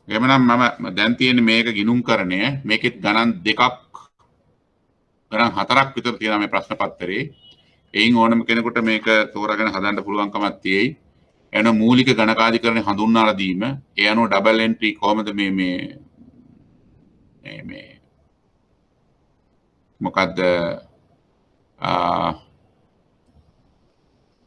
එහෙමනම් මම දැන් තියෙන්නේ මේක ගිණුම්කරණය. මේකෙත් ගණන් දෙකක් ගණන් හතරක් විතර තියෙනවා මේ ප්‍රශ්න පත්‍රයේ. එයින් ඕනම කෙනෙකුට මේක තෝරාගෙන හදන්න පුළුවන්කමක් තියෙයි. එන මූලික ගණකාධිකරණ හඳුන්වලා දීම, ඒ අනුව ඩබල් එන්ට්‍රි කොහොමද මේ මොකද්ද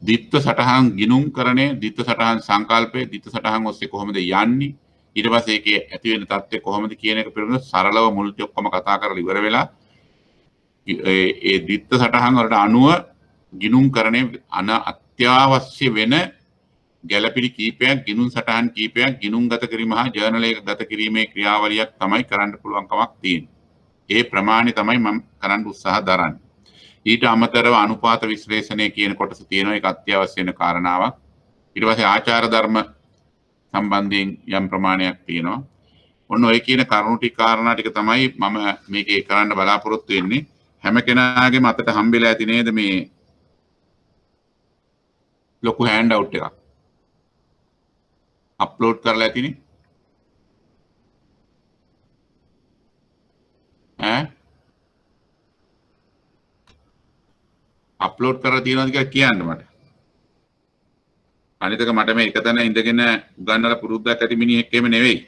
දිත්ත සටහන් ගිණුම්කරණය, දිත්ත සටහන් සංකල්පය, දිත්ත සටහන් ඔස්සේ කොහොමද යන්නේ, ඊට පස්සේ ඒකේ ඇති වෙන தත්ත්වය කොහොමද කියන එක පිළිබඳව සරලව මුලදී ඔක්කොම කතා කරලා ඉවර වෙලා ඒ දිත්ත සටහන් වලට අනුව ගිණුම්කරණය අත්‍යවශ්‍ය වෙන ගැළපිලි කීපයක්, ගිණුම් සටහන් කීපයක් ගිණුම්ගත කිරීම හා ජර්නල් එක ගත කිරීමේ ක්‍රියාවලියක් තමයි කරන්න පුළුවන් කමක් තියෙන්නේ. ඒ ප්‍රමාණය තමයි මම කරන්න උත්සාහ දරන්නේ. ඊට අමතරව අනුපාත විශ්ලේෂණය කියන කොටස තියෙනවා. ඒක අත්‍යවශ්‍ය වෙන කාරණාවක්. ඊට පස්සේ ආචාර ධර්ම සම්බන්ධයෙන් යම් ප්‍රමාණයක් තියෙනවා. ඔන්න ඔය කියන කරුණු ටික කාරණා ටික තමයි මම මේකේ කරන්න බලාපොරොත්තු වෙන්නේ. හැම කෙනාගේම අතට හම්බෙලා ඇති නේද මේ ලොකු හෑන්ඩ් අවුට් එකක්. අප්ලෝඩ් කරලා ඇතිනේ. අප්ලෝඩ් කරලා තියෙනවද කියලා කියන්න මට. අනිත් එක මට මේ එකතැන ඉඳගෙන උගන්නලා පුරුද්දක් ඇති මිනිහෙක් එහෙම නෙවෙයි.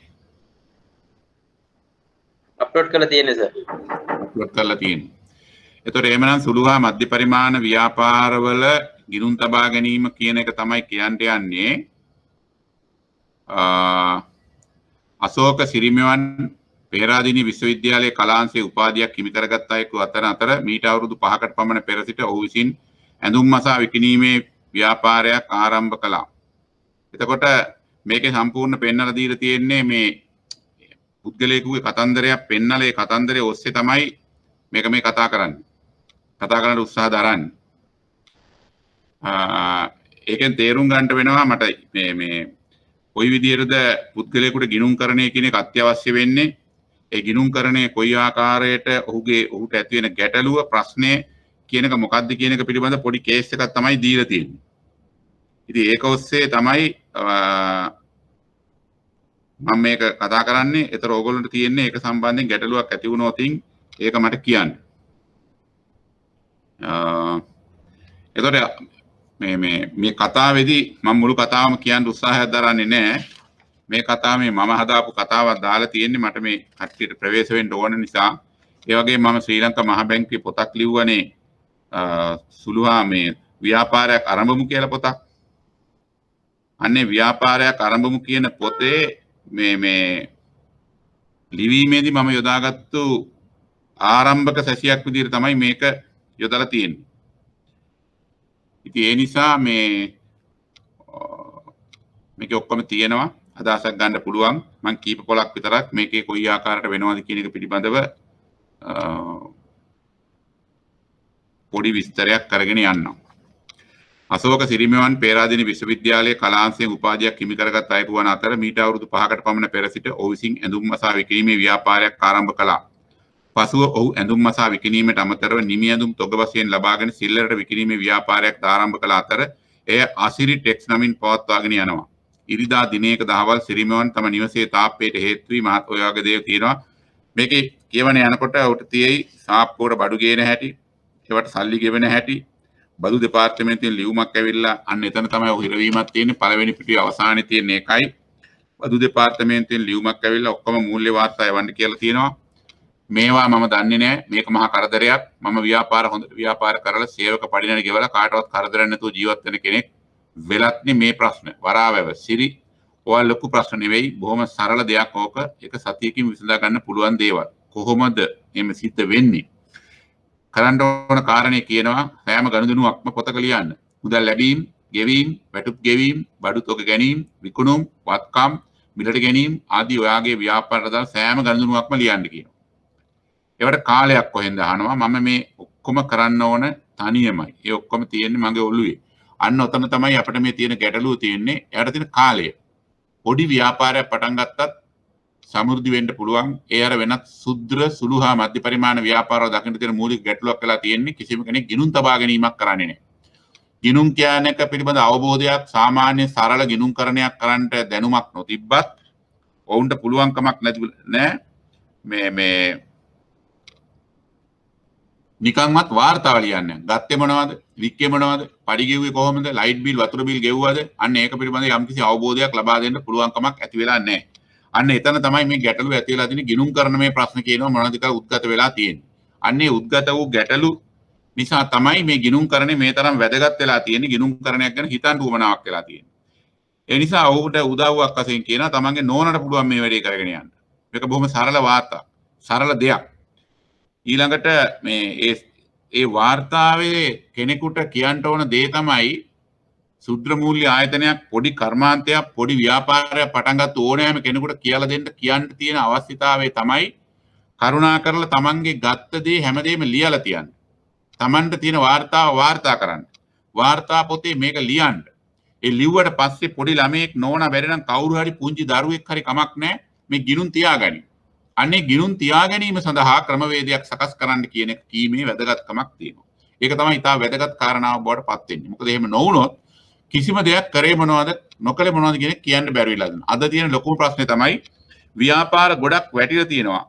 අප්ලෝඩ් කරලා තියෙන්නේ සර්. අප්ලෝඩ් කරලා තියෙන්නේ. ඒතකොට එහෙමනම් සුළු හා මධ්‍ය පරිමාණ ව්‍යාපාරවල ගිණුම් තබා ගැනීම කියන එක තමයි කියන්න යන්නේ. අශෝක සිරිමෙවන් පේරාදෙණිය විශ්වවිද්‍යාලයේ කලාංශයේ උපාධියක් හිමි කරගත් අයෙකු අතර මීට අවුරුදු 5කට පමණ පෙර සිට ඔහු විසින් ඇඳුම් මසා විකිණීමේ ව්‍යාපාරයක් ආරම්භ කළා. එතකොට මේකේ සම්පූර්ණ පෙන්වලා දීලා තියෙන්නේ මේ පුද්ගලයෙකුගේ කතන්දරයක් පෙන්වලා ඒ කතන්දරය ඔස්සේ තමයි මේක මේ කතා කරන්නේ. කතා කරන්න උත්සාහ දරන්නේ. ඒකෙන් තේරුම් ගන්නට වෙනවා මට මේ කොයි විදිහටද පුද්ගලයෙකුට ගිණුම්කරණය කියන එක අත්‍යවශ්‍ය වෙන්නේ. ඒ ගිණුම්කරණය කොයි ආකාරයට ඔහුට ඇති වෙන ගැටලුව ප්‍රශ්නය කියන එක මොකක්ද කියන එක පිළිබඳ පොඩි කේස් එකක් තමයි දීලා තියෙන්නේ. ඉතින් ඒක ඔස්සේ තමයි මම මේක කතා කරන්නේ. ඒතර ඕගොල්ලන්ට තියෙන්නේ ඒක සම්බන්ධයෙන් ගැටලුවක් ඇති වුණොත් ඒක මට කියන්න. එතකොට මේ කතාවේදී මම මුළු කතාවම කියන්න උත්සාහයක් දරන්නේ නැහැ. මේ කතාව මේ මම හදාපු කතාවක් දාලා තියෙන්නේ මට මේ කට්ටියට ප්‍රවේශ වෙන්න ඕන නිසා. ඒ වගේම මම ශ්‍රී ලංකා මහ බැංකුවේ පොතක් ලිව්වනේ සුළුහා මේ ව්‍යාපාරයක් ආරම්භමු කියලා පොතක්. අන්නේ ව්‍යාපාරයක් ආරම්භමු කියන පොතේ මේ ලිවීමේදී මම යොදාගත්තු ආරම්භක සැසියක් විදිහට තමයි මේක යොදලා තියෙන්නේ. ඉතින් ඒ නිසා මේක ඔක්කොම තියෙනවා. අදහසක් ගන්න පුළුවන්. මම කීප පොලක් විතරක් මේකේ කොයි ආකාරයට වෙනවද කියන එක පිළිබඳව පොඩි විස්තරයක් කරගෙන යන්නම්. අශෝක සිරිමෙවන් පේරාදෙණිය විශ්වවිද්‍යාලයේ කලාංශයෙන් උපාධියක් හිමි කරගත් අයෙකු වන අතර මීට අවුරුදු 5කට පමණ පෙර සිට ඔහු විසින් ඇඳුම් මසා විකිණීමේ ව්‍යාපාරයක් ආරම්භ කළා. පසුව ඔහු ඇඳුම් මසා විකිණීමට අමතරව නිමි ඇඳුම් තොග වශයෙන් ලබාගෙන සිල්ලරට විකිණීමේ ව්‍යාපාරයක් ආරම්භ කළ අතර එය අසිරි ටෙක්ස් නමින් පවත්වාගෙන යනවා. ඉරිදා දිනයක දහවල් සිරිමෙවන් තම නිවසේ තාප්පයට හේතු වී මහත් ඔය වගේ දේවල් තියෙනවා. මේකේ කියවන යනකොට උට තියෙයි සාප්පුවට බඩු ගේන හැටි, ඒවට සල්ලි ගෙවන හැටි, බදු දෙපාර්තමේන්තුවෙන් ලියුමක් ඇවිල්ලා අන්න එතන තමයි ඔය හිරවීමක් තියෙන්නේ. පළවෙනි පිටුවේ අවසානයේ තියෙන එකයි. බදු දෙපාර්තමේන්තුවෙන් ලියුමක් ඇවිල්ලා ඔක්කොම මූල්‍ය වාර්තා එවන්න කියලා තියෙනවා. මේවා මම දන්නේ නැහැ. මේක මහා කරදරයක්. මම හොඳ ව්‍යාපාර කරලා සේවක පඩිනට ගෙවලා කාටවත් කරදරයක් නැතුව ජීවත් වෙන කෙනෙක් වෙලත්නේ මේ ප්‍රශ්න. වරාවැව සිරි ඔය ලොකු ප්‍රශ්න නෙවෙයි. බොහොම සරල දෙයක් ඕක. ඒක සතියකින් විසඳා ගන්න පුළුවන් දේවල්. කොහොමද එමෙ සිද්ධ වෙන්නේ? කරන්න ඕන කාරණේ කියනවා සෑම ගනුදෙනුවක්ම පොතක ලියන්න. මුදල් ලැබීම්, ගෙවීම්, වැටුප් ගෙවීම්, බඩු තොග ගැනීම, විකුණුම්, වත්කම්, මිලට ගැනීම ආදී ඔයාගේ ව්‍යාපාරවල සෑම ගනුදෙනුවක්ම ලියන්න කියනවා. ඒවට කාලයක් කොහෙන්ද අහනවා. මම මේ ඔක්කොම කරන්න ඕන තනියමයි. ඒ ඔක්කොම තියෙන්නේ මගේ ඔළුවේ. අන්න ඔතන තමයි අපිට මේ තියෙන ගැටලුව තියෙන්නේ. ඒකට තියෙන කාලය. පොඩි ව්‍යාපාරයක් පටන් ගත්තත් සමෘද්ධි වෙන්න පුළුවන්. ඒ අර වෙනත් සුද්ධ සුළු හා මධ්‍ය පරිමාණ ව්‍යාපාරවල දකින්න තියෙන මූලික ගැටලුවක් වෙලා තියෙන්නේ කිසිම කෙනෙක් ගිණුම් තබා ගැනීමක් කරන්නේ නැහැ. ගිණුම් කියන එක පිළිබඳ අවබෝධයක් සාමාන්‍ය සරල ගිණුම්කරණයක් කරන්නට දැනුමක් නොතිබ්බත් ඔවුන්ට පුළුවන්කමක් නැති නෑ මේ නිකන්වත් වාර්තාව ලියන්න. ගත්තේ මොනවද? වික්කේ මොනවද? පඩි ගෙව්වේ කොහොමද? ලයිට් බිල් වතුර බිල් ගෙව්වද? අන්න ඒක පිළිබඳව යම්කිසි අවබෝධයක් ලබා දෙන්න පුළුවන්කමක් ඇති වෙලා නැහැ. අන්න එතන තමයි මේ ගැටලුව ඇති වෙලා තියෙන්නේ. ගිණුම් කරන මේ ප්‍රශ්න කියනවා මොනවද කියලා උද්ගත වෙලා තියෙන්නේ. අන්නේ උද්ගත වූ ගැටලු නිසා තමයි මේ ගිණුම් කරන්නේ මේ තරම් වැදගත් වෙලා තියෙන්නේ. ගිණුම් කරණයක් ගැන හිතන්න උවමනාවක් වෙලා තියෙන්නේ. ඒ නිසා ඔහුට උදව්වක් වශයෙන් කියනවා තමන්ගේ නෝනට පුළුවන් මේ වැඩේ කරගෙන යන්න. මේක බොහොම සරල වාර්තා. සරල දෙයක්. ඊළඟට මේ ඒ වාර්තාවේ කෙනෙකුට කියන්න ඕන දේ තමයි සුද්‍ර මූල්‍ය ආයතනයක් පොඩි කර්මාන්තයක් පොඩි ව්‍යාපාරයක් පටන් ගත්ත ඕනෑම කෙනෙකුට කියලා දෙන්න කියන්න තියෙන අවශ්‍යතාවය තමයි කරුණා කරලා තමන්ගේ ගත්ත දේ හැමදේම ලියලා තියන්න. තමන්ට තියෙන වාර්තාව වාර්තා කරන්න. වාර්තා පොතේ මේක ලියන්න. ඒ ලිව්වට පස්සේ පොඩි ළමයෙක් නෝනා බැරි නම් කවුරු හරි පුංචි දරුවෙක් හරි කමක් නැහැ මේ ගිණුම් තියාගනි. අනේ ගිණුම් තියා ගැනීම සඳහා ක්‍රමවේදයක් සකස් කරන්න කියන එක කීමේ වැදගත්කමක් තියෙනවා. ඒක තමයි ඉතා වැදගත් කාරණාවක් බවට පත් වෙන්නේ. මොකද එහෙම නොවුනොත් කිසිම දෙයක් කරේ මොනවද නොකලේ මොනවද කියන කියන්න බැරි වෙලා යනවා. අද තියෙන ලොකුම ප්‍රශ්නේ තමයි ව්‍යාපාර ගොඩක් වැටිලා තියෙනවා.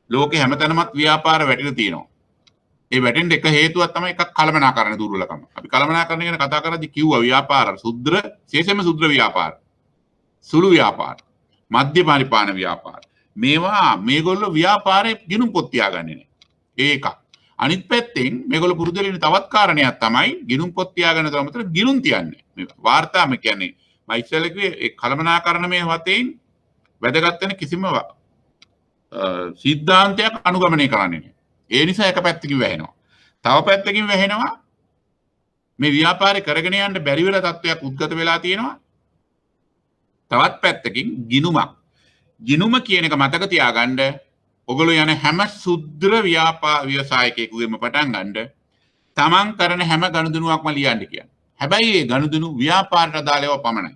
ලෝකේ හැමතැනමත් ව්‍යාපාර වැටිලා තියෙනවා. ඒ වැටෙන්න එක හේතුවක් තමයි එකක් කලමනාකරණ දුර්වලකම. අපි කලමනාකරණ ගැන කතා කරද්දී කිව්වා ව්‍යාපාර සුද්‍ර විශේෂයෙන්ම සුද්‍ර ව්‍යාපාර. සුළු ව්‍යාපාර. මධ්‍ය පරිපාලන ව්‍යාපාර. මේවා මේගොල්ලෝ ව්‍යාපාරේ ගිණුම් පොත් තියාගන්නේ නැහැ. ඒක. අනිත් පැත්තෙන් මේගොල්ලෝ පුරුදු වෙන තවත් කාරණයක් තමයි ගිණුම් පොත් තියාගන්න තමතර ගිණුම් තියන්නේ. මේ වාර්තාම කියන්නේ මම ඉස්සෙල්ලා කිව්වේ ඒ කලමනාකරණ මේ වතෙන් වැදගත් වෙන කිසිම සිද්ධාන්තයක් අනුගමනය කරන්නේ නැහැ. ඒ නිසා එක පැත්තකින් වැහෙනවා. තව පැත්තකින් වැහෙනවා මේ ව්‍යාපාරේ කරගෙන යන්න බැරි වෙලා තත්ත්වයක් උද්ගත වෙලා තියෙනවා. තවත් පැත්තකින් ගිණුමක්. ගිණුම කියන එක මතක තියාගන්න ඔගොල්ලෝ යන හැම සුද්‍ර ව්‍යවසායකයෙකුගේම පටන් ගන්න තමන් කරන හැම ගනුදෙනුවක්ම ලියන්න කියන්නේ. හැබැයි ඒ ගනුදෙනු ව්‍යාපාරට අදාළව පමණයි.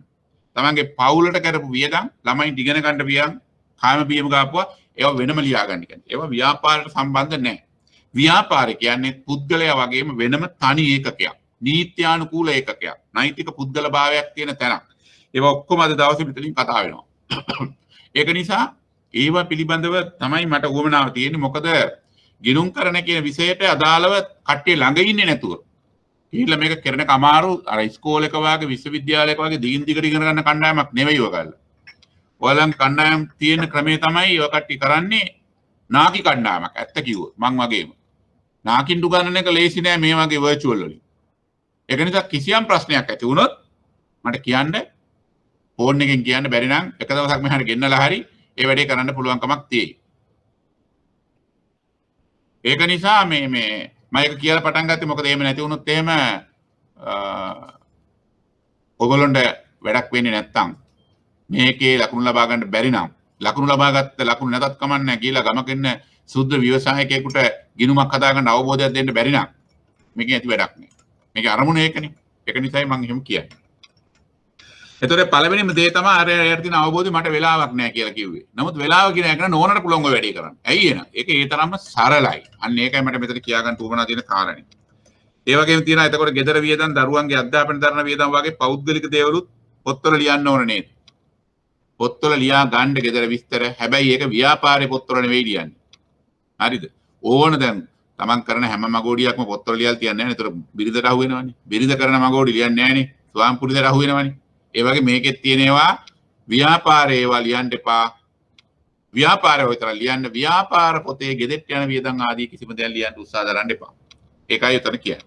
තමන්ගේ පවුලට කරපු වියදම්, ළමයින්ට ඉගෙන ගන්න වියදම්, කාම බියම ගාපුවා ඒවා වෙනම ලියා ගන්න කියන්නේ. ඒවා ව්‍යාපාරයට සම්බන්ධ නැහැ. ව්‍යාපාරය කියන්නේ පුද්ගලයා වගේම වෙනම තනි ඒකකයක්. නීත්‍යානුකූල ඒකකයක්. නෛතික පුද්ගල භාවයක් තියෙන තැනක්. ඒවා ඔක්කොම අද දවසේ මෙතනින් කතා වෙනවා. ඒක නිසා ඒවා පිළිබඳව තමයි මට උවමනාව තියෙන්නේ. මොකද ගිණුම් කරන කියන විෂයට අදාළව කට්ටිය ළඟ ඉන්නේ නැතුව. ඊළඟ මේක කරන කමාරු අර ඉස්කෝලේක වාගේ විශ්වවිද්‍යාලයක වාගේ දිගින් දිගට ඉගෙන ගන්න කණ්ඩායමක් නෙවෙයි ඔයගොල්ලෝ. ඔයාලන් කණ්ඩායම් තියෙන ක්‍රමේ තමයි ඔය කට්ටිය කරන්නේ නාකි කණ්ඩායමක්. ඇත්ත කිව්වොත් මං වගේම. නාකින්ඩු ගන්න එක ලේසි නෑ මේ වගේ වර්චුවල් වලින්. ඒක නිසා කිසියම් ප්‍රශ්නයක් ඇති වුණොත් මට කියන්න ෆෝන් එකෙන් කියන්න බැරි නම් එක දවසක් මෙහාට ගෙන්නලා හරි ඒ වැඩේ කරන්න පුළුවන්කමක් තියෙයි. ඒක නිසා මේ මම ඒක කියලා පටන් ගත්තේ මොකද එහෙම නැති වුණොත් එහෙම ඔයගොල්ලන්ට වැඩක් වෙන්නේ නැත්තම් මේකේ ලකුණු ලබා ගන්න බැරි නම් ලකුණු ලබා ගත්ත ලකුණු නැතත් කමක් නැහැ කියලා ගමක ඉන්න සුද්ධ ව්‍යවසායකයෙකුට ගිණුමක් හදාගන්න අවබෝධයක් දෙන්න බැරි නම් මේකේ ඇති වැඩක් නෑ. මේකේ අරමුණ ඒකනේ. ඒක නිසායි මම එහෙම කියන්නේ. එතකොට පළවෙනිම දේ තමයි අර යට තියෙන අවබෝධය මට වෙලාවක් නැහැ කියලා කිව්වේ. නමුත් වෙලාව කියන එක නෝනට පුළුවන් ඔය වැඩේ කරන්න. ඇයි එන? ඒක ඒ තරම්ම සරලයි. අන්න ඒකයි මට මෙතන කියා ගන්න උවමනා තියෙන කාරණේ. ඒ වගේම තියෙනවා එතකොට ගෙදර වියදම්, දරුවන්ගේ අධ්‍යාපන දරන වියදම් වගේ පෞද්ගලික දේවලුත් පොත්වල ලියන්න ඕන නේද? පොත්වල ලියා ගන්න ගෙදර විස්තර. හැබැයි ඒක ව්‍යාපාරේ පොත්වල නෙවෙයි ලියන්නේ. හරිද? ඕන දැන් තමන් කරන හැම මගෝඩියක්ම පොත්වල ලියලා තියන්නේ නැහැ. ඒතර බිරිඳට අහු වෙනවනේ. බිරිඳ කරන මගෝඩි ලියන්නේ නැහනේ. ස්වාම පුරුෂයට අහු වෙනවනේ. ඒ වගේ මේකෙත් තියෙනවා ව්‍යාපාරේ ඒවා ලියන්න එපා. ව්‍යාපාරේ විතර ලියන්න ව්‍යාපාර පොතේ ගෙදෙට්ට යන වියදම් ආදී කිසිම දෙයක් ලියන්න උත්සාහ කරන්න එපා. ඒකයි උතන කියන්නේ.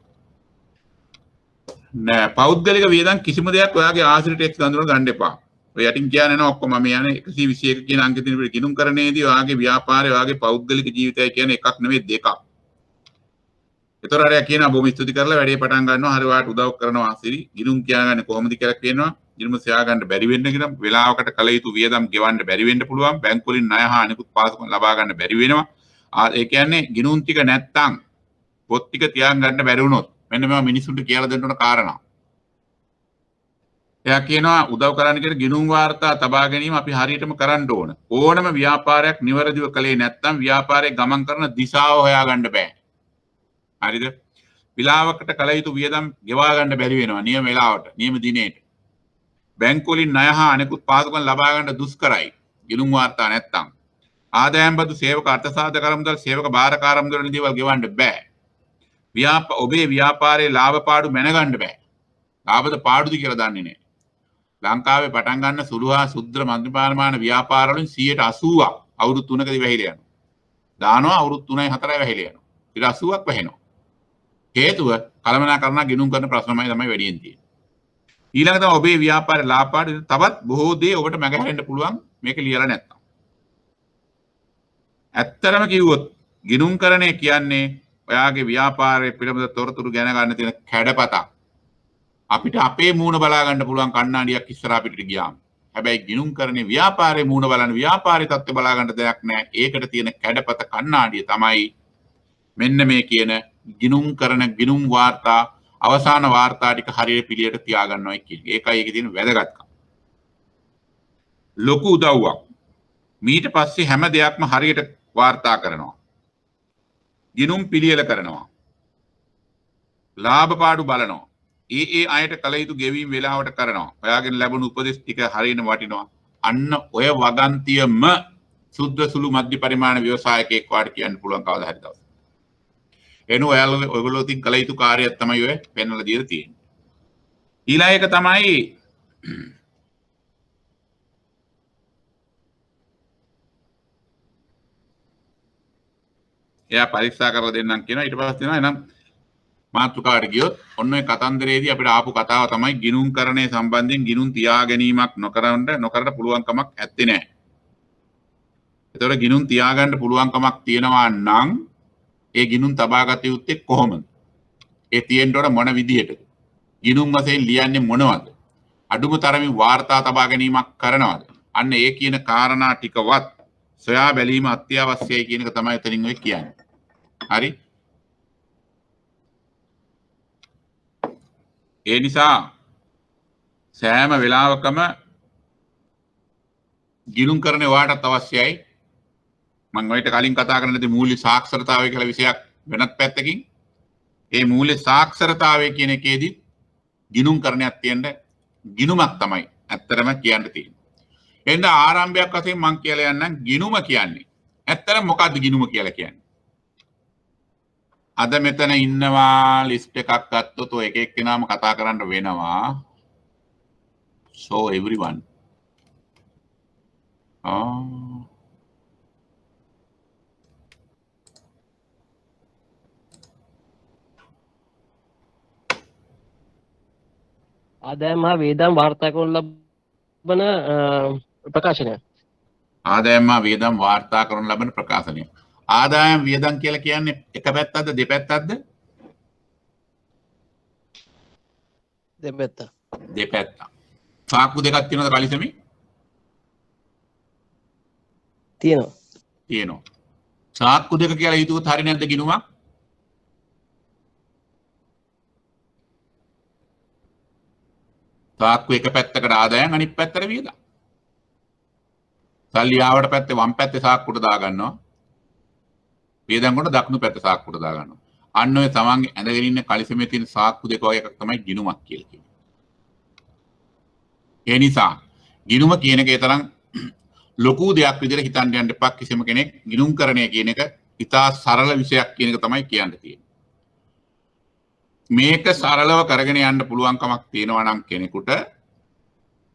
නෑ පෞද්ගලික වියදම් කිසිම දෙයක් ඔයාගේ ආශ්‍රිත ටෙක්ස් ගඳුන ගන්න එපා. ඔය යටින් කියන්නේ නෝ ඔක්කොම මම යන්නේ 121 කියන අංකෙ තියෙන ගිණුම් කරන්නේදී ඔයාගේ ව්‍යාපාරේ ඔයාගේ පෞද්ගලික ජීවිතය කියන්නේ එකක් නෙවෙයි දෙකක්. ඒතර අර කියනවා බොහොම ස්තුති කරලා වැඩේ පටන් ගන්නවා. හරි ඔයාලට උදව් කරනවා ආසිරි. ගිණුම් කියාගන්නේ කොහොමද කියලා කියනවා. ගිණුම සොයා ගන්න බැරි වෙන්න කියන වෙලාවකට කල යුතු වියදම් ගෙවන්න බැරි වෙන්න පුළුවන්. බැංකු වලින් ණය හා අනිකුත් පාසුකම් ලබා ගන්න බැරි වෙනවා. ඒ කියන්නේ ගිණුම් ටික නැත්තම් පොත් ටික තියාගෙන ගන්න බැරි වුණොත් මෙන්න මේවා මිනිසුන්ට කියලා දෙන්න ඕන කාරණා. එයා කියනවා උදව් කරන්න කියලා ගිණුම් වාර්තා තබා ගැනීම අපි හරියටම කරන්න ඕන. ඕනම ව්‍යාපාරයක් නිවැරදිව කළේ නැත්නම් ව්‍යාපාරයේ ගමන් කරන දිශාව හොයාගන්න බෑ. හරිද? විලාවකට කල යුතු වියදම් ගෙවා ගන්න බැරි වෙනවා නියම වෙලාවට, නියම දිනේට. බැංකු වලින් ණය හා අනෙකුත් පාසුකම් ලබා ගන්න දුෂ්කරයි. ගිණුම් වාර්තා නැත්තම් ආදායම් බදු සේවක අර්ථසාධක කරමුදල් සේවක භාරකාර මුදල් වැනි දේවල් ගෙවන්න බෑ. ඔබේ ව්‍යාපාරයේ ලාභ පාඩු මැනගන්න බෑ. ලාභද පාඩුද කියලා දන්නේ නැහැ. ලංකාවේ පටන් ගන්න සුළු හා සුද්ධ මධ්‍යම ප්‍රමාණ ව්‍යාපාර වලින් 80% අවුරුදු 3කදී වැහිලා යනවා. දානවා අවුරුදු 3යි 4යි වැහිලා යනවා. 80ක් වැහෙනවා. හේතුව කළමනාකරණ ගිණුම් කරන ප්‍රශ්නමයි තමයි වැඩියෙන් තියෙන්නේ. ඊළඟ තමයි ඔබේ ව්‍යාපාරයේ ලාභ පාඩු තවත් බොහෝ දේ ඔබට මගහැරෙන්න පුළුවන් මේක ලියලා නැත්තම්. ඇත්තටම කිව්වොත් ගිණුම්කරණය කියන්නේ ඔයාගේ ව්‍යාපාරයේ පිළිබඳ තොරතුරු ගැන ගන්න තියෙන කැඩපතක්. අපිට අපේ මූණ බලා ගන්න පුළුවන් කණ්ණාඩියක් ඉස්සරහා පිටට ගියාම. හැබැයි ගිණුම්කරණේ ව්‍යාපාරයේ මූණ බලන ව්‍යාපාරයේ තත්ත්වය බලා ගන්න දෙයක් නැහැ. ඒකට තියෙන කැඩපත කණ්ණාඩිය තමයි මෙන්න මේ කියන ගිණුම්කරණ ගිණුම් වාර්තා අවසාන වාර්තා ටික හරියට පිළියෙට තියාගන්නවා කියන්නේ. ඒකයි ඒකේ තියෙන වැදගත්කම. ලොකු උදව්වක්. මීට පස්සේ හැම දෙයක්ම හරියට වාර්තා කරනවා. ගිණුම් පිළියෙල කරනවා. ලාභ පාඩු බලනවා. ඒ අයට කල යුතු ගෙවීම් වෙලාවට කරනවා. ඔයාගෙන් ලැබුණු උපදෙස් ටික හරියන වටිනවා. අන්න ඔය වගන්තියම සුද්ධ සුළු මධ්‍ය පරිමාණ ව්‍යවසායකයෙක් වාට කියන්න පුළුවන් කවදා හරි දවසක. එනු ඔයගොල්ලෝ තින් කල යුතු කාර්යයක් තමයි ඔය පෙන්වලා දීලා තියෙන්නේ. ඊළඟ එක තමයි එයා පරීක්ෂා කරලා දෙන්නම් කියනවා. ඊට පස්සේ දෙනවා එනම් මාතෘකාවට ගියොත් ඔන්න ඔය කතන්දරයේදී අපිට ආපු කතාව තමයි ගිණුම්කරණය සම්බන්ධයෙන් ගිණුම් තියා ගැනීමක් නොකරන්න පුළුවන් කමක් ඇත්තේ නැහැ. ඒතකොට ගිණුම් තියාගන්න පුළුවන් කමක් තියෙනවා නම් ඒ ගිණුම් තබාගත යුත්තේ කොහොමද? ඒ තියෙන්න ඕන මොන විදිහටද? ගිණුම් වශයෙන් ලියන්නේ මොනවද? අඩුම තරමින් වාර්තා තබා ගැනීමක් කරනවද? අන්න ඒ කියන කාරණා ටිකවත් සොයා බැලීම අත්‍යවශ්‍යයි කියන එක තමයි එතනින් ඔය කියන්නේ. හරි? ඒ නිසා සෑම වෙලාවකම ගිණුම් කරන වාටත් අවශ්‍යයි. මම ඔයිට කලින් කතා කරන්නේ මූල්‍ය සාක්ෂරතාවය කියලා විෂයක් වෙනත් පැත්තකින්. ඒ මූල්‍ය සාක්ෂරතාවය කියන එකේදී ගිණුම් කරණයක් තියෙන ගිණුමක් තමයි ඇත්තටම කියන්න තියෙන්නේ. එහෙනම් ආරම්භයක් වශයෙන් මම කියලා යන්නම් ගිණුම කියන්නේ. ඇත්තටම මොකද්ද ගිණුම කියලා කියන්නේ? අද මෙතන ඉන්නවා ලිස්ට් එකක් ගත්තොත් ඔය එක එක්කෙනාම කතා කරන්න වෙනවා. So everyone. ආදායම හා වේදම් වාර්තා කරනු ලබන ප්‍රකාශනය. ආදායම හා වේදම් වාර්තා කරනු ලබන ප්‍රකාශනය. ආදායම් වියදම් කියලා කියන්නේ එක පැත්තක්ද දෙපැත්තක්ද? දෙපැත්ත. දෙපැත්ත. සාක්කු දෙකක් තියෙනවද කලිසමේ? තියෙනවා. තියෙනවා. සාක්කු දෙක කියලා හිතුවොත් හරි නැද්ද ගිණුමක්? සාක්කු එක පැත්තකට ආදායම් අනිත් පැත්තට වියදම්. සල්ලි ආවට පැත්තේ වම් පැත්තේ සාක්කුවට දාගන්නවා. වියදම් කොට දකුණු පැත්ත සාක්කුවට දාගන්නවා. අන්න ඔය තමන්ගේ ඇඳගෙන ඉන්න කලිසමේ තියෙන සාක්කු දෙක වගේ එකක් තමයි ගිණුමක් කියලා කියන්නේ. ඒ නිසා ගිණුම කියන එකේ තරම් ලොකු දෙයක් විදිහට හිතන්න යන්න එපා. කිසිම කෙනෙක් ගිණුම්කරණය කියන එක ඉතා සරල විෂයක් කියන එක තමයි කියන්න තියෙන්නේ. මේක සරලව කරගෙන යන්න පුළුවන් කමක් තියෙනවා නම් කෙනෙකුට,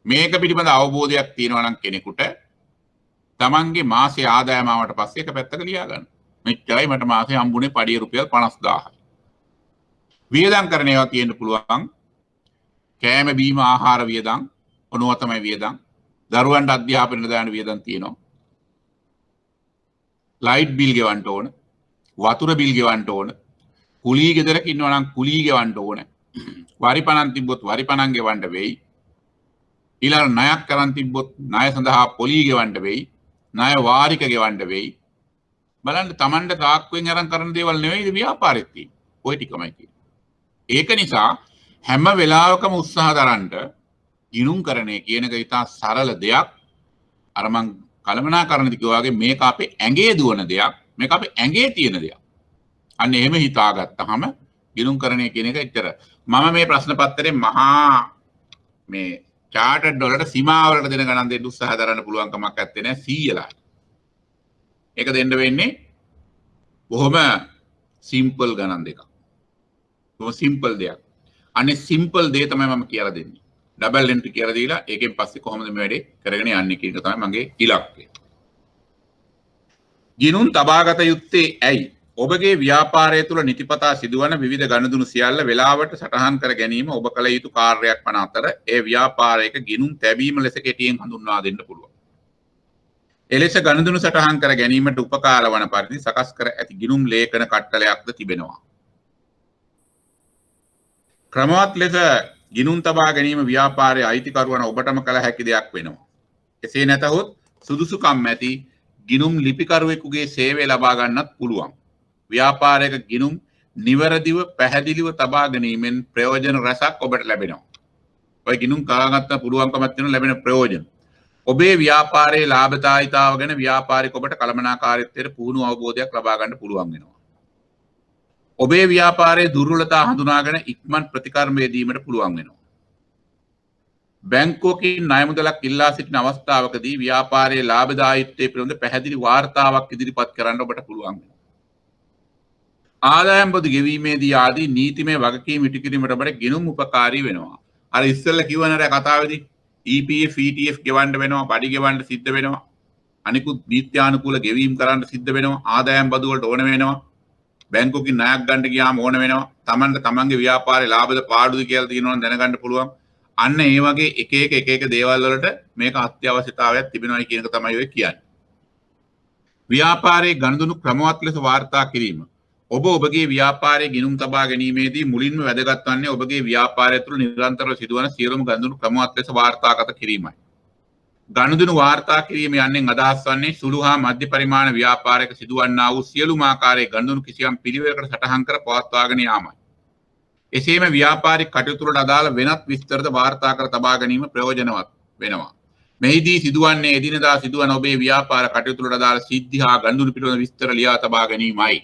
මේක පිළිබඳ අවබෝධයක් තියෙනවා නම් කෙනෙකුට තමන්ගේ මාසේ ආදායම ආවට පස්සේ එක පැත්තක ලියා ගන්න. මෙච්චරයි මට මාසේ හම්බුනේ පඩිය රුපියල් 50000යි. වියදම් කරන ඒවා තියෙන්න පුළුවන්. කෑම බීම ආහාර වියදම්, ඔනවා තමයි වියදම්. දරුවන්ට අධ්‍යාපනයට දාන වියදම් තියෙනවා. ලයිට් බිල් ගෙවන්න ඕන, වතුර බිල් ගෙවන්න ඕන, කුලී ගෙදරක ඉන්නවා නම් කුලී ගෙවන්න ඕන. වරි පණන් තිබ්බොත් වරි පණන් ගෙවන්න වෙයි. ඊළඟ ණයක් කරන් තිබ්බොත් ණය සඳහා පොලී ගෙවන්න වෙයි. ණය වාරික ගෙවන්න වෙයි. බලන්න Tamanda තාක්කුවෙන් අරන් කරන දේවල් නෙවෙයි ව්‍යාපාරෙත් තියෙන්නේ. ওই ටිකමයි තියෙන්නේ. ඒක නිසා හැම වෙලාවකම උත්සාහ දරන්න ගිණුම්කරණය කියන එක ඉතා සරල දෙයක්. අර මං කළමනාකරණදී කිව්වා වගේ මේක අපේ ඇඟේ දුවන දෙයක්. මේක අපේ ඇඟේ තියෙන දෙයක්. අන්න එහෙම හිතාගත්තාම ගිණුම්කරණය කියන එක එච්චර. මම මේ ප්‍රශ්න පත්‍රේ මහා මේ චාටඩ් වලට සීමාවලට දෙන ගණන් දෙන්න උත්සාහ දරන්න පුළුවන් කමක් නැත්තේ නෑ 100ලා. ඒක දෙන්න වෙන්නේ බොහොම සිම්පල් ගණන් දෙකක්. බොහොම සිම්පල් දෙයක්. අනේ සිම්පල් දේ තමයි මම කියලා දෙන්නේ. ඩබල් එන්ට්‍රි කියලා දීලා ඒකෙන් පස්සේ කොහොමද මේ වැඩේ කරගෙන යන්නේ කියන එක තමයි මගේ ඉලක්කය. ගිනුම් තබාගත යුත්තේ ඇයි? ඔබගේ ව්‍යාපාරය තුළ නිතිපතා සිදුවන විවිධ ගනුදෙනු සියල්ල වේලාවට සටහන් කර ගැනීම ඔබ කළ යුතු කාර්යයක් වන අතර ඒ ව්‍යාපාරයක ගිනුම් තැබීම ලෙස කෙටියෙන් හඳුන්වා දෙන්න පුළුවන්. එලෙස ගනුදෙනු සටහන් කර ගැනීමට උපකාර වන පරිදි සකස් කර ඇති ගිනුම් ලේඛන කට්ටලයක්ද තිබෙනවා. ක්‍රමවත් ලෙස ගිනුම් තබා ගැනීම ව්‍යාපාරයේ අයිතිකරුවන් ඔබටම කළ හැකි දෙයක් වෙනවා. එසේ නැතහොත් සුදුසුකම් ඇති ගිනුම් ලිපිකරුවෙකුගේ සේවය ලබා ගන්නත් පුළුවන්. ව්‍යාපාරයක ගිනුම් නිවැරදිව පැහැදිලිව තබා ගැනීමෙන් ප්‍රයෝජන රැසක් ඔබට ලැබෙනවා. ඔය ගිනුම් කාගත්ත පුළුවන්කමක් තියෙන ලැබෙන ප්‍රයෝජන. ඔබේ ව්‍යාපාරයේ ලාභදායීතාව ගැන ව්‍යාපාරික ඔබට කළමනාකාරීත්වයට පුහුණු අවබෝධයක් ලබා ගන්න පුළුවන් වෙනවා. ඔබේ ව්‍යාපාරයේ දුර්වලතා හඳුනාගෙන ඉක්මන් ප්‍රතිකර්ම යෙදීමට පුළුවන් වෙනවා. බැංකුවකින් ණය මුදලක් ඉල්ලා සිටින අවස්ථාවකදී ව්‍යාපාරයේ ලාභදායීත්වය පිළිබඳ පැහැදිලි වාර්තාවක් ඉදිරිපත් කරන්න ඔබට පුළුවන් වෙනවා. ආදායම් බදු ගෙවීමේදී ආදී නීතිමය වගකීම් ඉටු කිරීමට ඔබට ගිණුම් උපකාරී වෙනවා. අර ඉස්සෙල්ලා කිව්වනර කතාවේදී EPF ETF ගෙවන්න වෙනවා, බඩි ගෙවන්න සිද්ධ වෙනවා. අනිකුත් නීත්‍යානුකූල ගෙවීම් කරන්න සිද්ධ වෙනවා. ආදායම් බදු වලට ඕන වෙනවා. බැංකුවකින් ණයක් ගන්න ගියාම ඕන වෙනවා. තමන්ගේ ව්‍යාපාරේ ලාභද පාඩුද කියලා තියෙනවා නම් දැනගන්න පුළුවන්. අන්න ඒ වගේ එක එක දේවල් වලට මේක අත්‍යවශ්‍යතාවයක් තිබෙනවා කියන එක තමයි ඔය කියන්නේ. ව්‍යාපාරයේ ගනුදෙනු ක්‍රමවත් ලෙස වාර්තා කිරීම. ඔබගේ ව්‍යාපාරයේ ගිණුම් තබා ගැනීමේදී මුලින්ම වැදගත් වන්නේ ඔබගේ ව්‍යාපාරය තුළ නිරන්තරව සිදුවන සියලුම ගනුදෙනු ක්‍රමවත් ලෙස වාර්තාගත කිරීමයි. ගනුදෙනු වාර්තා කිරීම යන්නේ අදහස් වන්නේ සුළු හා මධ්‍ය පරිමාණ ව්‍යාපාරයක සිදුවන්නා වූ සියලුම ආකාරයේ ගනුදෙනු කිසියම් පිළිවෙලකට සටහන් කර පවත්වාගෙන යාමයි. එසේම ව්‍යාපාරික කටයුතු වලට අදාළ වෙනත් විස්තරද වාර්තා කර තබා ගැනීම ප්‍රයෝජනවත් වෙනවා. මෙහිදී සිදුවන්නේ එදිනදා සිදුවන ඔබේ ව්‍යාපාර කටයුතු වලට අදාළ සිද්ධි හා ගනුදෙනු පිළිබඳ විස්තර ලියා තබා ගැනීමයි.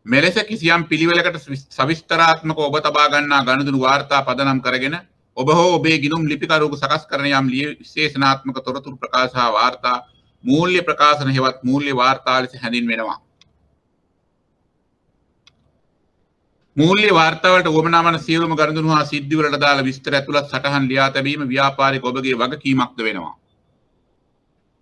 මෙලෙස කිසියම් පිළිවෙලකට සවිස්තරාත්මක ඔබ තබා ගන්නා ගනුදෙනු වාර්තා පදනම් කරගෙන ඔබ හෝ ඔබේ ගිණුම් ලිපිකරුවෙකු සකස් කරන යම් විශේෂණාත්මක තොරතුරු ප්‍රකාශ හා වාර්තා මූල්‍ය ප්‍රකාශන හෙවත් මූල්‍ය වාර්තා ලෙස හැඳින්වෙනවා. මූල්‍ය වාර්තා වලට වමනා වන සියලුම ගනුදෙනු හා සිද්ධි වලට අදාළ විස්තර ඇතුළත් සටහන් ලියා තැබීම ව්‍යාපාරික ඔබගේ වගකීමක්ද වෙනවා.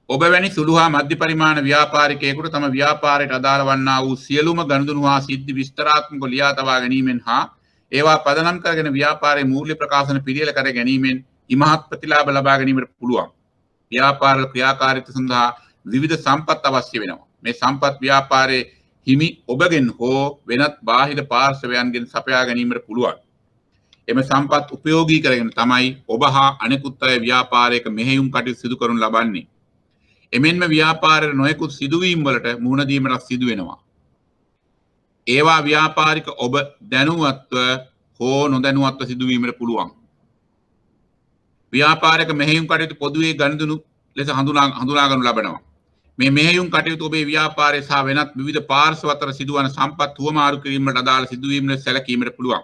ඔබ වැනි සුළු හා මධ්‍ය පරිමාණ ව්‍යාපාරිකයෙකුට තම ව්‍යාපාරයට අදාළ වන්නා වූ සියලුම ගනුදෙනු හා සිද්ධි විස්තරාත්මකව ලියා තබා ගැනීමෙන් හා ඒවා පදනම් කරගෙන ව්යාපාරයේ මූල්‍ය ප්‍රකාශන පිළියෙල කර ගැනීමෙන් ඉමහත් ප්‍රතිලාභ ලබා ගැනීමට පුළුවන්. ව්‍යාපාර ක්‍රියාකාරීත්වය සඳහා විවිධ සම්පත් අවශ්‍ය වෙනවා. මේ සම්පත් ව්‍යාපාරයේ හිමි ඔබගෙන් හෝ වෙනත් බාහිර පාර්ශවයන්ගෙන් සපයා ගැනීමට පුළුවන්. එම සම්පත් උපයෝගී කරගෙන තමයි ඔබ හා අනෙකුත් අය ව්‍යාපාරයක මෙහෙයුම් කටයුතු සිදු කරනු ලබන්නේ. එමෙන්ම ව්‍යාපාරයේ නොයෙකුත් සිදුවීම් වලට මුහුණ දීමට සිදු වෙනවා. ඒවා ව්‍යාපාරික ඔබ දැනුවත්ව හෝ නොදැනුවත්ව සිදුවීමට පුළුවන්. ව්‍යාපාරික මෙහෙයුම් කටයුතු පොදුවේ ගනුදෙනු ලෙස හඳුනා ගනු ලබනවා. මේ මෙහෙයුම් කටයුතු ඔබේ ව්‍යාපාරය සහ වෙනත් විවිධ පාර්ශ්ව අතර සිදුවන සම්පත් හුවමාරු කිරීමට අදාළ සිදුවීම් ලෙස සැලකීමට පුළුවන්.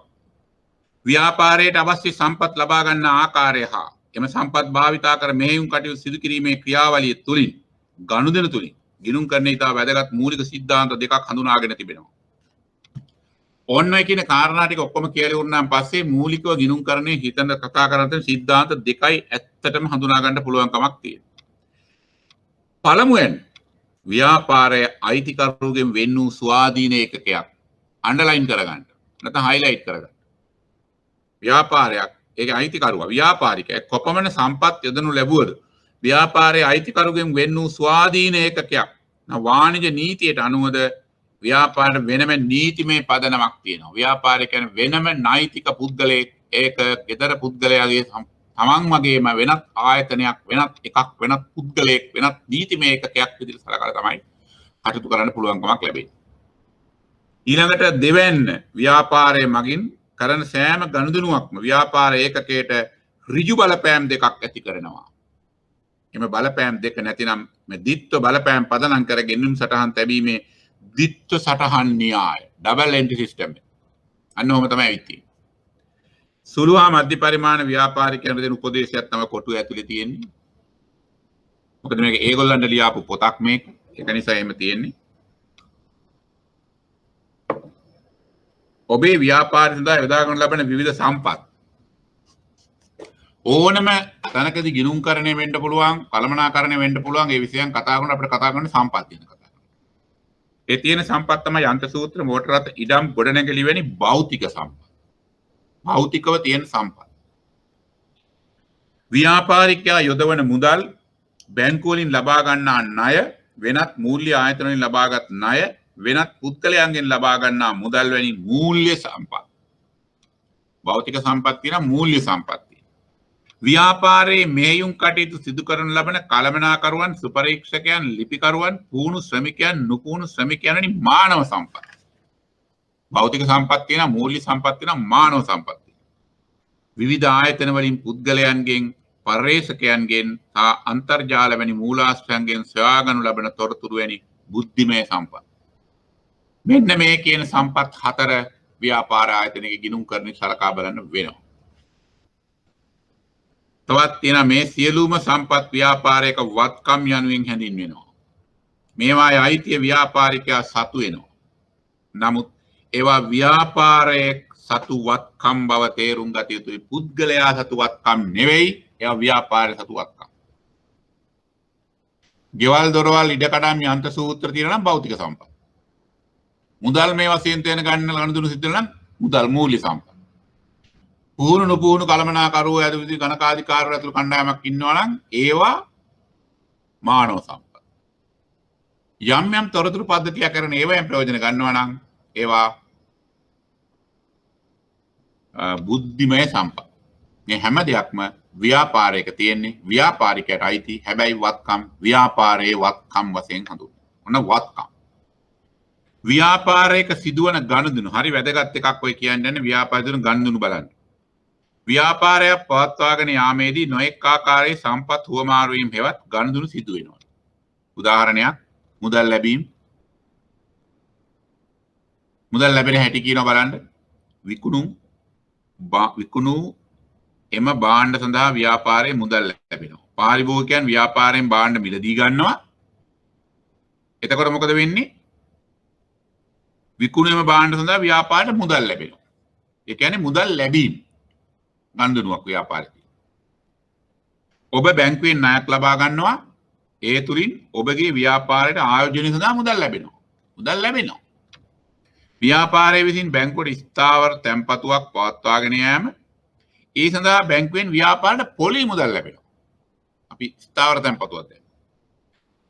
ව්‍යාපාරයට අවශ්‍ය සම්පත් ලබා ගන්න ආකාරය හා එම සම්පත් භාවිතා කර මෙහෙයුම් කටයුතු සිදු කිරීමේ ක්‍රියාවලිය තුලින් ගනුදෙනු තුලින් ගිණුම් කරන ඉතා වැදගත් මූලික සිද්ධාන්ත දෙකක් හඳුනාගෙන තිබෙනවා. ඔන්න ඔය කියන කාරණා ටික ඔක්කොම කියලා ඉවරනාන් පස්සේ මූලිකව ගිණුම් කරන්නේ හිතන කතා කරන සිද්ධාන්ත දෙකයි ඇත්තටම හඳුනා ගන්න පුළුවන් කමක් තියෙනවා. පළමුවෙන් ව්‍යාපාරයේ අයිතිකරුගෙන් වෙන් වූ ස්වාධීන ඒකකයක් අන්ඩර්ලයින් කරගන්න. නැත්නම් හයිලයිට් කරගන්න. ව්‍යාපාරයක් ඒකේ අයිතිකරුවා ව්‍යාපාරිකයෙක් කොපමණ සම්පත් යොදනු ලැබුවද ව්‍යාපාරයේ අයිතිකරුගෙන් වෙන් වූ ස්වාධීන ඒකකයක් වාණිජ නීතියට අනුවද ව්‍යාපාරයට වෙනම නීතිමය පදනමක් තියෙනවා. ව්‍යාපාරය කියන්නේ වෙනම නෛතික පුද්ගලයෙක් ඒක ගෙදර පුද්ගලයාගේ තමන් වගේම වෙනත් ආයතනයක් වෙනත් එකක් වෙනත් පුද්ගලයෙක් වෙනත් නීතිමය ඒකකයක් විදිහට සලකලා තමයි කටයුතු කරන්න පුළුවන්කමක් ලැබෙන්නේ. ඊළඟට දෙවැන්න ව්‍යාපාරයේ මගින් කරන සෑම ගනුදෙනුවක්ම ව්‍යාපාර ඒකකයට ඍජු බලපෑම් දෙකක් ඇති කරනවා. එම බලපෑම් දෙක නැතිනම් මේ ditth බලපෑම් පදනම් කර ගෙනුම් සටහන් තැබීමේ ditth සටහන් න්‍යාය ඩබල් එන්ට්‍රි සිස්ටම් එක. අන්න ඔහොම තමයි වෙන්නේ. සුළු හා මධ්‍ය පරිමාණ ව්‍යාපාරිකයන්ට දෙන උපදේශයක් තමයි කොටුව ඇතුලේ තියෙන්නේ. මොකද මේක ඒගොල්ලන්ට ලියාපු පොතක් මේක. ඒක නිසා එහෙම තියෙන්නේ. ඔබේ ව්‍යාපාරය සඳහා යොදා ගන්න ලබන විවිධ සම්පත් ඕනම තැනකදී ගිණුම්කරණය වෙන්න පුළුවන්, කළමනාකරණය වෙන්න පුළුවන්. ඒ විෂයන් කතා කරන අපිට කතා කරන සම්පත් ගැන කතා කරනවා. ඒ තියෙන සම්පත් තමයි යන්ත්‍ර සූත්‍ර, මෝටර රථ, ඉඩම්, ගොඩනැගිලි වැනි භෞතික සම්පත්. භෞතිකව තියෙන සම්පත්. ව්‍යාපාරිකයා යොදවන මුදල්, බැංකු වලින් ලබා ගන්නා ණය, වෙනත් මූල්‍ය ආයතන වලින් ලබාගත් ණය, වෙනත් පුද්ගලයන්ගෙන් ලබා ගන්නා මුදල් වැනි මූල්‍ය සම්පත්. භෞතික සම්පත් තියෙනවා, මූල්‍ය සම්පත්. ව්‍යාපාරයේ මෙහෙයුම් කටයුතු සිදු කරන ලබන කළමනාකරුවන්, සුපරීක්ෂකයන්, ලිපිකරුවන්, පුහුණු ශ්‍රමිකයන්, නුපුහුණු ශ්‍රමිකයන් වැනි මානව සම්පත්. භෞතික සම්පත් තියෙනවා, මූල්‍ය සම්පත් තියෙනවා, මානව සම්පත් තියෙනවා. විවිධ ආයතන වලින් පුද්ගලයන්ගෙන්, පර්යේෂකයන්ගෙන් සහ අන්තර්ජාල වැනි මූලාශ්‍රයන්ගෙන් සොයා ගනු ලබන තොරතුරු වැනි බුද්ධිමය සම්පත්. මෙන්න මේ කියන සම්පත් හතර ව්‍යාපාර ආයතනයක ගිණුම් කරන සලකා බලන්න වෙනවා. තවත් තියෙනවා මේ සියලුම සම්පත් ව්‍යාපාරයක වත්කම් යනුවෙන් හැඳින්වෙනවා. මේවායේ අයිතිය ව්‍යාපාරිකයා සතු වෙනවා. නමුත් ඒවා ව්‍යාපාරයේ සතු වත්කම් බව තේරුම් ගත යුතුයි. පුද්ගලයා සතු වත්කම් නෙවෙයි, ඒවා ව්‍යාපාරයේ සතු වත්කම්. ගෙවල් දොරවල් ඉඩකඩම් යන්ත්‍ර සූත්‍ර තියෙනවා නම් භෞතික සම්පත්. මුදල් මේ වශයෙන් තේන ගන්න ගනුදෙනු සිද්ධ වෙනවා නම් මුදල් මූල්‍ය සම්පත්. පුහුණු නුපුහුණු කළමනාකරුවෝ ඇතුළු ගණකාධිකාරවරු ඇතුළු කණ්ඩායමක් ඉන්නවා නම් ඒවා මානව සම්පත්. යම් යම් තොරතුරු පද්ධතියක් කරන ඒවායින් ප්‍රයෝජන ගන්නවා නම් ඒවා බුද්ධිමය සම්පත්. මේ හැම දෙයක්ම ව්‍යාපාරයක තියෙන්නේ, ව්‍යාපාරිකයට අයිති. හැබැයි වත්කම් ව්‍යාපාරයේ වත්කම් වශයෙන් හඳුන්වනවා. ඔන්න වත්කම්. ව්‍යාපාරයක සිදුවන ගනුදෙනු හරි වැදගත් එකක් ඔය කියන්නේ ව්‍යාපාර දින ගනුදෙනු බලන්න. ව්‍යාපාරයක් පවත්වාගෙන යාමේදී නොඑක ආකාරයේ සම්පත් හුවමාරු වීම හෙවත් ගනුදෙනු සිදු වෙනවා. උදාහරණයක් මුදල් ලැබීම. මුදල් ලැබෙන හැටි කියනවා බලන්න. විකුණු එම භාණ්ඩ සඳහා ව්‍යාපාරයේ මුදල් ලැබෙනවා. පාරිභෝගිකයන් ව්‍යාපාරයෙන් භාණ්ඩ මිලදී ගන්නවා. එතකොට මොකද වෙන්නේ? විකුණුම භාණ්ඩ සඳහා ව්‍යාපාරයට මුදල් ලැබෙනවා. ඒ කියන්නේ මුදල් ලැබීම. ගනුදෙනුවක් ව්‍යාපාරයේ. ඔබ බැංකුවෙන් ණයක් ලබා ගන්නවා. ඒ තුලින් ඔබගේ ව්‍යාපාරයට ආයෝජනය සඳහා මුදල් ලැබෙනවා. මුදල් ලැබෙනවා. ව්‍යාපාරයේ විසින් බැංකුවට ස්ථාවර තැන්පතුවක් පවත්වාගෙන යාම, ඒ සඳහා බැංකුවෙන් ව්‍යාපාරයට පොලි මුදල් ලැබෙනවා. අපි ස්ථාවර තැන්පතුවක් දැන්.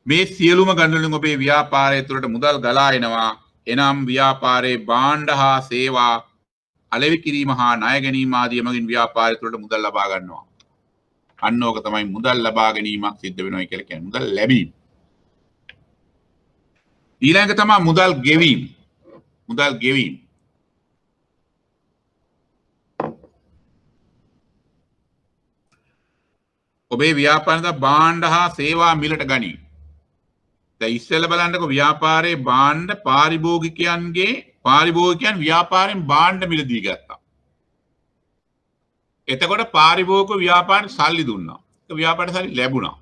මේ සියලුම ගනුදෙනු ඔබේ ව්‍යාපාරය තුළට මුදල් ගලා එනවා. එනම් ව්‍යාපාරයේ භාණ්ඩ හා සේවා අලෙවි කිරීම හා ණය ගැනීම ආදී මගින් ව්‍යාපාරය තුළට මුදල් ලබා ගන්නවා. අන්න ඕක තමයි මුදල් ලබා ගැනීමක් සිද්ධ වෙනවා කියලා කියන්නේ. මුදල් ලැබීම. ඊළඟ තමයි මුදල් ගෙවීම. මුදල් ගෙවීම. ඔබේ ව්‍යාපාරයේ භාණ්ඩ හා සේවා මිලට ගනී. දැන් ඉස්සෙල්ලා බලන්නකො ව්‍යාපාරයේ භාණ්ඩ පාරිභෝගිකයන් ව්‍යාපාරයෙන් භාණ්ඩ මිලදී ගත්තා. එතකොට පාරිභෝගික ව්‍යාපාරයට සල්ලි දුන්නා. ඒක ව්‍යාපාරයට සල්ලි ලැබුණා.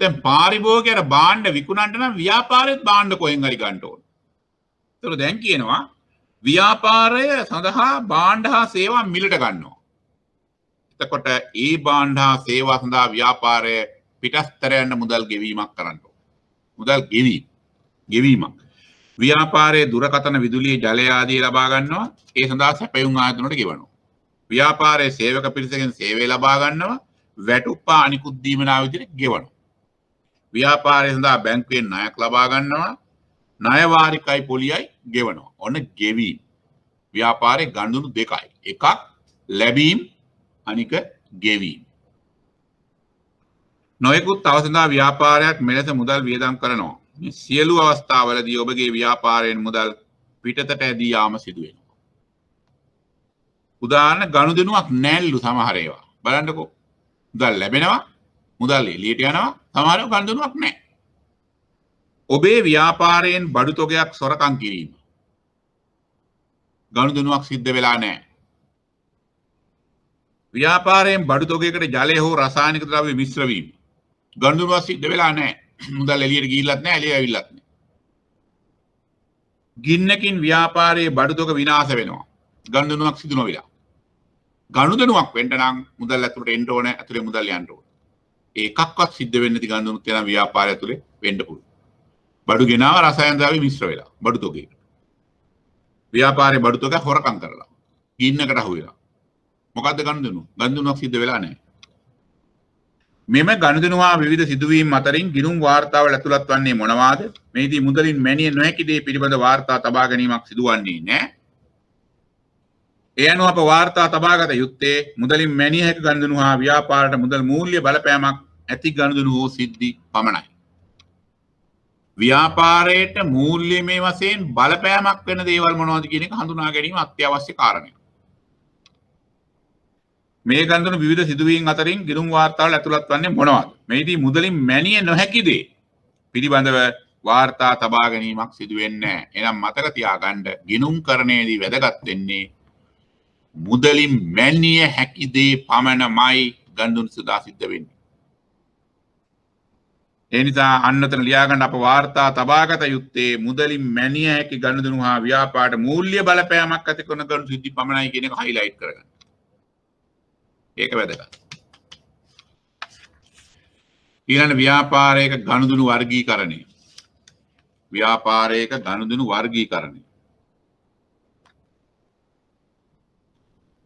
දැන් පාරිභෝගිකයට භාණ්ඩ විකුණන්න නම් ව්‍යාපාරෙත් භාණ්ඩ කොහෙන් හරි ගන්න ඕන. ඒතකොට දැන් කියනවා ව්‍යාපාරය සඳහා භාණ්ඩ හා සේවා මිලට ගන්නවා. එතකොට ඒ භාණ්ඩ හා සේවා සඳහා ව්‍යාපාරය පිටස්තර යන මුදල් ගෙවීමක් කරන්න ඕන. මුදල් ගෙවීමක්. ව්‍යාපාරයේ දුරකථන, විදුලිය, ජලය ආදී ලබා ගන්නවා. ඒ සඳහා සැපයුම් ආයතන වලට ගෙවනවා. ව්‍යාපාරයේ සේවක පිරිසකින් සේවය ලබා ගන්නවා. වැටුප් අනිකුත් දීමනා විදිහට ගෙවනවා. ව්‍යාපාරය සඳහා බැංකුවෙන් ණයක් ලබා ගන්නවා. ණය වාරිකයි පොලියයි ගෙවනවා. ඔන්න ගෙවීම. ව්‍යාපාරයේ ගනුදෙනු දෙකයි. එකක් ලැබීම, අනික ගෙවීම. නොයෙකුත් අවසඳා ව්‍යාපාරයක් මෙලෙස මුදල් වියදම් කරනවා. මේ සියලු අවස්ථාවලදී ඔබගේ ව්‍යාපාරයෙන් මුදල් පිටතට ඇදී යාම සිදු වෙනවා. උදාහරණ ගනුදෙනුවක් නැල්ලු සමහර ඒවා. බලන්නකෝ. මුදල් ලැබෙනවා, මුදල් එළියට යනවා, සමහර ඒවා ගනුදෙනුවක් නැහැ. ඔබේ ව්‍යාපාරයෙන් බඩු තොගයක් සොරකම් කිරීම. ගනුදෙනුවක් සිද්ධ වෙලා නැහැ. ව්‍යාපාරයෙන් බඩු තොගයකට ජලය හෝ රසායනික ද්‍රව්‍ය මිශ්‍ර වීම. ගනුදෙනුවක් සිද්ධ වෙලා නැහැ. මුදල් එළියට ගිහිල්ලත් නැහැ, එළිය ඇවිල්ලත් නැහැ. ගින්නකින් ව්‍යාපාරයේ බඩු තොග විනාශ වෙනවා. ගනුදෙනුවක් සිදු නොවිලා. ගනුදෙනුවක් වෙන්න නම් මුදල් ඇතුළට එන්න ඕනේ, ඇතුළේ මුදල් යන්න ඕනේ. ඒකක්වත් සිද්ධ වෙන්නේ නැති ගනුදෙනුත් යන ව්‍යාපාරය ඇතුළේ වෙන්න පුළුවන්. බඩු ගෙනාව රසායන ද්‍රව්‍ය මිශ්‍ර වෙලා බඩු තොගයකට. ව්‍යාපාරයේ බඩු තොග හොරකම් කරලා. ගින්නකට අහු වෙලා. මොකද්ද ගනුදෙනුව? ගනුදෙනුවක් සිද්ධ වෙලා නැහැ. මෙම ගනුදෙනුවා විවිධ සිදුවීම් අතරින් ගිණුම් වාර්තාවල ඇතුළත් වන්නේ මොනවාද? මේදී මුදලින් මැනිය නොහැකි දේ පිළිබඳ වාර්තා තබා ගැනීමක් සිදුවන්නේ නැහැ. ඒ අනුව අප වාර්තා තබාගත යුත්තේ මුදලින් මැනිය හැකි ගනුදෙනු හා ව්‍යාපාරයට මුදල් මූල්‍ය බලපෑමක් ඇති ගනුදෙනු හෝ සිද්ධි පමණයි. ව්‍යාපාරයට මූල්‍යමය වශයෙන් බලපෑමක් වෙන දේවල් මොනවද කියන එක හඳුනා ගැනීම අත්‍යවශ්‍ය කාරණයක්. මේ ගනුදෙනු විවිධ සිදුවීම් අතරින් ගිණුම් වාර්තාවල ඇතුළත් වන්නේ මොනවද? මේදී මුදලින් මැනිය නොහැකි දේ පිළිබඳව වාර්තා තබා ගැනීමක් සිදු වෙන්නේ නැහැ. එහෙනම් මතක තියාගන්න ගිණුම්කරණයේදී වැදගත් වෙන්නේ මුදලින් මැනිය හැකි දේ පමණමයි ගනුදෙනු සදා සිද්ධ වෙන්නේ. ඒ නිසා අන්නතන ලියාගන්න අප වාර්තා තබාගත යුත්තේ මුදලින් මැනිය හැකි ගනුදෙනු හා ව්‍යාපාරට මූල්‍ය බලපෑමක් ඇති කරන ගනුදෙනු සිද්ධි පමණයි කියන එක හයිලයිට් කරගන්න. ඒක වැදගත්. ඊළඟ ව්‍යාපාරයක ගනුදෙනු වර්ගීකරණය. ව්‍යාපාරයක ගනුදෙනු වර්ගීකරණය.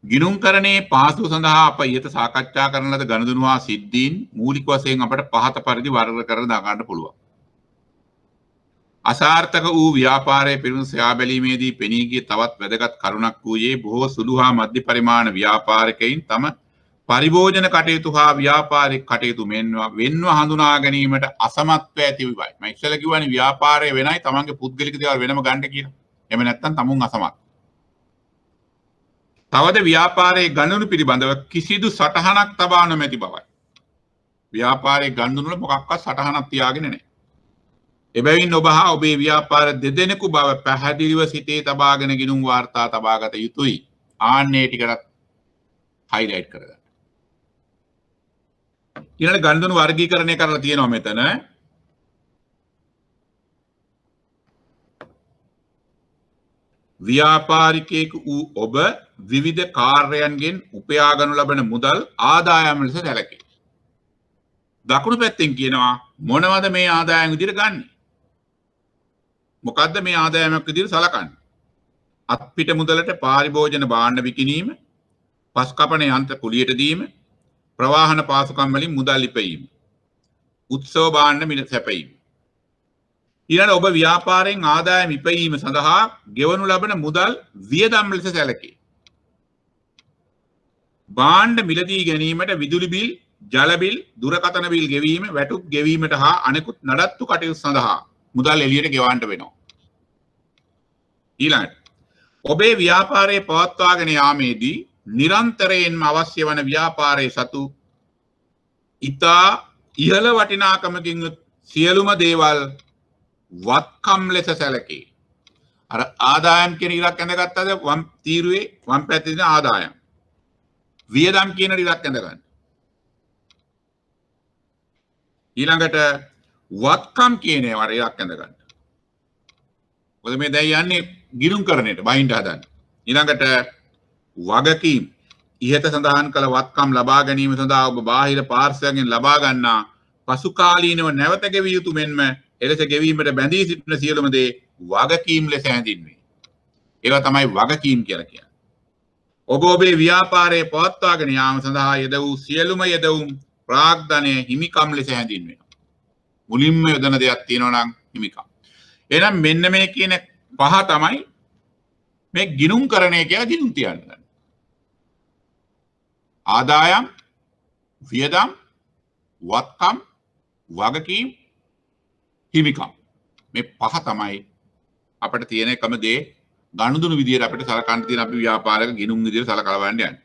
ගිණුම්කරණයේ පාසුව සඳහා අප ඊට සාකච්ඡා කරන ලද ගනුදෙනු හා සිද්ධීන් මූලික වශයෙන් අපට පහත පරිදි වර්ග කර දාගන්න පුළුවන්. අසාර්ථක වූ ව්‍යාපාරයේ පිරුණු සොයා බැලීමේදී පෙනී ගිය තවත් වැදගත් කරුණක් වූයේ බොහෝ සුළු හා මධ්‍ය පරිමාණ ව්‍යාපාරිකයින් තම පරිභෝජන කටයුතු හා ව්‍යාපාරික කටයුතු වෙන්ව හඳුනා ගැනීමට අසමත්ව ඇති බවයි. මම ඉස්සෙල්ලා කිව්වනේ ව්‍යාපාරය වෙනයි තමන්ගේ පුද්ගලික දේවල් වෙනම ගන්න කියලා. එහෙම නැත්නම් තමුන් අසමත්. තවද ව්‍යාපාරයේ ගනුදෙනු පිළිබඳව කිසිදු සටහනක් තබා නොමැති බවයි. ව්‍යාපාරයේ ගනුදෙනු වල මොකක්වත් සටහනක් තියාගෙන නැහැ. එබැවින් ඔබ හා ඔබේ ව්‍යාපාර දෙදෙනෙකු බව පැහැදිලිව සිතේ තබාගෙන ගිණුම් වාර්තා තබාගත යුතුයි. ආන්නේ ටිකටත් හයිලයිට් කරගන්න. ඊළඟ ගනුදෙනු වර්ගීකරණය කරලා තියෙනවා මෙතන. ව්‍යාපාරිකයෙකු වූ ඔබ විවිධ කාර්යයන්ගෙන් උපයා ගනු ලබන මුදල් ආදායම් ලෙස සැලකේ. දකුණු පැත්තෙන් කියනවා මොනවද මේ ආදායම් විදිහට ගන්නෙ? මොකද්ද මේ ආදායමක් විදිහට සලකන්නේ? අත්පිට මුදලට පාරිභෝජන භාණ්ඩ විකිණීම, පස් කපන යන්ත්‍ර කුලියට දීම, ප්‍රවාහන පාසුකම් වලින් මුදල් ඉපයීම, උත්සව භාණ්ඩ මිල සැපයීම. ඊළඟ ඔබ ව්‍යාපාරයෙන් ආදායම් ඉපයීම සඳහා ගෙවනු ලබන මුදල් වියදම් ලෙස සැලකේ. භාණ්ඩ මිලදී ගැනීමට විදුලි බිල්, ජල බිල්, දුරකථන බිල් ගෙවීම, වැටුප් ගෙවීමට හා අනෙකුත් නඩත්තු කටයුතු සඳහා මුදල් එළියට ගෙවන්න වෙනවා. ඊළඟට ඔබේ ව්‍යාපාරයේ පවත්වාගෙන යාමේදී නිරන්තරයෙන්ම අවශ්‍ය වන ව්‍යාපාරයේ සතු ඉතා ඉහළ වටිනාකමකින් සියලුම දේවල් වත්කම් ලෙස සැලකේ. අර ආදායම් කියන ඉලක්ක ඇඳගත්තද වම් තීරුවේ වම් පැත්තේ තියෙන ආදායම්. වියදම් කියන ඉලක්ක ඇඳගන්න. ඊළඟට වත්කම් කියන ඒවා ඉලක්ක ඇඳගන්න. මොකද මේ දැන් යන්නේ ගිණුම් කරණයට බහින්න හදන්න. ඊළඟට වගකීම් ඉහත සඳහන් කළ වත්කම් ලබා ගැනීම සඳහා ඔබ බාහිර පාර්ශ්වයෙන් ලබා ගන්නා පසුකාලීනව නැවත ගෙවිය යුතු මෙන්ම එලෙස ගෙවීමට බැඳී සිටින සියලුම දේ වගකීම් ලෙස හැඳින්වේ. ඒවා තමයි වගකීම් කියලා කියන්නේ. ඔබ ඔබේ ව්‍යාපාරයේ පවත්වාගෙන යාම සඳහා යෙද වූ සියලුම යෙදවුම් ප්‍රාග්ධනය හිමිකම් ලෙස හැඳින්වෙනවා. මුලින්ම යොදන දෙයක් තියෙනවා නම් හිමිකම්. එහෙනම් මෙන්න මේ කියන පහ තමයි මේ ගිණුම් කරණය කියලා ගිණුම් තියන්නේ. ආදායම්, වියදම්, වත්කම්, වගකීම්, හිමිකම්. මේ පහ තමයි අපිට තියෙන එකම දේ ගනුදෙනු විදියට අපිට සලකන්න තියෙන අපි ව්‍යාපාරයක ගිණුම් විදියට සලකලා බලන්න යන්නේ.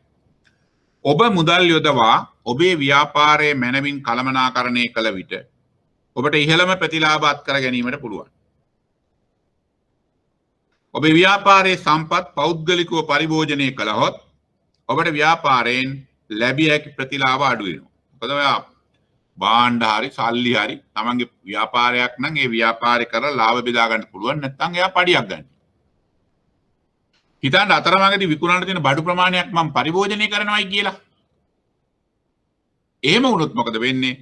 ඔබ මුදල් යොදවා ඔබේ ව්‍යාපාරයේ මනමින් කළමනාකරණය කළ විට ඔබට ඉහළම ප්‍රතිලාභ අත්කර ගැනීමට පුළුවන්. ඔබේ ව්‍යාපාරයේ සම්පත් පෞද්ගලිකව පරිභෝජනය කළහොත් ඔබට ව්‍යාපාරයෙන් ලැබිය හැකි ප්‍රතිලාභ අඩු වෙනවා. මොකද ඔයා භාණ්ඩ හරි සල්ලි හරි තමන්ගේ ව්‍යාපාරයක් නම් ඒ ව්‍යාපාරය කරලා ලාභ බෙදා ගන්න පුළුවන් නැත්නම් එයා පඩියක් ගන්න. හිතන්න අතරමඟදී විකුණන්න තියෙන බඩු ප්‍රමාණයක් මම පරිභෝජනය කරනවායි කියලා. එහෙම වුණොත් මොකද වෙන්නේ?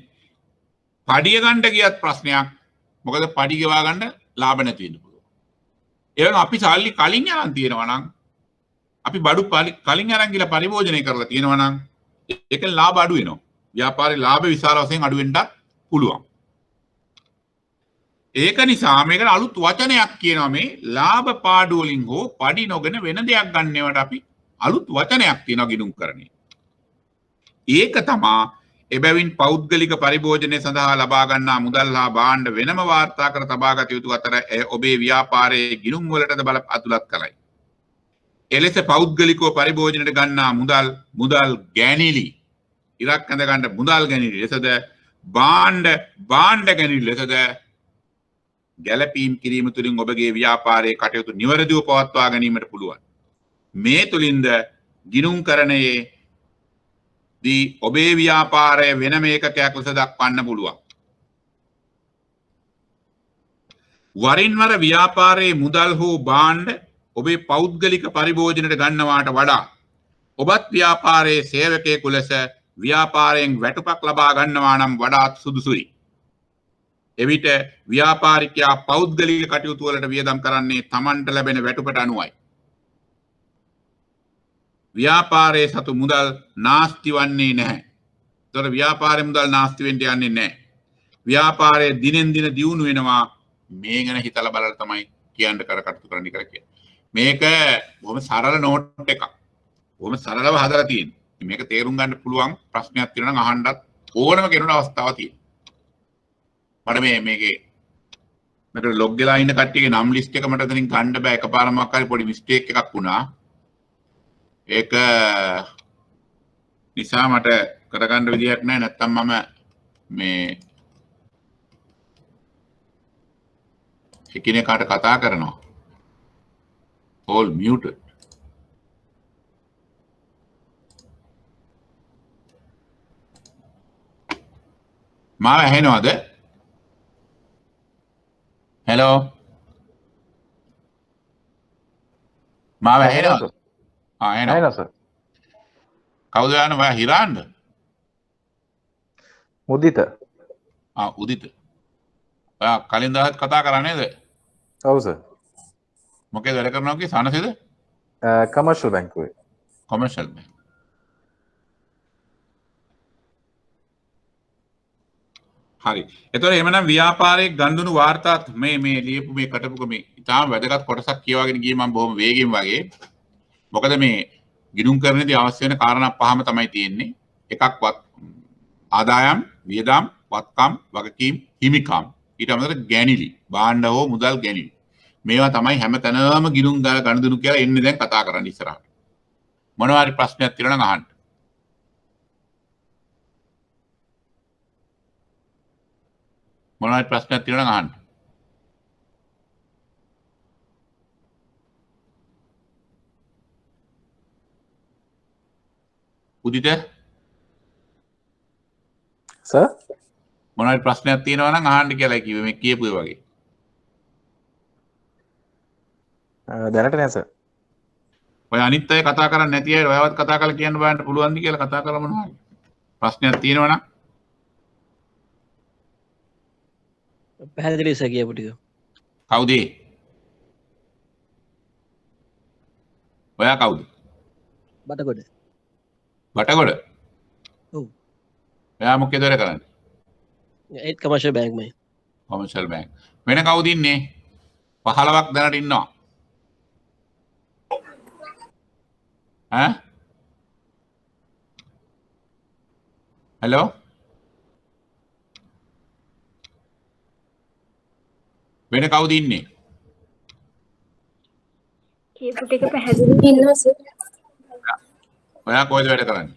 පඩිය ගන්න ගියත් ප්‍රශ්නයක්. මොකද පඩි ගෙවා ගන්න ලාභ නැති වෙන්න පුළුවන්. ඒ වගේම අපි සල්ලි කලින් අරන් තියෙනවා නම් අපි බඩු කලින් අරන් ගිහලා පරිභෝජනය කරලා තියෙනවා නම් ඒකෙන් ලාභ අඩු වෙනවා. ව්‍යාපාරේ ලාභ විශාල වශයෙන් අඩු වෙන්නත් පුළුවන්. ඒක නිසා මේකට අලුත් වචනයක් කියනවා මේ ලාභ පාඩු වලින් හෝ පඩි නොගෙන වෙන දෙයක් ගන්නවට අපි අලුත් වචනයක් තියෙනවා ගිණුම්කරණේ. ඒක තමයි එබැවින් පෞද්ගලික පරිභෝජනය සඳහා ලබා ගන්නා මුදල් හා භාණ්ඩ වෙනම වාර්තා කර තබාගත යුතු අතර ඔබේ ව්‍යාපාරයේ ගිණුම් වලටද බල අතුලත් කරයි. එලෙස පෞද්ගලිකව පරිභෝජනයට ගන්නා මුදල් ගැනිලි ඉරක් ඇඳ ගන්න මුදල් ගැනිලි ලෙසද භාණ්ඩ ගැනිලි ලෙසද ගැලපීම් කිරීම තුළින් ඔබගේ ව්‍යාපාරයේ කටයුතු නිවැරදිව පවත්වා ගැනීමට පුළුවන්. මේ තුළින්ද ගිණුම්කරණයේ දී ඔබේ ව්‍යාපාරය වෙනම ඒකකයක් ලෙස දක්වන්න පුළුවන්. වරින් වර ව්‍යාපාරයේ මුදල් හෝ භාණ්ඩ ඔබේ පෞද්ගලික පරිභෝජනයට ගන්නවාට වඩා ඔබත් ව්‍යාපාරයේ සේවකයෙකු ලෙස ව්‍යාපාරයෙන් වැටුපක් ලබා ගන්නවා නම් වඩාත් සුදුසුයි. එවිට ව්‍යාපාරිකයා පෞද්ගලික කටයුතු වලට වියදම් කරන්නේ තමන්ට ලැබෙන වැටුපට අනුවයි. ව්‍යාපාරයේ සතු මුදල් නාස්ති වන්නේ නැහැ. ඒතර ව්‍යාපාරයේ මුදල් නාස්ති වෙන්න යන්නේ නැහැ. ව්‍යාපාරයේ දිනෙන් දින දියුණු වෙනවා. මේ ගැන හිතලා බලලා තමයි කියන්න කටයුතු කරන්න කියලා කියන්නේ. මේක බොහොම සරල නෝට් එකක්. බොහොම සරලව හදලා තියෙනවා. මේක තේරුම් ගන්න පුළුවන් ප්‍රශ්නයක් තියෙනවා නම් අහන්නත් ඕනම කෙනෙකුට අවස්ථාවක් තියෙනවා. මට මේකේ මට ලොග් වෙලා ඉන්න කට්ටියගේ නම් ලිස්ට් එක මට එතනින් ගන්න බෑ. එකපාරම මොකක් පොඩි මිස්ටේක් එකක් වුණා. ඒක නිසා මට කරගන්න විදියක් නැහැ. නැත්තම් මම මේ එකිනෙකාට කතා කරනවා. all muted. මාව ඇහෙනවද? හෙලෝ මාව ඇහෙනවද? ඇහෙනවා සර්. කවුද යන්නේ? ඔයා හිරාන්ද? මුදිත. උදිත. ඔයා කලින් දවස් කතා කරා නේද? ඔව් සර්. මොකේද වැඩ කරනවා කිය සනසේද? කමර්ෂල් බැංකුවේ. Commercial bank. හරි. එතකොට එහෙමනම් ව්‍යාපාරයේ ගනුදෙනු වාර්තාත් මේ ලියපු මේ කටපුක මේ ඉතාම වැදගත් කොටසක් කියවාගෙන ගියේ මම බොහොම වේගෙන් වගේ. මොකද මේ ගිණුම් කරනදී අවශ්‍ය වෙන කාරණා පහම තමයි තියෙන්නේ. එකක් ආදායම්, වියදම්, වත්කම්, වගකීම්, හිමිකම්. ඊට අමතරව ගැනිලි, භාණ්ඩ හෝ මුදල් ගැනිලි. මේවා තමයි හැමතැනම ගිණුම් ගනුදෙනු කියලා එන්නේ දැන් කතා කරන්න ඉස්සරහට. මොනවා හරි ප්‍රශ්නයක් තියෙනවා නම් අහන්න. මොනවා හරි ප්‍රශ්නයක් තියෙනවා නම් අහන්න. උදිත සර් මොනවා හරි ප්‍රශ්නයක් තියෙනවා නම් අහන්න කියලා කිව්වේ මේ කියපු ඒ වගේ. දැනට නෑ සර්. ඔය අනිත් අය කතා කරන්නේ නැති අය ඔයවත් කතා කරලා කියන්න බලන්න පුළුවන්ද කියලා කතා කරලා මොනවා හරි ප්‍රශ්නයක් තියෙනවා නම් පැහැදිලි සර් කියපු ටික. කවුද? ඔයා කවුද? බටකොඩ. බටකොඩ? ඔව්. ඔයා මොකේද වැඩ කරන්නේ? ඒත් කමර්ෂල් බැංකුවේ. Commercial bank. වෙන කවුද ඉන්නේ? 15ක් දැනට ඉන්නවා. ඈ? හෙලෝ? වෙන කවුද ඉන්නේ? කියපු ටික පැහැදිලි ඉන්නවා සර්. ඔයා කොහෙද වැඩ කරන්නේ?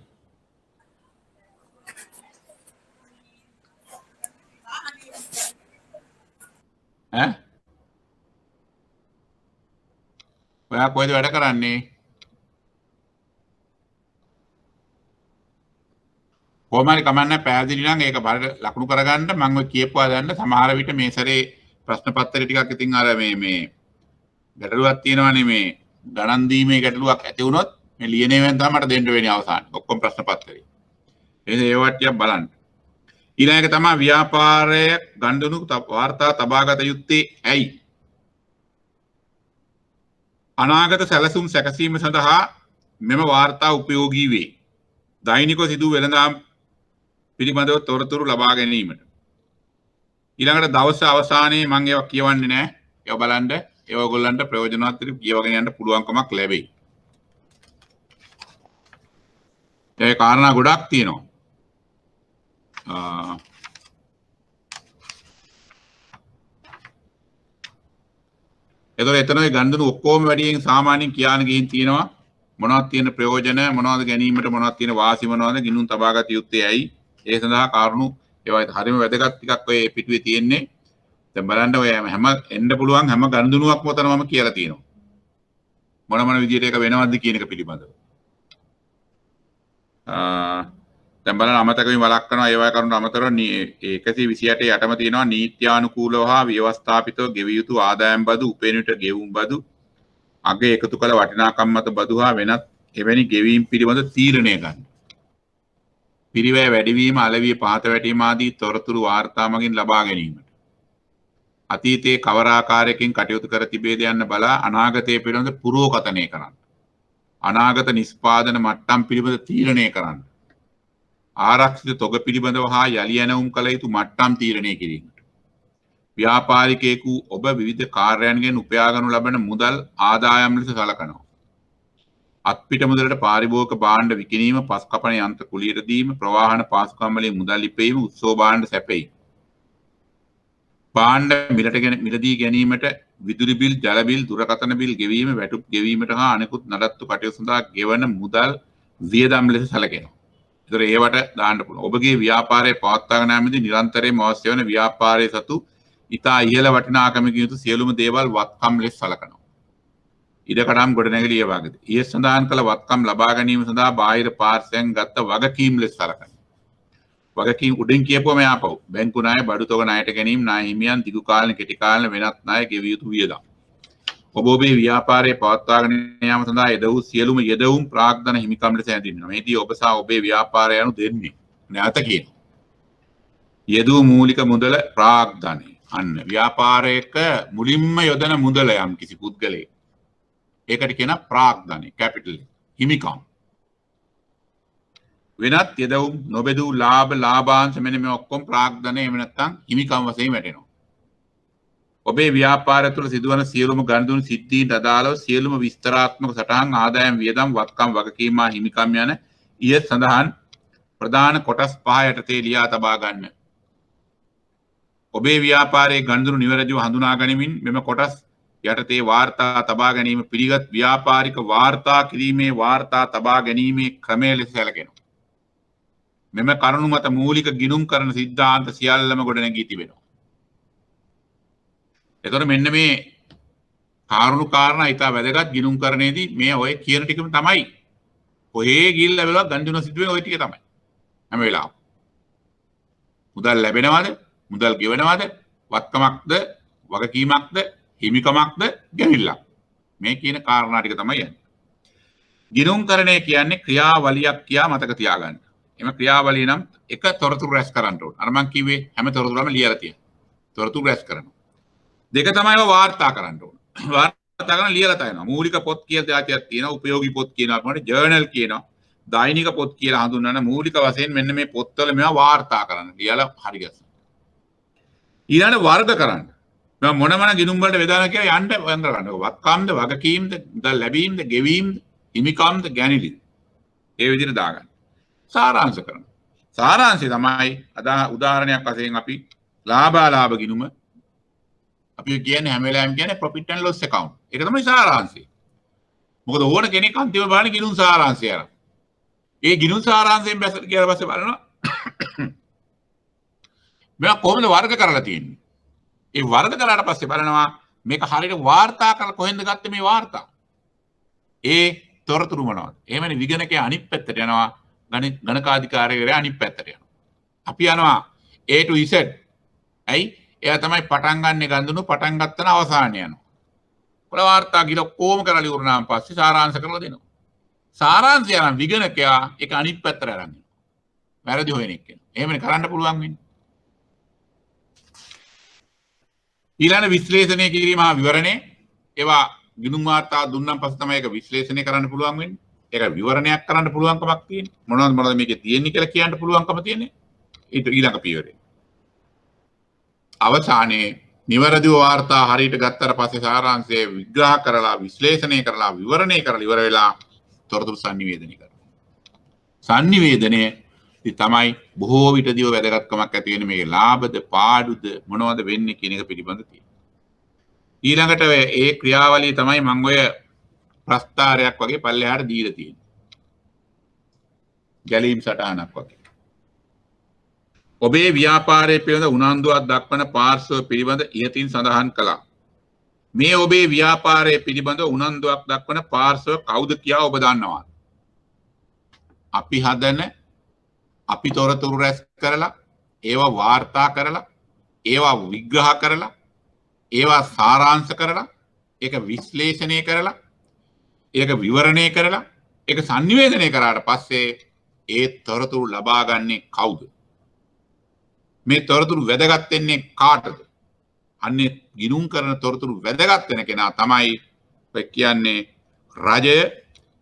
ඈ? ඔයා කොහෙද වැඩ කරන්නේ? කොහොම හරි කමන්න පැහැදිලි නම් ඒක බලලා ලකුණු කරගන්න මම ඔය කියපුවා දැන්න සමහර විට මේ සැරේ ප්‍රශ්න පත්‍රය ටිකක් ඉතින් අර මේ ගැටලුවක් තියෙනවානේ මේ ගණන් දීමේ ගැටලුවක් ඇති වුණොත් මේ ලියනේවෙන් තමයි මට දෙන්න වෙන්නේ අවසානයේ ඔක්කොම ප්‍රශ්න පත්‍රේ. එහෙනම් ඒවට ටිකක් බලන්න. ඊළඟ එක තමයි ව්‍යාපාරය ගණ්ඩුණු වාර්තා තබාගත යුත්තේ ඇයි? අනාගත සැලසුම් සැකසීම සඳහා මෙම වාර්තා උපයෝගී වේ. දෛනිකව සිදු වෙළඳාම් පිළිබඳව තොරතුරු ලබා ගැනීමට. ඊළඟට දවස් අවසානයේ මම ඒවා කියවන්නේ නැහැ. ඒවා බලන්න ඒවා ඔයගොල්ලන්ට ප්‍රයෝජනවත් විදිහට කියවගෙන යන්න පුළුවන්කමක් ලැබෙයි. ඒ කාරණා ගොඩක් තියෙනවා. එතකොට එතන ඔය ගණ්ඩුණු ඔක්කොම වැඩියෙන් සාමාන්‍යයෙන් කියාන ගිහින් තියෙනවා මොනවද තියෙන ප්‍රයෝජන මොනවද ගැනීමට මොනවද තියෙන වාසි මොනවද ගිනුම් තබාගත යුත්තේ ඇයි ඒ සඳහා කාරණු ඒවා හරියම වැදගත් ටිකක් ඔය පිටුවේ තියෙන්නේ දැන් බලන්න ඔය හැම එන්න පුළුවන් හැම ගණ්ඩුණුවක්ම උතන මම කියලා තියෙනවා මොන විදියට ඒක වෙනවද කියන එක පිළිබඳව දැන් බලන්න අමතක වීම වළක් කරනවා ඒවා කරුණු අමතරව 128 යටම තියෙනවා නීත්‍යානුකූලව හා ව්‍යවස්ථාපිතව ගෙවිය යුතු ආදායම් බදු උපයනට ගෙවුම් බදු අගේ එකතු කළ වටිනාකම් මත බදු හා වෙනත් එවැනි ගෙවීම් පිළිබඳ තීරණය ගන්න. පිරිවැය වැඩිවීම අලවිය පහත වැටීම ආදී තොරතුරු වාර්තා මගින් ලබා ගැනීමට. අතීතයේ කවර ආකාරයකින් කටයුතු කර තිබේද යන්න බලා අනාගතයේ පිළිබඳ පුරෝකතනය කරන්න. අනාගත නිෂ්පාදන මට්ටම් පිළිබඳ තීරණය කරන්න. ආරක්ෂිත තොග පිළිබඳව හා යලි ඇනවුම් කළ යුතු මට්ටම් තීරණය කිරීමට. ව්‍යාපාරිකයෙකු ඔබ විවිධ කාර්යයන්ගෙන් උපයා ගනු ලබන මුදල් ආදායම් ලෙස සලකනවා. අත්පිට මුදලට පාරිභෝගික භාණ්ඩ විකිණීම, පස් කපන යන්ත්‍ර කුලියට දීම, ප්‍රවාහන පාසුකම් වලින් මුදල් ඉපැයීම, උත්සව භාණ්ඩ සැපයීම. භාණ්ඩ මිලදී ගැනීමට විදුලි බිල්, ජල බිල්, දුරකථන බිල් ගෙවීම, වැටුප් ගෙවීමට හා අනෙකුත් නඩත්තු කටයුතු සඳහා ගෙවන මුදල් වියදම් ලෙස සැලකෙනවා. ඒතර ඒවට දාන්න පුළුවන්. ඔබගේ ව්‍යාපාරය පවත්වාගෙන යාමේදී නිරන්තරයෙන්ම අවශ්‍ය වන ව්‍යාපාරයේ සතු ඉතා ඉහළ වටිනාකමකින් යුතු සියලුම දේවල් වත්කම් ලෙස සලකනවා. ඉඩකඩම් ගොඩනැගිලි ඒ වගේද. ඊයේ සඳහන් කළ වත්කම් ලබා ගැනීම සඳහා බාහිර පාර්ශ්වයන් ගත්ත වගකීම් ලෙස සලකනවා. වගකීම් උඩින් කියපුවම යාපව්. බැංකු ණය, බඩු තොග ණයට ගැනීම, ණය හිමියන්, දිගු කාලීන කෙටි කාලීන වෙනත් ණය ගෙවිය යුතු වියදම්. ඔබේ ව්‍යාපාරය පවත්වාගෙන යාම සඳහා යෙද වූ සියලුම යෙදවුම් ප්‍රාග්ධන හිමිකම් ලෙස හැඳින්වෙනවා. මේදී ඔබ සහ ඔබේ ව්‍යාපාරය යනු දෙන්නේ. නැවත කියනවා. යෙදූ මූලික මුදල ප්‍රාග්ධනය. අන්න ව්‍යාපාරයක මුලින්ම යොදන මුදල යම් කිසි පුද්ගලයෙක්. ඒකට කියන ප්‍රාග්ධනය, කැපිටල්, හිමිකම්. වෙනත් යෙදවුම් නොබෙදූ ලාභ, ලාභාංශ මෙන්න මේ ඔක්කොම ප්‍රාග්ධනය එහෙම නැත්නම් හිමිකම් වශයෙන් වැටෙනවා. ඔබේ ව්‍යාපාරය තුළ සිදුවන සියලුම ගනුදෙනු සිද්ධීන්ට අදාළව සියලුම විස්තරාත්මක සටහන් ආදායම් වියදම් වත්කම් වගකීම් හා හිමිකම් යන ඊයේ සඳහන් ප්‍රධාන කොටස් 5 යටතේ ලියා තබා ගන්න. ඔබේ ව්‍යාපාරයේ ගනුදෙනු නිවැරදිව හඳුනා ගැනීමෙන් මෙම කොටස් යටතේ වාර්තා තබා ගැනීම පිළිගත් ව්‍යාපාරික වාර්තා කිරීමේ වාර්තා තබා ගැනීමේ ක්‍රමය ලෙස සැලකෙනවා. මෙම කරුණු මත මූලික ගිණුම් කරන සිද්ධාන්ත සියල්ලම ගොඩනැගී තිබෙනවා. එතකොට මෙන්න මේ කාරුණු කාරණා ඉතා වැදගත් ගිණුම්කරණයේදී මේ ඔය කියන ටිකම තමයි. කොහේ ගිහිල්ලා බලවත් ගණ්ඩුන සිදුවේ ඔය ටික තමයි. හැම වෙලාවම. මුදල් ලැබෙනවද? මුදල් ගෙවනවද? වත්කමක්ද? වගකීමක්ද? හිමිකමක්ද? ගැනිල්ලක්. මේ කියන කාරණා ටික තමයි යන්නේ. ගිණුම්කරණය කියන්නේ ක්‍රියාවලියක් කියා මතක තියාගන්න. එම ක්‍රියාවලිය නම් එක තොරතුරු රැස් කරන්න ඕන. අර මම කිව්වේ හැම තොරතුරම ලියලා තියෙනවා. තොරතුරු රැස් කරනවා. දෙක තමයි වාර්තා කරන්න ඕන. වාර්තා කරන ලියලා තියෙනවා. මූලික පොත් කියලා જાතියක් තියෙනවා. උපයෝගී පොත් කියනවා. අපිට ජර්නල් කියනවා. දෛනික පොත් කියලා හඳුන්වන මූලික වශයෙන් මෙන්න මේ පොත්වල මේවා වාර්තා කරන්න. ලියලා හරි ගන්න. ඊළඟ වර්ග කරන්න. මම මොන ගිණුම් වලට වේදාන කියලා යන්න වර්ග කරන්න. වත්කම්ද, වගකීම්ද, මුදල් ලැබීම්ද, ගෙවීම්ද, හිමිකම්ද, ගැනිලිද. ඒ විදිහට දාගන්න. සාරාංශ කරනවා. සාරාංශය තමයි උදාහරණයක් වශයෙන් අපි ලාභ ගිණුම අපි කියන්නේ හැම වෙලාවෙම කියන්නේ profit and loss account. ඒක තමයි සාරාංශය. මොකද ඕන කෙනෙක් අන්තිම බලන්නේ ගිණුම් සාරාංශය අරන්. ඒ ගිණුම් සාරාංශයෙන් බැස කියලා පස්සේ බලනවා මේක කොහොමද වර්ග කරලා තියෙන්නේ. ඒ වර්ග කරාට පස්සේ බලනවා මේක හරියට වාර්තා කරලා කොහෙන්ද ගත්තේ මේ වාර්තා. ඒ තොරතුරු මොනවද? එහෙමනේ විගණකයේ අනිත් පැත්තට යනවා ගණකාධිකාරියගේ අනිත් පැත්තට අපි යනවා A to Z. ඇයි? එයා තමයි පටන් ගන්න ගඳුණු පටන් ගත්තන අවසානය යනවා. කොළ වාර්තා ගිල කොහොම කරලා ඉවරනාන් පස්සේ සාරාංශ කරලා දෙනවා. සාරාංශය නම් විගණකයා ඒක අනිත් පැත්තට අරන් යනවා. වැරදි හොයන එක. එහෙමනේ කරන්න පුළුවන් වෙන්නේ. ඊළඟ විශ්ලේෂණය කිරීම හා විවරණය ඒවා ගිණුම් වාර්තා දුන්නාන් පස්සේ තමයි ඒක විශ්ලේෂණය කරන්න පුළුවන් වෙන්නේ. ඒක විවරණයක් කරන්න පුළුවන්කමක් තියෙන්නේ. මොනවද මේකේ තියෙන්නේ කියලා කියන්න පුළුවන්කම තියෙන්නේ. ඊළඟ පියවරේ. අවසානයේ නිවැරදිව වාර්තා හරියට ගත්තට පස්සේ සාරාංශය විග්‍රහ කරලා විශ්ලේෂණය කරලා විවරණය කරලා ඉවර වෙලා තොරතුරු sannivedanaya කරනවා. sannivedanaya තමයි බොහෝ විටදීව වැදගත්කමක් ඇති වෙන මේකේ ලාභද පාඩුද මොනවද වෙන්නේ කියන එක පිළිබඳ තියෙනවා. ඊළඟට ඒ ක්‍රියාවලිය තමයි මම ඔය ප්‍රස්තාරයක් වගේ පල්ලෙහාට දීලා තියෙන්නේ. ගැලීම් සටහනක් වගේ. ඔබේ ව්‍යාපාරයේ පිළිබඳ උනන්දුවක් දක්වන පාර්ශ්ව පිළිබඳ ඉහතින් සඳහන් කළා. මේ ඔබේ ව්‍යාපාරයේ පිළිබඳ උනන්දුවක් දක්වන පාර්ශ්ව කවුද කියා ඔබ දන්නවා? අපි හදන අපි තොරතුරු රැස් කරලා ඒවා වාර්තා කරලා ඒවා විග්‍රහ කරලා ඒවා සාරාංශ කරලා ඒක විශ්ලේෂණය කරලා ඒක විවරණය කරලා ඒක sannivedanaya කරාට පස්සේ ඒ තොරතුරු ලබා ගන්නේ කවුද? මේ තොරතුරු වැදගත් වෙන්නේ කාටද? අන්නේ ගිණුම් කරන තොරතුරු වැදගත් වෙන කෙනා තමයි කියන්නේ රජය,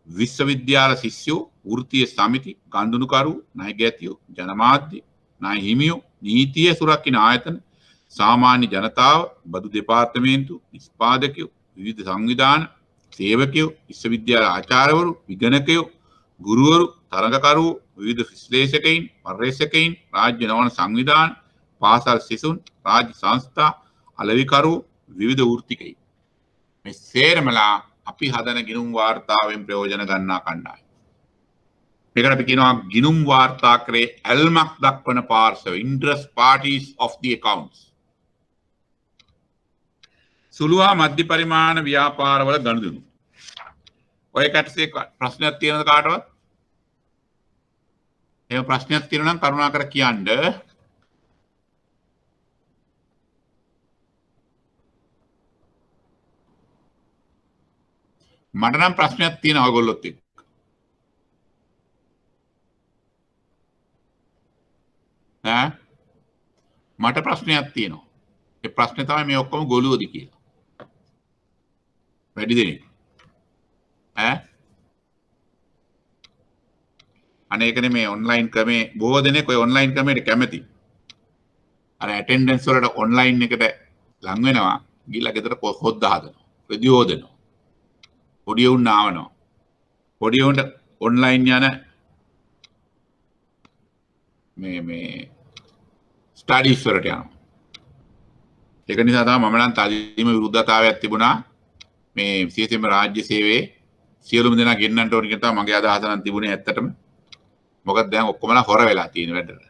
විශ්වවිද්‍යාල ශිෂ්‍යෝ, වෘත්තීය සමිති, ගනුදෙනුකරු, ණයගැතියෝ, ජනමාධ්‍ය, ණය හිමියෝ, නීතිය සුරකින්න ආයතන, සාමාන්‍ය ජනතාව, බදු දෙපාර්තමේන්තු, නිෂ්පාදකයෝ, විවිධ සංවිධාන, සේවකයෝ, විශ්වවිද්‍යාල ආචාර්යවරු, විගණකයෝ, ගුරුවරු, තරඟකරුවෝ, විවිධ විශ්ලේෂකයින්, පර්යේෂකයින්, රාජ්‍ය නොවන සංවිධාන, පාසල් සිසුන්, රාජ්‍ය සංස්ථා, අලෙවිකරුවෝ, විවිධ වෘත්තිකයින්. මේ සේරමලා අපි හදන ගිණුම් වාර්තාවෙන් ප්‍රයෝජන ගන්නා කණ්ඩායම. මේකට අපි කියනවා ගිණුම් වාර්තාකරේ ඇල්මක් දක්වන පාර්ශව, interest parties of the accounts. සුළු හා මධ්‍ය පරිමාණ ව්‍යාපාරවල ගනුදෙනු. ඔය කටසේ ප්‍රශ්නයක් තියෙනවද කාටවත්? එහෙම ප්‍රශ්නයක් තියෙනවා නම් කරුණාකර කියන්න. මට නම් ප්‍රශ්නයක් තියෙනවා ඔයගොල්ලොත් එක්ක. ඈ මට ප්‍රශ්නයක් තියෙනවා. ඒ ප්‍රශ්නේ තමයි මේ ඔක්කොම ගොළුවද කියලා. වැඩි දෙනෙක්. අනේකනේ මේ ඔන්ලයින් ක්‍රමේ බොහෝ දෙනෙක් ඔය ඔන්ලයින් ක්‍රමයට කැමති. අර ඇටෙන්ඩන්ස් වලට ඔන්ලයින් එකට ලං වෙනවා. ගිහලා ගෙදර හොද්ද හදනවා. රෙදි හොදනවා. පොඩි උන් නාවනවා. පොඩි උන්ට ඔන්ලයින් යන මේ ස්ටඩීස් වලට යනවා. ඒක නිසා තමයි මම නම් තදින්ම විරුද්ධතාවයක් තිබුණා මේ විශේෂයෙන්ම රාජ්‍ය සේවයේ සියලුම දෙනා ගෙන්නන්න ඕන කියන තමයි මගේ අදහස නම් තිබුණේ ඇත්තටම. මොකද දැන් ඔක්කොමලා හොර වෙලා තියෙන වැඩට.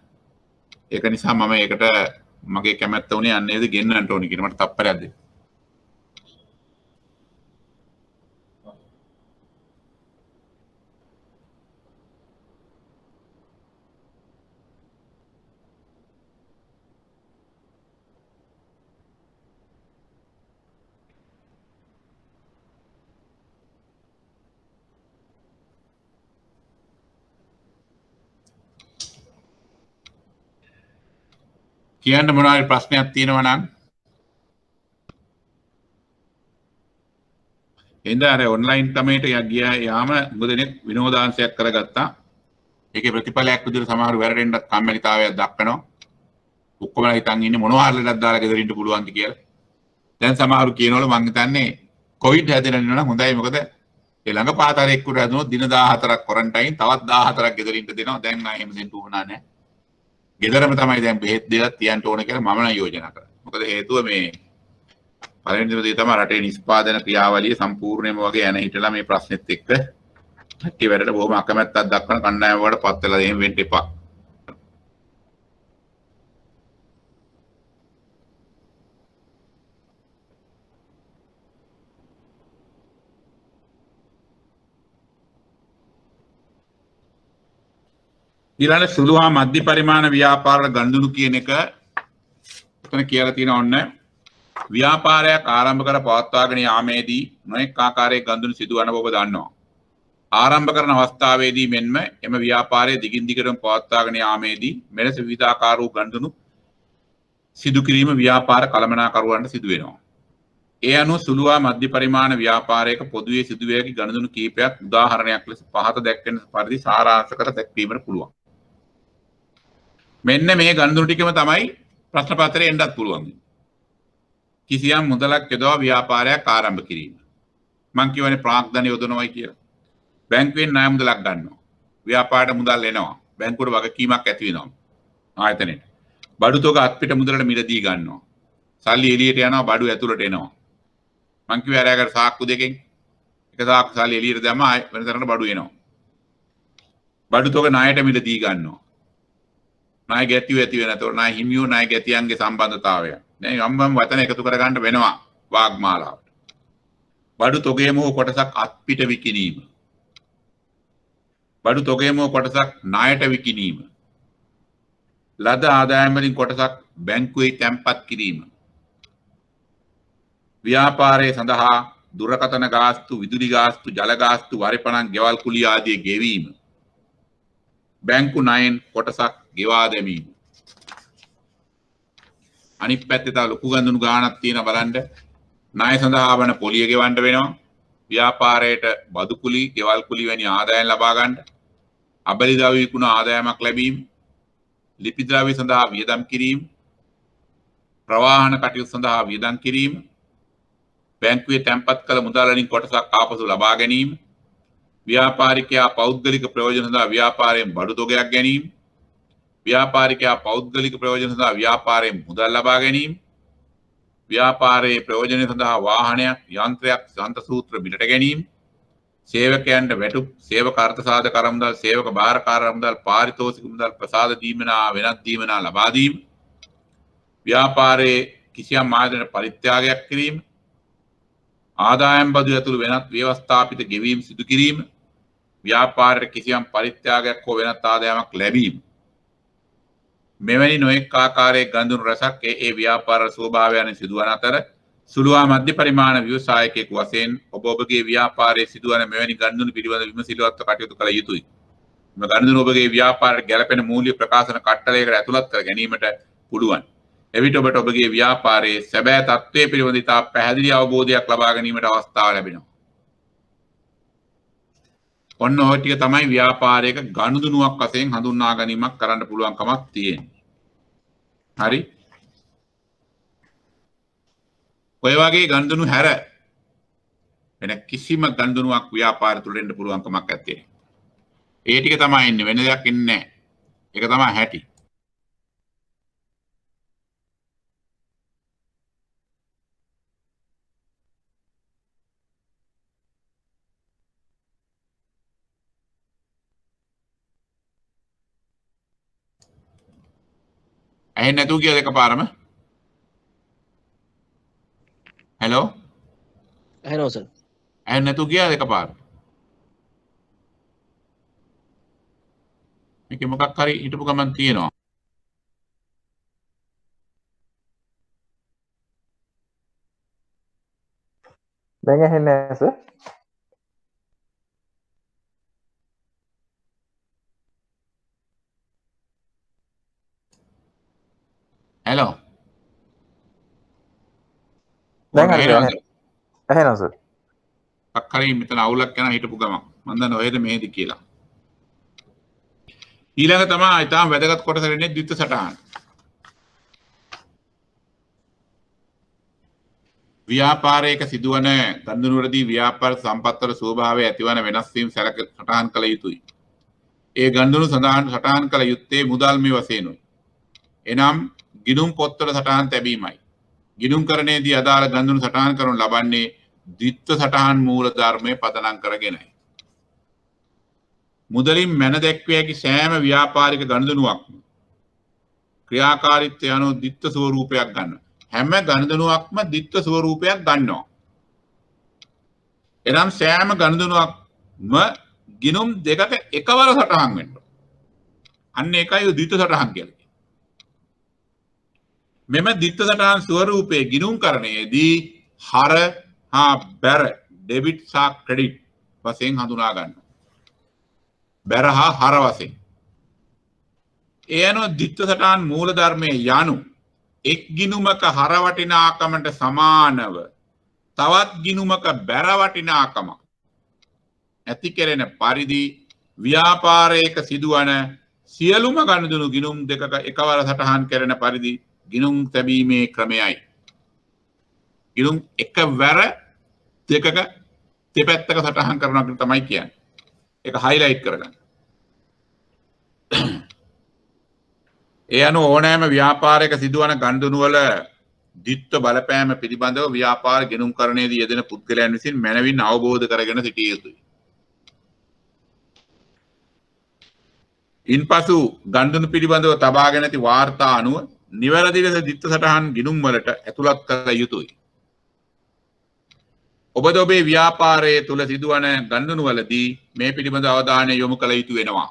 ඒක නිසා මම ඒකට මගේ කැමැත්ත උනේ යන්නේද ගෙන්නන්න ඕන කියන මට තප්පරයක් දෙන්න. කියන්න මොනවාරි ප්‍රශ්නයක් තියෙනවා නම් එඳ අර ඔන්ලයින් ක්‍රමයට ගියා යාම මුදෙනෙක් විනෝදාංශයක් කරගත්තා. ඒකේ ප්‍රතිඵලයක් විදිහට සමහර වැරදෙන්නත් කම්මැලිතාවයක් දක්වනවා. ඔක්කොම හිතන් ඉන්නේ මොනවා හරි ලඩක් දාලා ගෙදර ඉන්න පුළුවන්ද කියලා. දැන් සමහරු කියනවලු මං හිතන්නේ කොවිඩ් හැදෙන්න නම් හොඳයි මොකද ඒ ළඟ පාතරෙක් කුර හැදුනොත් දින 14ක් ක්වොරන්ටයින් තවත් 14ක් ගෙදර ඉන්න දෙනවා. දැන් ආයෙ එහෙම දෙන්න උවමනා නැහැ. ගෙදරම තමයි දැන් බෙහෙත් දෙලා තියන්න ඕන කියලා මම නම් යෝජනා කරා. මොකද හේතුව මේ පළවෙනි දේ තමයි රටේ නිෂ්පාදන ක්‍රියාවලිය සම්පූර්ණයෙන්ම වගේ යන හිටලා මේ ප්‍රශ්නෙත් එක්ක කට්ටිය වැඩට බොහොම අකමැත්තක් දක්වන කණ්ඩායම වලට පත් වෙලා එහෙම වෙන්න එපා. ඊළඟ සුළු හා මධ්‍ය පරිමාණ ව්‍යාපාර ගනුදෙනු කියන එක එතන කියලා තියෙනවා ඔන්න ව්‍යාපාරයක් ආරම්භ කර පවත්වාගෙන යාමේදී නොඑක ආකාරයේ ගනුදෙනු සිදුවන බව දන්නවා. ආරම්භ කරන අවස්ථාවේදී මෙන්ම එම ව්‍යාපාරයේ දිගින් දිගටම පවත්වාගෙන යාමේදී මෙලෙස විවිධාකාර වූ ගනුදෙනු සිදු කිරීම ව්‍යාපාර කළමනාකරුවන්ට සිදු වෙනවා. ඒ අනුව සුළු හා මධ්‍ය පරිමාණ ව්‍යාපාරයක පොදුවේ සිදුවිය හැකි ගනුදෙනු කීපයක් උදාහරණයක් ලෙස පහත දැක්වෙන පරිදි සාරාංශ කර දැක්වීමට පුළුවන්. මෙන්න මේ ගනුදෙනු ටිකම තමයි ප්‍රශ්න පත්‍රයේ එන්නත් පුළුවන්. කිසියම් මුදලක් යොදවා ව්‍යාපාරයක් ආරම්භ කිරීම. මම කියවනේ ප්‍රාග්ධන යොදනවායි කියලා. බැංකුවෙන් ණය මුදලක් ගන්නවා. ව්‍යාපාරයට මුදල් එනවා. බැංකුවට වගකීමක් ඇති වෙනවා. ආයතනෙට. බඩු තොග අත්පිට මුදලට මිලදී ගන්නවා. සල්ලි එළියට යනවා බඩු ඇතුළට එනවා. මං කිව්වේ අරගෙන සාක්කු දෙකෙන් එක සාක්කු සල්ලි එළියට දැම්ම ආයෙ වෙන තැනකට බඩු එනවා. බඩු තොග ණයට මිලදී ගන්නවා. ණය ගැතිය ඇති වෙන. ඒතකොට ණය හිමියෝ ණය ගැතියන්ගේ සම්බන්ධතාවය. දැන් යම්බම් වචන එකතු කර ගන්න වෙනවා වාග්මාලාවට. බඩු තොගේම කොටසක් අත්පිට විකිණීම. බඩු තොගේම කොටසක් ණයට විකිණීම. ලද ආදායම් වලින් කොටසක් බැංකුවේ තැන්පත් කිරීම. ව්‍යාපාරයේ සඳහා දුරකථන ගාස්තු, විදුලි ගාස්තු, ජල ගාස්තු, වරිපණන්, ගෙවල් කුලී ආදී ගෙවීම. බැංකු ණයෙන් කොටසක් ගෙවා දැමීම. අනිත් පැත්තේ තව ලොකු ගනුදෙනු ගාණක් තියෙනවා බලන්න. ණය සඳහා වන පොලිය ගෙවන්න වෙනවා. ව්‍යාපාරයට බදු කුලී, ගෙවල් කුලී වැනි ආදායම් ලබා ගන්න. අබලි ද්‍රව්‍ය විකුණ ආදායමක් ලැබීම. ලිපි ද්‍රව්‍ය සඳහා වියදම් කිරීම. ප්‍රවාහන කටයුතු සඳහා වියදම් කිරීම. බැංකුවේ තැන්පත් කළ මුදල් වලින් කොටසක් ආපසු ලබා ගැනීම. ව්‍යාපාරිකයා පෞද්ගලික ප්‍රයෝජන සඳහා ව්‍යාපාරයෙන් බඩු තොගයක් ගැනීම. ව්‍යාපාරිකයා පෞද්ගලික ප්‍රයෝජන සඳහා ව්‍යාපාරයෙන් මුදල් ලබා ගැනීම. ව්‍යාපාරයේ ප්‍රයෝජන සඳහා වාහනයක්, යන්ත්‍රයක්, යන්ත්‍ර සූත්‍ර මිලට ගැනීම. සේවකයන්ට වැටුප්, සේවක අර්ථසාධක කර මුදල්, සේවක භාරකාර මුදල්, පාරිතෝෂික මුදල්, ප්‍රසාද දීමනා, වෙනත් දීමනා ලබා දීම. ව්‍යාපාරයේ කිසියම් ආයතනයක පරිත්‍යාගයක් කිරීම. ආදායම් බදු ඇතුළු වෙනත් ව්‍යවස්ථාපිත ගෙවීම් සිදු කිරීම. ව්‍යාපාරයට කිසියම් පරිත්‍යාගයක් හෝ වෙනත් ආදායමක් ලැබීම. මෙවැනි නොඑක් ආකාරයේ ගනුදෙනු රැසක් ඒ ව්‍යාපාර ස්වභාවයන් සිදුවන අතර සුළු හා මධ්‍ය පරිමාණ ව්‍යවසායකයෙකු වශයෙන් ඔබගේ ව්‍යාපාරයේ සිදුවන මෙවැනි ගනුදෙනු පිළිබඳ විමසිලිමත්ව කටයුතු කළ යුතුයි. මේ ගනුදෙනු ඔබගේ ව්‍යාපාරයට ගැළපෙන මූල්‍ය ප්‍රකාශන කට්ටලයකට ඇතුළත් කර ගැනීමට පුළුවන්. එවිට ඔබට ඔබගේ ව්‍යාපාරයේ සැබෑ තත්ත්වය පිළිබඳ ඉතා පැහැදිලි අවබෝධයක් ලබා ගැනීමට අවස්ථාව ලැබෙනවා. ඔන්න ඔය ටික තමයි ව්‍යාපාරයක ගනුදෙනුවක් වශයෙන් හඳුන්වා ගැනීමක් කරන්න පුළුවන්කමක් තියෙන්නේ. හරි? ඔය වගේ ගනුදෙනු හැර වෙන කිසිම ගනුදෙනුවක් ව්‍යාපාරය තුළ එන්න පුළුවන්කමක් නැත්තේ. ඒ ටික තමයි ඉන්නේ වෙන දෙයක් ඉන්නේ නැහැ. ඒක තමයි හැටි. ඇහෙන්නේ නැතුව කියලා එකපාරම. හෙලෝ. ඇහෙනවා සර්. ඇහෙන්නේ නැතුව කියලා එකපාරම. මේකේ මොකක් හරි හිටපු ගමන් තියෙනවා. දැන් ඇහෙන්නේ නැහැ සර්. හෙලෝ. දැන් ඇහෙනවා සර්. මොකක් හරි මෙතන අවුලක් යන හිටපු ගමන්. මම දන්නේ ඔයද මෙහෙද කියලා. ඊළඟ තමයි ඊටාම වැදගත් කොටස වෙන්නේ ද්විත්ව සටහන. ව්‍යාපාරයක සිදුවන ගනුදෙනුවලදී ව්‍යාපාර සම්පත්වල ස්වභාවය ඇතිවන වෙනස් වීම් සටහන් කළ යුතුයි. ඒ ගනුදෙනු සටහන් කළ යුත්තේ මුදල්මය වශයෙන්යි. එනම් ගිණුම් පොත්වල සටහන් තැබීමයි. ගිණුම්කරණයේදී අදාළ ගනුදෙනු සටහන් කරනු ලබන්නේ ද්විත්ව සටහන් මූල ධර්මයේ පදනම් කරගෙනයි. මුදලින් මැන දැක්විය හැකි සෑම ව්‍යාපාරික ගනුදෙනුවක්ම ක්‍රියාකාරීත්වය අනුව ද්විත්ව ස්වරූපයක් ගන්නවා. හැම ගනුදෙනුවක්ම ද්විත්ව ස්වරූපයක් ගන්නවා. එනම් සෑම ගනුදෙනුවක්ම ගිණුම් දෙකක එකවර සටහන් වෙනවා. අන්න ඒකයි ද්විත්ව සටහන් කියන්නේ. මෙම ද්විත්ව සටහන් ස්වරූපයේ ගිණුම්කරණයේදී හර හා බැර ඩෙබිට් සහ ක්‍රෙඩිට් වශයෙන් හඳුනා ගන්නවා. බැර හා හර වශයෙන්. ඒ අනුව ද්විත්ව සටහන් මූලධර්මයේ යනු එක් ගිණුමක හර වටිනාකමට සමානව තවත් ගිණුමක බැර වටිනාකම ඇති කෙරෙන පරිදි ව්‍යාපාරයක සිදුවන සියලුම ගනුදෙනු ගිණුම් දෙකක එකවර සටහන් කරන පරිදි ගිණුම් තැබීමේ ක්‍රමයයි. ගිණුම් එකවර දෙකක දෙපැත්තක සටහන් කරනවා කියලා තමයි කියන්නේ. ඒක හයිලයිට් කරගන්න. ඒ අනුව ඕනෑම ව්‍යාපාරයක සිදුවන ගනුදෙනු වල ද්විත්ව බලපෑම පිළිබඳව ව්‍යාපාර ගිණුම්කරණයේදී යෙදෙන පුද්ගලයන් විසින් මනවින් අවබෝධ කරගෙන සිටිය යුතුයි. ඉන්පසු ගනුදෙනු පිළිබඳව තබාගෙන ඇති වාර්තා අනුව නිවැරදි ලෙස ද්විත්ව සටහන් ගිණුම් වලට ඇතුළත් කර යුතුයි. ඔබද ඔබේ ව්‍යාපාරයේ තුල සිදුවන ගනුදෙනු වලදී මේ පිළිබඳව අවධානය යොමු කළ යුතු වෙනවා.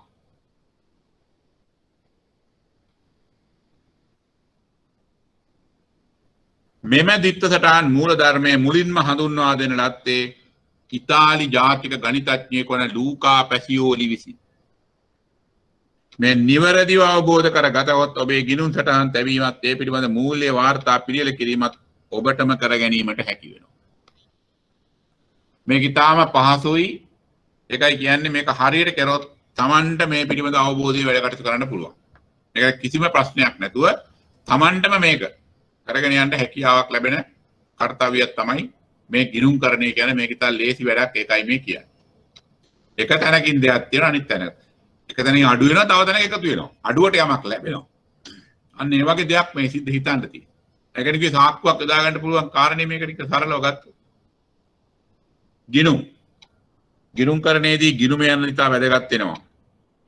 මෙම ද්විත්ව සටහන් මූල ධර්මයේ මුලින්ම හඳුන්වා දෙන ලද්දේ ඉතාලි ජාතික ගණිතඥයෙකු වන ලූකා පැසියෝලි විසින්. මේ නිවැරදිව අවබෝධ කර ගතහොත් ඔබේ ගිණුම් සටහන් තැබීමත් ඒ පිළිබඳ මූල්‍ය වාර්තා පිළියෙල කිරීමත් ඔබටම කර ගැනීමට හැකි වෙනවා. මේක ඉතාම පහසුයි. ඒකයි කියන්නේ මේක හරියට කරොත් Tamanට මේ පිළිබඳ අවබෝධය වැඩ කටයුතු කරන්න පුළුවන්. ඒක කිසිම ප්‍රශ්නයක් නැතුව Tamanටම මේක කරගෙන යන්න හැකියාවක් ලැබෙන කාර්යයක් තමයි මේ ගිණුම්කරණය කියන්නේ. මේක ඉතාල ලේසි වැඩක්. ඒකයි මේ කියන්නේ. එක තැනකින් දෙයක් තියෙනවා අනිත් තැනක. එක තැනින් අඩු වෙනවා තව තැනක එකතු වෙනවා. අඩුවට යමක් ලැබෙනවා. අන්න ඒ වගේ දෙයක් මේ සිද්ධ හිතන්න තියෙනවා. ඒකට කිව්වේ සාක්කුවක් යොදා ගන්න පුළුවන් කාරණේ මේක ටික සරලව ගත්තොත්. ගිණුම්කරණයේදී ගිණුම යන නිසා වැදගත් වෙනවා.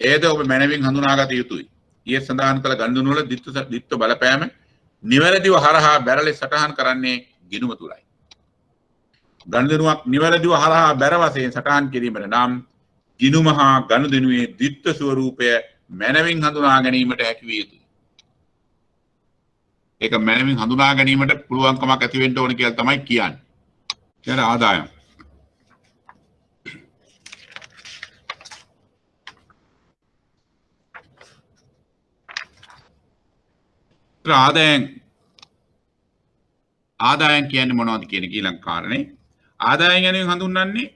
ඒද ඔබ මනවින් හඳුනාගත යුතුයි. ඊයේ සඳහන් කළ ගනුදෙනු වල ද්විත්ව බලපෑම නිවැරදිව හරහා බැරලෙ සටහන් කරන්නේ ගිණුම තුලයි. ගනුදෙනුවක් නිවැරදිව හරහා බැර වශයෙන් සටහන් කිරීමට නම් ගිණුම හා ගනුදෙනුවේ ද්විත්ව ස්වරූපය මනවින් හඳුනා ගැනීමට හැකි විය යුතුයි. ඒක මනවින් හඳුනා ගැනීමට පුළුවන්කමක් ඇති වෙන්න ඕන කියලා තමයි කියන්නේ. ඊට ආදායම් ආදායම් කියන්නේ මොනවද කියන ඊළඟ කාරණේ. ආදායම් ගැන හඳුන්වන්නේ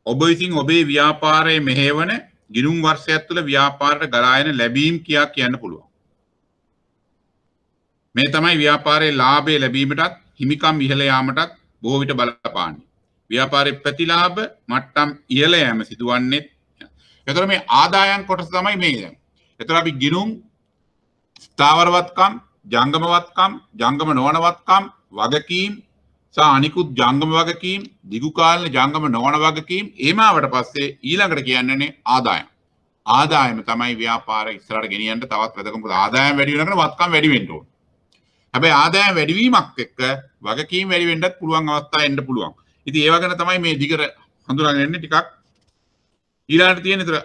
ඔබ විසින් ඔබේ ව්‍යාපාරයේ මෙහෙවන ගිණුම් වර්ෂයක් තුළ ව්‍යාපාරයට ගලා එන ලැබීම් කියා කියන්න පුළුවන්. මේ තමයි ව්‍යාපාරයේ ලාභය ලැබීමටත් හිමිකම් ඉහළ යාමටත් බොහෝ විට බලපාන්නේ. ව්‍යාපාරයේ ප්‍රතිලාභ මට්ටම් ඉහළ යෑම සිදුවන්නේ. එතකොට මේ ආදායම් කොටස තමයි මේ දැන්. එතකොට අපි ගිණුම් ස්ථාවරවත්කම් ජංගමවත්කම් ජංගම නොවන වත්කම් වගකීම් සහ අනිකුත් ජංගම වගකීම් දිගු කාලීන ජංගම නොවන වගකීම් එමාවට පස්සේ ඊළඟට කියන්නේ ආදායම්. ආදායම තමයි ව්‍යාපාරය ඉස්සරහට ගෙනියන්න තවත් වැදගත්. මොකද ආදායම් වැඩි වෙනකොට වත්කම් වැඩි වෙන්න ඕන. හැබැයි ආදායම් වැඩි වීමක් එක්ක වගකීම් වැඩි වෙන්නත් පුළුවන් අවස්ථා එන්න පුළුවන්. ඉතින් ඒ වගේන තමයි මේ දිගට හඳුනාගෙන ඉන්නේ ටිකක්. ඊළඟට තියෙන විතර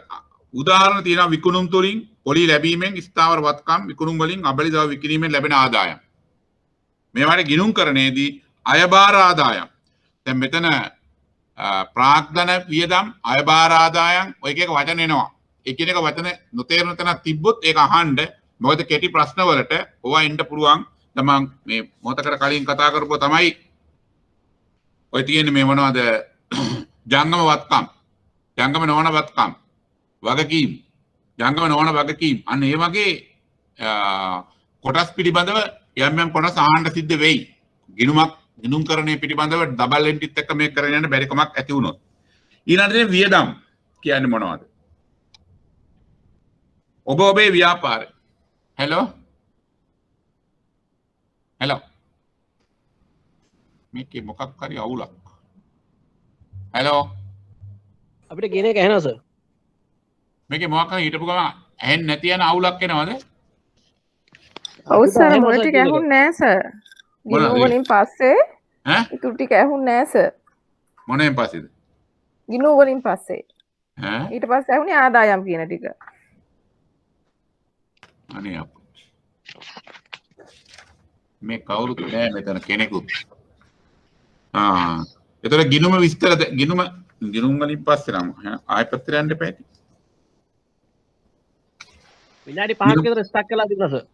උදාහරණ තියෙනවා විකුණුම් තුලින් පොලි ලැබීමෙන් ස්ථාවර වත්කම් විකුණුම් වලින් අබලිදව විකිණීමෙන් ලැබෙන ආදායම්. මේවට ගිණුම්කරණයේදී අයබාර ආදායම්. දැන් මෙතන ප්‍රාග්ධන වියදම් අයබාර ආදායම් ඔය එක වචන එනවා. එකිනෙක වචන නොතේරෙන තැනක් තිබ්බොත් ඒක අහන්න. මොකද කෙටි ප්‍රශ්න වලට ඕවා එන්න පුළුවන්. තමන් මේ මොහොතකට කලින් කතා කරපුවා තමයි ඔය තියෙන්නේ මේ මොනවද ජංගම වත්කම් ජංගම නොවන වත්කම් වගකීම් ජංගම නොවන වගකීම් අන්න ඒ වගේ කොටස් පිළිබඳව යම් යම් කොටස් අහන්න සිද්ධ වෙයි. ගිණුම්කරණය පිළිබඳව ඩබල් එන්ටිත් එක්ක මේක කරගෙන යන්න බැරි කමක් ඇති වුණොත්. ඊළඟට වියදම් කියන්නේ මොනවද? ඔබ ඔබේ ව්‍යාපාරය හෙලෝ මේකේ මොකක් හරි අවුලක්. හෙලෝ අපිට කියන එක ඇහෙනවා සර්. මේකේ මොකක් හරි හිටපු ගමන් ඇහෙන්නේ නැති යන අවුලක් එනවද? ඔව් සර් මොන ටික ඇහුන්නේ නැහැ සර්. ගිණුම් වලින් පස්සේ ඉතුරු ටික ඇහුන්නේ නැහැ සර්. මොනෙන් පස්සේද? ගිණුම් වලින් පස්සේ. ඊට පස්සේ ඇහුනේ ආදායම් කියන ටික. අනේ අප මේ කවුරුත් නෑ මෙතන කෙනෙකුත්. එතකොට ගිණුම විස්තර ගිණුම් වලින් පස්සේ නම් ආයෙ පැත්තට යන්න එපා ඇති. විනාඩි 5ක් විතර ස්ටක් කරලා තිබුණා සර්.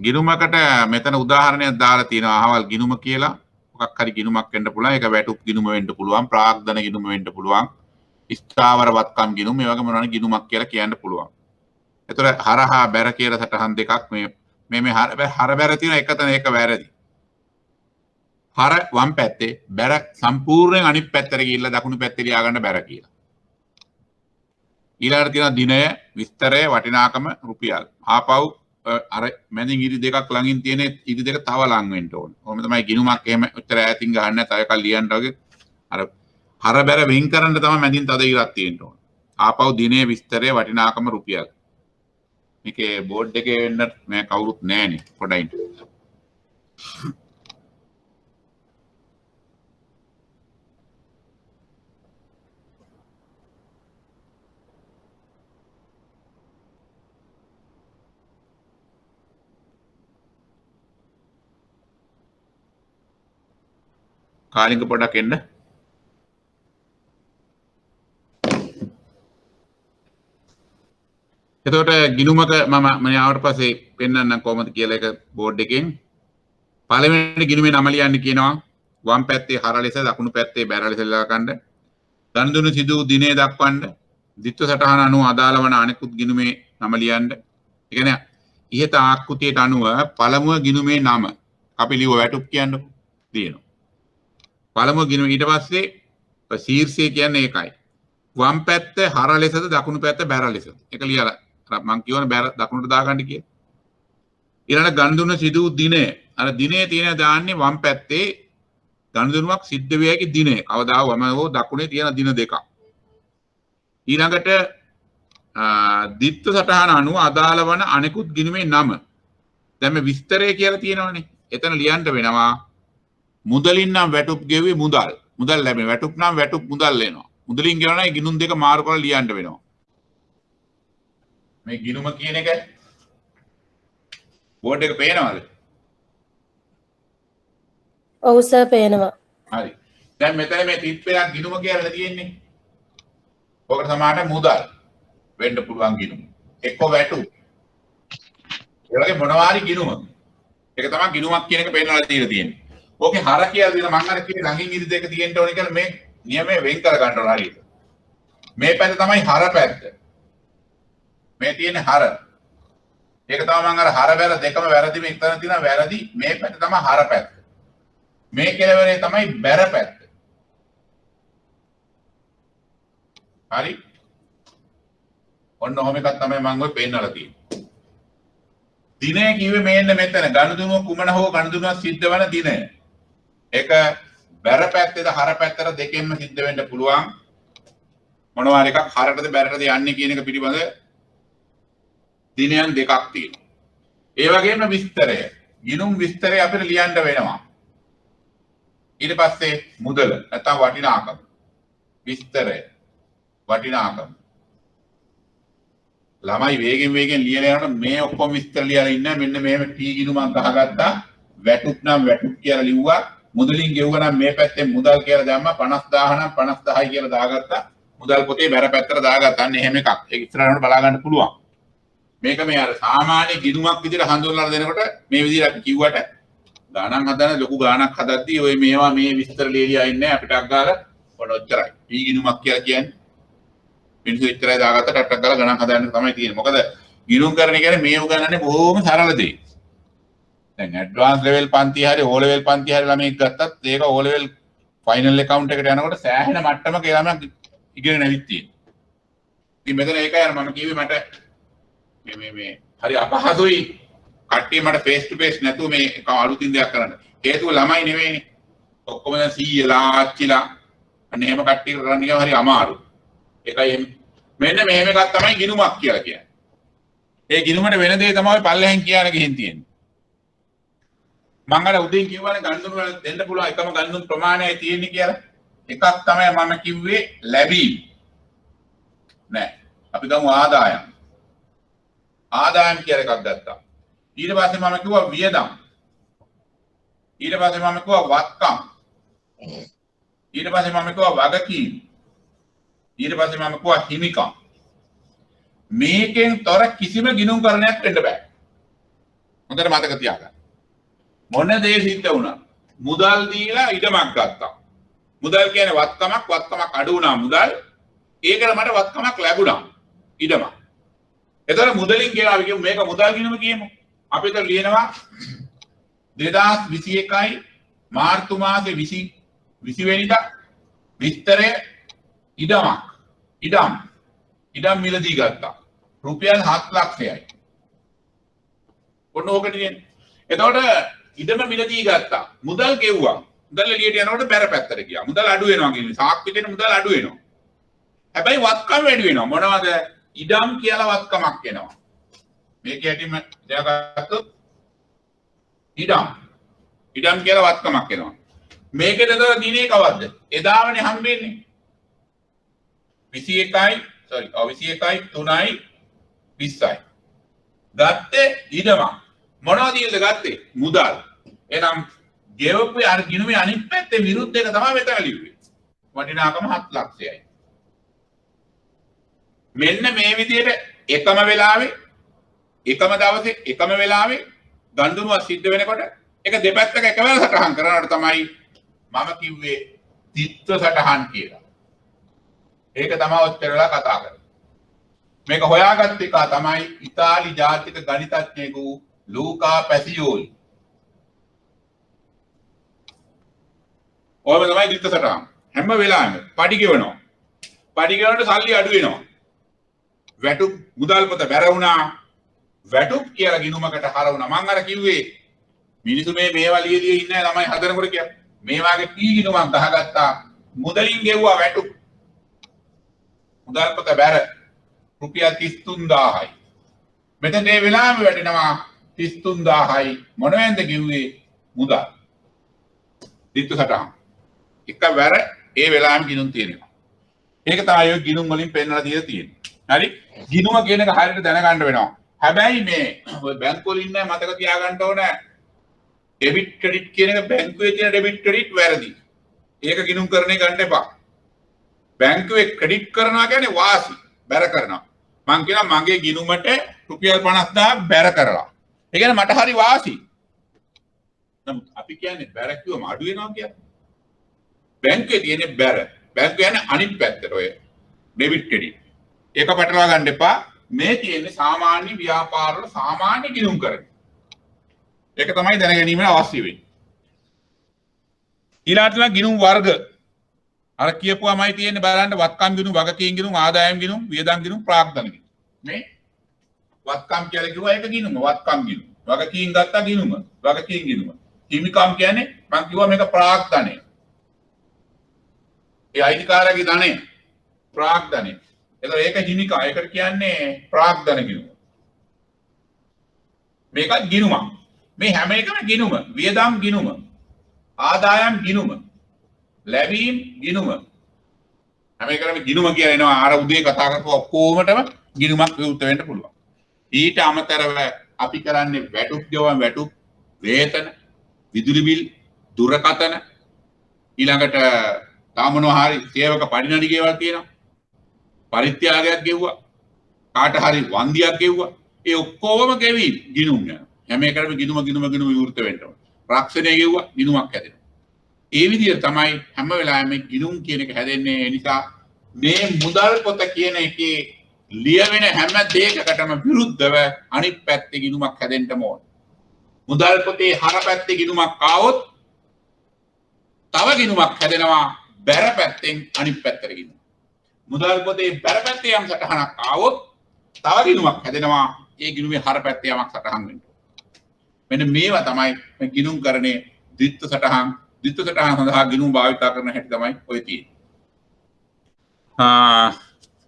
ගිණුමකට මෙතන උදාහරණයක් දාලා තියෙනවා. අහවල් ගිණුම කියලා. මොකක් හරි ගිණුමක් වෙන්න පුළුවන්. ඒක වැටුප් ගිණුම වෙන්න පුළුවන්. ප්‍රාග්ධන ගිණුම වෙන්න පුළුවන්. ස්ථාවර වත්කම් ගිණුම මේ වගේ මොනවානේ ගිණුමක් කියලා කියන්න පුළුවන්. එතකොට හරහා බැර කියලා සටහන් දෙකක් මේ හර බැර තියෙන එකතන එක වැරදි. හර වම් පැත්තේ බැර සම්පූර්ණයෙන් අනිත් පැත්තට ගිහිල්ලා දකුණු පැත්තේ ලියාගන්න බැර කියලා. ඊළඟට තියෙනවා දිනය විස්තරය වටිනාකම රුපියල්. ආපහු අර මැදින් ඉරි දෙකක් ළඟින් තියෙන ඉරි දෙක තව ලඟ වෙන්න ඕන. ඔහොම තමයි ගිණුමක් එහෙම උත්තර ඈතින් ගන්න නැත්නම් එකක් ලියන්න වගේ අර හර බැර වෙන් කරන්න තමයි මැදින් තද ඉරක් තියෙන්න ඕන. ආපහු දිනය විස්තරය වටිනාකම රුපියල්. මේකේ බෝඩ් එකේ වෙන්න මම කවුරුත් නැහනේ පොඩයින්. කාලිංග පොඩක් එන්න. එතකොට ගිණුමක මම ආවට පස්සේ පෙන්වන්නම් කොහොමද කියලා එක බෝඩ් එකෙන්. පළවෙනි ගිණුමේ නම ලියන්න කියනවා. වම් පැත්තේ හර ලෙස දකුණු පැත්තේ බැර ලෙස ලියාගන්න. ගනුදෙනු සිදු දිනේ දක්වන්න. ද්විත්ව සටහන අනුව අදාළ වන අනෙකුත් ගිණුමේ නම ලියන්න. ඒ කියන්නේ ඉහත ආකෘතියට අනුව පළමුව ගිණුමේ නම අපි ලියුව වැටුප් කියන්නකො තියෙනවා. පළමුව ගිණුම ඊට පස්සේ ශීර්ෂය කියන්නේ ඒකයි. වම් පැත්ත හර ලෙසද දකුණු පැත්ත බැර ලෙසද? ඒක ලියලා මම කියවනේ බැර දකුණට දාගන්න කියලා. ඊළඟ ගනුදෙනු සිදු දිනය. අර දිනේ තියෙන දාන්නේ වම් පැත්තේ ගනුදෙනුවක් සිද්ධ වෙ හැකි දිනය. කවදා වම හෝ දකුණේ තියෙන දින දෙකක්. ඊළඟට ද්විත්ව සටහන අනුව අදාළ වන අනෙකුත් ගිණුමේ නම. දැන් මේ විස්තරය කියලා තියෙනවනේ. එතන ලියන්න වෙනවා මුදලින් නම් වැටුප් ගෙව්වේ මුදල්. මුදල් ලැබෙන වැටුප් නම් වැටුප් මුදල් එනවා. මුදලින් ගෙවන නම් ගිණුම් දෙක මාරු කරලා ලියන්න වෙනවා. මේ ගිණුම කියන එක බෝඩ් එක පේනවද? ඔව් සර් පේනවා. හරි. දැන් මෙතන මේ තිත්පයක් ගිණුම කියලා තියෙන්නේ. ඔකට සමානට මුදල් වෙන්න පුළුවන් ගිණුම. එක්ක වැටුප්. ඒ වගේ මොනවා හරි ගිණුම. ඒක තමයි ගිණුමක් කියන එක පේනවලා තියෙන්නේ. ඕකේ හර කියලා දින මම අර කිව්වේ ළඟින් ඉරි දෙක තියෙන්න ඕනේ කියලා මේ නියමයේ වෙන් කර ගන්න ඕන හරියට. මේ පැත්ත තමයි හර පැත්ත. මේ තියෙන හර. ඒක තමයි මම අර හර බැර දෙකම වැරදි මේ එතන තියෙන වැරදි මේ පැත්ත තමයි හර පැත්ත. මේ කෙළවරේ තමයි බැර පැත්ත. හරි. ඔන්න ඔහොම එකක් තමයි මම ඔය පෙන්නලා තියෙන්නේ. දිනය කිව්වේ මේන්න මෙතන ගනුදෙනුව කුමන හෝ ගනුදෙනුවක් සිද්ධ වන දිනය. ඒක බැර පැත්තේද හර පැත්තට දෙකෙන්ම සිද්ධ වෙන්න පුළුවන්. මොනවා හරි එකක් හරටද බැරටද යන්නේ කියන එක පිළිබඳ දිනයන් දෙකක් තියෙනවා. ඒ වගේම විස්තරය. ගිණුම් විස්තරය අපිට ලියන්න වෙනවා. ඊට පස්සේ මුදල නැත්නම් වටිනාකම. විස්තරය. වටිනාකම. ළමයි වේගෙන් ලියලා යනකොට මේ ඔක්කොම විස්තර ලියලා ඉන්න මෙන්න මෙහෙම ටී ගිණුමක් ගහගත්තා. වැටුප් නම් වැටුප් කියලා ලිව්වා. මුදලින් ගෙවුවා නම් මේ පැත්තෙන් මුදල් කියලා දැම්මා 50000 නම් 50000යි කියලා දාගත්තා. මුදල් පොතේ බැර පැත්තට දාගත්තා. අන්න එහෙම එකක්. ඒක ඉස්සරහට බලා ගන්න පුළුවන්. මේක මේ අර සාමාන්‍ය ගිණුමක් විදිහට හඳුන්වලා දෙනකොට මේ විදිහට අපි කිව්වට ගාණක් හදන ලොකු ගාණක් හදද්දී ඔය මේවා මේ විස්තර ලියලා ඉන්නේ අපිට අග්ගාලා ඔන්න ඔච්චරයි. ටී ගිණුමක් කියලා කියන්නේ මිනිස්සු ඉතරයි දාගත්ත ටක් ගාලා ගණන් හදන්න තමයි තියෙන්නේ. මොකද ගිණුම් කරන කියන්නේ මේ උගන්වන්නේ බොහොම සරල දෙයක්. දැන් ඇඩ්වාන්ස් ලෙවල් පන්ති හරි ඕ ලෙවල් පන්ති හරි ළමෙක් ගත්තත් ඒක ඕ ලෙවල් ෆයිනල් account එකට යනකොට සෑහෙන මට්ටමක ඒ ළමයා ඉගෙන නැවිත් තියෙනවා. ඉතින් මෙතන ඒකයි අර මම කිව්වේ මට මේ හරි අපහසුයි කට්ටිය මට ෆේස් ටු ෆේස් නැතුව මේ අලුතින් දෙයක් කරන්න. හේතුව ළමයි නෙවෙයිනේ. ඔක්කොම දැන් සීයලා ආච්චිලා අනේ එහෙම කට්ටිය කරන්න ගියාම හරි අමාරුයි. ඒකයි මෙන්න මෙහෙම එකක් තමයි ගිණුමක් කියලා කියන්නේ. ඒ ගිණුමට වෙන දේ තමයි පල්ලෙහෙන් කියන ගිහින් තියෙන්නේ. මම අර උදේ කිව්වනේ ගණනුන වල දෙන්න පුළුවන් එකම ගණනුන් ප්‍රමාණයයි තියෙන්නේ කියලා. එකක් තමයි මම කිව්වේ ලැබීම. නෑ. අපි ගමු ආදායම්. ආදායම් කියලා එකක් ගත්තා. ඊට පස්සේ මම කිව්වා වියදම්. ඊට පස්සේ මම කිව්වා වත්කම්. ඊට පස්සේ මම කිව්වා වගකීම්. ඊට පස්සේ මම කිව්වා හිමිකම්. මේකෙන් තොර කිසිම ගිණුම්කරණයක් වෙන්න බෑ. හොඳට මතක තියාගන්න. මොන දේ සිද්ධ වුණා මුදල් දීලා ඉඩමක් ගත්තා. මුදල් කියන්නේ වත්කමක් අඩු වුණා මුදල්. ඒකට මට වත්කමක් ලැබුණා ඉඩමක්. එතකොට මුදලින් කියලා අපි කියමු මේක මුදල් ගිණුම කියමු. අපි එතන ලියනවා 2021 මාර්තු මාසේ 20 වෙනිදා විස්තරය ඉඩම් මිලදී ගත්තා. රුපියල් 7 ලක්ෂයයි. ඔන්න ඕක නේ. එතකොට ඉඩම මිලදී ගත්තා. මුදල් ගෙව්වා. මුදල් එළියට යනකොට බැර පැත්තට ගියා. මුදල් අඩු වෙනවා කියන්නේ සාක්ෂි දෙන මුදල් අඩු වෙනවා. හැබැයි වත්කම් වැඩි වෙනවා. මොනවද? ඉඩම් කියලා වත්කමක් එනවා. මේක යටිම දෙයාගත්තොත් ඉඩම් කියලා වත්කමක් එනවා. මේකේ දතර දිනේ කවද්ද? එදාවනේ හම්බෙන්නේ. 21යි 3යි 20යි. ගත්තේ ඉඩමක්. මොනවද ඊළඟ ගත්තේ? මුදල්. එහෙනම් ගෙවපු අර ගිණුමේ අනිත් පැත්තේ විරුද්ධ එක තමයි මෙතන ලිව්වේ. වටිනාකම 7 ලක්ෂයයි. මෙන්න මේ විදිහට එකම වෙලාවේ එකම දවසේ එකම වෙලාවේ ගණ්ඩුනුවක් සිද්ධ වෙනකොට ඒක දෙපැත්තක එකවර සටහන් කරනකොට තමයි මම කිව්වේ තිත්ව සටහන් කියලා. ඒක තමයි ඔච්චරලා කතා කරන්නේ. මේක හොයාගත්ත එක තමයි ඉතාලි ජාතික ගණිතඥයෙකු ලූකා පැසියෝලි. ඔයම තමයි තිත්ව සටහන්. හැම වෙලාවෙම පඩි ගෙවනවා. පඩි ගෙවනකොට සල්ලි අඩු වෙනවා. වැටුප් මුදල් පොත බැර වුණා. වැටුප් කියලා ගිණුමකට හරවුණා. මම අර කිව්වේ මිනිස්සු මේවා ලියදී ඉන්නේ ළමයි හදනකොට කියන්නේ. මේ වාගේ කී ගිණුමක් ගහගත්තා. මුදලින් ගෙවුවා වැටුප්. මුදල් පොත බැර රුපියල් 33000යි. මෙතන මේ වෙලාවෙම වැටෙනවා 33000යි. මොනවෙන්ද කිව්වේ? මුදල්. දිත්තු සටහන්. එක වැර ඒ වෙලාවෙම ගිණුම් තියෙනවා. ඒක තමයි ඔය ගිණුම් වලින් පෙන්නලා දීලා තියෙන්නේ. හරි? ගිණුම කියන එක හරියට දැනගන්න වෙනවා. හැබැයි මේ ඔය බැංකුව වල ඉන්න මතක තියාගන්න ඕන ඩෙබිට් ක්‍රෙඩිට් කියන එක බැංකුවේ තියෙන ඩෙබිට් ක්‍රෙඩිට් වැරදි. ඒක ගිණුම් කරන්නේ ගන්න එපා. බැංකුවේ ක්‍රෙඩිට් කරනවා කියන්නේ වාසි බැර කරනවා. මං කියනවා මගේ ගිණුමට රුපියල් 50000 බැර කරලා. ඒ කියන්නේ මට හරි වාසි. නමුත් අපි කියන්නේ බැර කිව්වම අඩු වෙනවා කියන්නේ. බැංකුවේ තියෙන බැර. බැංකුව යන්නේ අනිත් පැත්තට ඔය ඩෙබිට් ක්‍රෙඩිට්. ඒක පැටලවා ගන්න එපා. මේ තියෙන්නේ සාමාන්‍ය ව්‍යාපාර වල සාමාන්‍ය ගිණුම් කරන. ඒක තමයි දැන ගැනීම අවශ්‍ය වෙන්නේ. ඊළාටලා ගිණුම් වර්ග. අර කියපුවාමයි තියෙන්නේ බලන්න වත්කම් ගිණුම්, වගකීම් ගිණුම්, ආදායම් ගිණුම්, වියදම් ගිණුම්, ප්‍රාග්ධන ගිණුම්. මේ වත්කම් කියලා කිව්වා ඒක ගිණුම, වත්කම් ගිණුම. වගකීම් ගත්තා ගිණුම, වගකීම් ගිණුම. හිමිකම් කියන්නේ මම කිව්වා මේක ප්‍රාග්ධනය. ඒ අයිතිකාරයාගේ ධනය ප්‍රාග්ධනය. ඒක හිමිකම්. ඒකට කියන්නේ ප්‍රාග්ධන ගිණුම. මේක ගිණුමක්. මේ හැම එකම ගිණුම. වියදම් ගිණුම. ආදායම් ගිණුම. ලැබීම් ගිණුම. හැම එකම ගිණුම කියලා එනවා. අර උදේ කතා කරපුව ඔක්කොමටම ගිණුමක් විවෘත වෙන්න පුළුවන්. ඊට අමතරව අපි කරන්නේ වැටුප් ගෙවම් වැටුප්, වේතන, විදුලි බිල්, දුරකථන, ඊළඟට තාමනවා හරි සේවක පරිණාඩි ගෙවල් තියෙනවා. පරිත්‍යාගයක් ගෙව්වා. කාට හරි වන්දියක් ගෙව්වා. ඒ ඔක්කොම ගෙවි ගිණුම් යනවා. හැම එකටම ගිණුම විවෘත වෙන්න ඕන. රක්ෂණය ගෙව්වා ගිණුමක් හැදෙනවා. ඒ විදිහට තමයි හැම වෙලාවෙම ගිණුම් කියන එක හැදෙන්නේ. ඒ නිසා මේ මුදල් පොත කියන එකේ ලියවෙන හැම දෙයකටම විරුද්ධව අනිත් පැත්තේ ගිණුමක් හැදෙන්න ඕන. මුදල් පොතේ හර පැත්තේ ගිණුමක් ආවොත් තව ගිණුමක් හැදෙනවා බැර පැත්තෙන් අනිත් පැත්තට ගිණුම. මුදල් පොතේ බැර පැත්තේ යම් සටහනක් ආවොත් තව ගිණුමක් හැදෙනවා. ඒ ගිණුමේ හර පැත්තේ යමක් සටහන් වෙන්න. මෙන්න මේවා තමයි මේ ගිණුම් කරන්නේ ද්විත්ව සටහන්. ද්විත්ව සටහන් සඳහා ගිණුම් භාවිතා කරන හැටි තමයි ඔය තියෙන්නේ.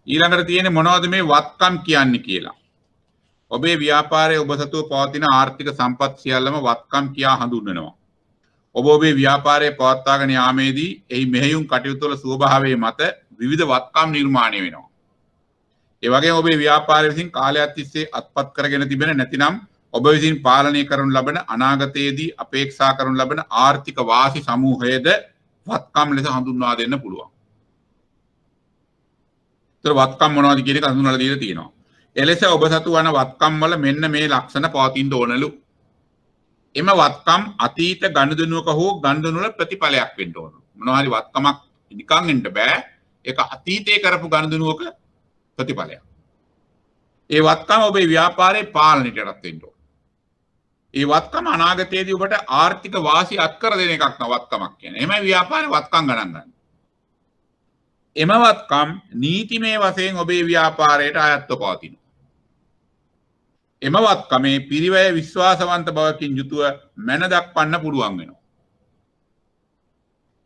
ඊළඟට තියෙන්නේ මොනවද මේ වත්කම් කියන්නේ කියලා. ඔබේ ව්‍යාපාරයේ ඔබ සතුව පවතින ආර්ථික සම්පත් සියල්ලම වත්කම් කියා හඳුන්වනවා. ඔබ ඔබේ ව්‍යාපාරය පවත්වාගෙන යාමේදී එහි මෙහෙයුම් කටයුතු වල ස්වභාවයේ මත විවිධ වත්කම් නිර්මාණය වෙනවා. ඒ වගේම ඔබේ ව්‍යාපාරය විසින් කාලයක් තිස්සේ අත්පත් කරගෙන තිබෙන නැතිනම් ඔබ විසින් පාලනය කරනු ලබන අනාගතයේදී අපේක්ෂා කරනු ලබන ආර්ථික වාසි සමූහයද වත්කම් ලෙස හඳුන්වා දෙන්න පුළුවන්. ඒතර වත්කම් මොනවද කියන එක හඳුන්වලා දීලා තියෙනවා. එලෙස ඔබ සතු වන වත්කම් වල මෙන්න මේ ලක්ෂණ පවතින්න ඕනලු. එම වත්කම් අතීත ගනුදෙනුවක හෝ ගනුදෙනුවල ප්‍රතිඵලයක් වෙන්න ඕන. මොනවා හරි වත්කමක් නිකන් එන්න බෑ. ඒක අතීතයේ කරපු ගනුදෙනුවක ප්‍රතිඵලයක්. ඒ වත්කම ඔබේ ව්‍යාපාරයේ පාලනයටත් වෙන්න ඕන. ඒ වත්කම අනාගතයේදී ඔබට ආර්ථික වාසි අත්කර දෙන එකක් නව වත්කමක් කියන්නේ. එහෙමයි ව්‍යාපාරේ වත්කම් ගණන් ගන්න. එම වත්කම් නීතිමය වශයෙන් ඔබේ ව්‍යාපාරයට අයත්ව පවතිනවා. එම වත්කමේ පිරිවැය විශ්වාසවන්ත බවකින් යුතුව මැන දක්වන්න පුළුවන් වෙනවා.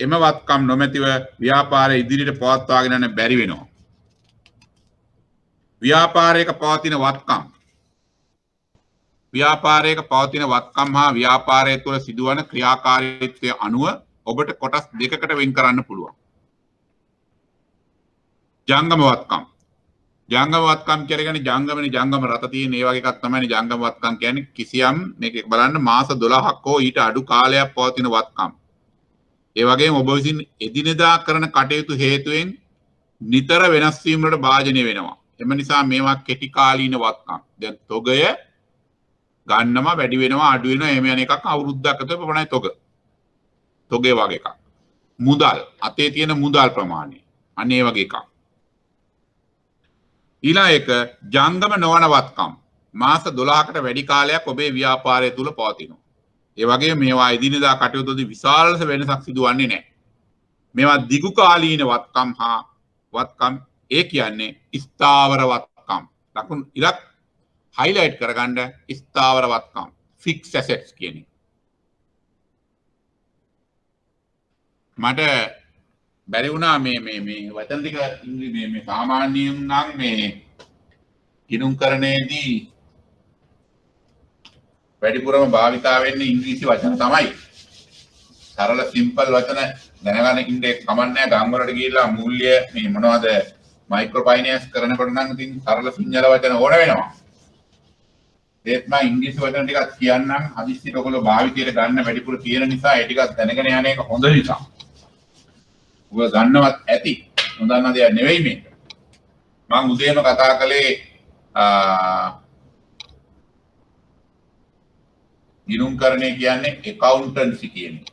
එම වත්කම් නොමැතිව ව්‍යාපාරය ඉදිරියට පවත්වාගෙන යන්න බැරි වෙනවා. ව්‍යාපාරයක පවතින වත්කම් ව්‍යාපාරයක පවතින වත්කම් හා ව්‍යාපාරය තුළ සිදුවන ක්‍රියාකාරීත්වය අනුව ඔබට කොටස් දෙකකට වෙන් කරන්න පුළුවන්. ජංගම වත්කම්. ජංගම වත්කම් කියන්නේ ජංගමනේ ජංගම රත තියෙන ඒ වගේ එකක් තමයි ජංගම වත්කම් කියන්නේ. කිසියම් මේක බලන්න මාස 12ක් හෝ ඊට අඩු කාලයක් පවතින වත්කම්. ඒ වගේම ඔබ විසින් එදිනෙදා කරන කටයුතු හේතුවෙන් නිතර වෙනස් වීම වලට භාජනය වෙනවා. එම නිසා මේවා කෙටි කාලීන වත්කම්. දැන් තොගය ගන්නවා වැඩි වෙනවා අඩු වෙනවා එහෙම යන එකක් අවුරුද්දක් ඇතුළත පමණයි තොගේ වගේ එකක්. මුදල් අතේ තියෙන මුදල් ප්‍රමාණය අනේ වගේ එකක්. ඊළඟ එක ජංගම නොවන වත්කම්. මාස 12කට වැඩි කාලයක් ඔබේ ව්‍යාපාරය තුල පවතිනවා. ඒ වගේම මේවා එදිනෙදා කටයුතුවලදී විශාල වෙනසක් සිදුවන්නේ නැහැ. මේවා දිගු කාලීන වත්කම් හා වත්කම් ඒ කියන්නේ ස්ථාවර වත්කම්. ලකුණු ඉලක්ක highlight කරගන්න ස්ථාවර වත්කම් fixed assets කියන්නේ. මට බැරි වුණා මේ වචන ටික මේ සාමාන්‍යයෙන් නම් මේ ගිණුම් කරණයේදී වැඩිපුරම භාවිතා වෙන්නේ ඉංග්‍රීසි වචන තමයි. සරල සිම්පල් වචන දැනගන්න ඉන්නේ කමන්නේ ගම් වලට ගිහිල්ලා මූල්‍ය මේ මොනවද මයික්‍රෝ ෆයිනෑන්ස් කරනකොට නම් ඉතින් සරල සිංහල වචන ඕන වෙනවා. ඒත් මම ඉංග්‍රීසි වචන ටිකක් කියන්නම් හදිස්සියට ඔයගොල්ලෝ භාවිතයට ගන්න වැඩිපුර තියෙන නිසා ඒ ටිකක් දැනගෙන යන එක හොඳ නිසා. ඔබ දන්නවත් ඇති. නොදන්න දෙයක් නෙවෙයි මේක. මම උදේම කතා කළේ ගිණුම්කරණය කියන්නේ accountancy කියන්නේ.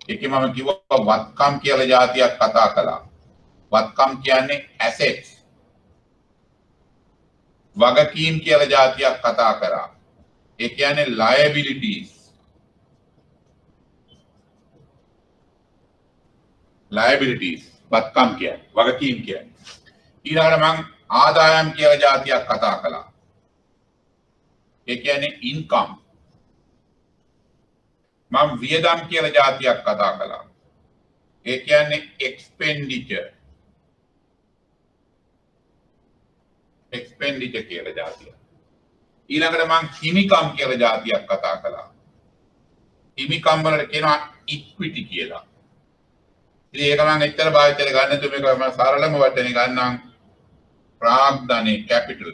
ඒකේ මම කිව්වා වත්කම් කියලා જાතියක් කතා කළා. වත්කම් කියන්නේ assets. වගකීම් කියලා જાතියක් කතා කරා. ඒ කියන්නේ liabilities. liabilities වත්කම් කියන්නේ වගකීම් කියන්නේ. ඊළඟට මම ආදායම් කියලා જાතියක් කතා කළා. ඒ කියන්නේ income. මම වියදම් කියලා જાතියක් කතා කළා. ඒ කියන්නේ expenditure. expenditure කියලා જાතිය. ඊළඟට මම හිමිකම් කියලා જાතියක් කතා කළා. හිමිකම් වලට කියනවා equity කියලා. ඉතින් ඒක මම එච්චර භාවිතයට ගන්න තු මේක මම සරලම වචනේ ගන්නම් ප්‍රාග්ධනේ capital.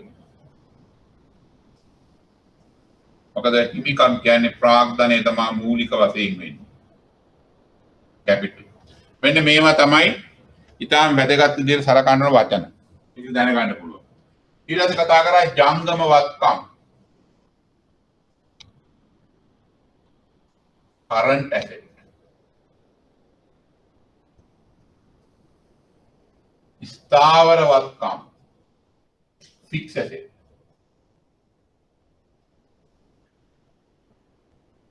මොකද හිමිකම් කියන්නේ ප්‍රාග්ධනේ තමයි මූලික වශයෙන් වෙන්නේ. capital. මෙන්න මේවා තමයි ඊටාම් වැදගත් විදිහට සලකන්න ඕන වචන. ඒක දැනගන්න පුළුවන්. ඊළඟට කතා කරා ජංගම වත්කම්. current asset. ස්ථාවර වත්කම්. fixed asset.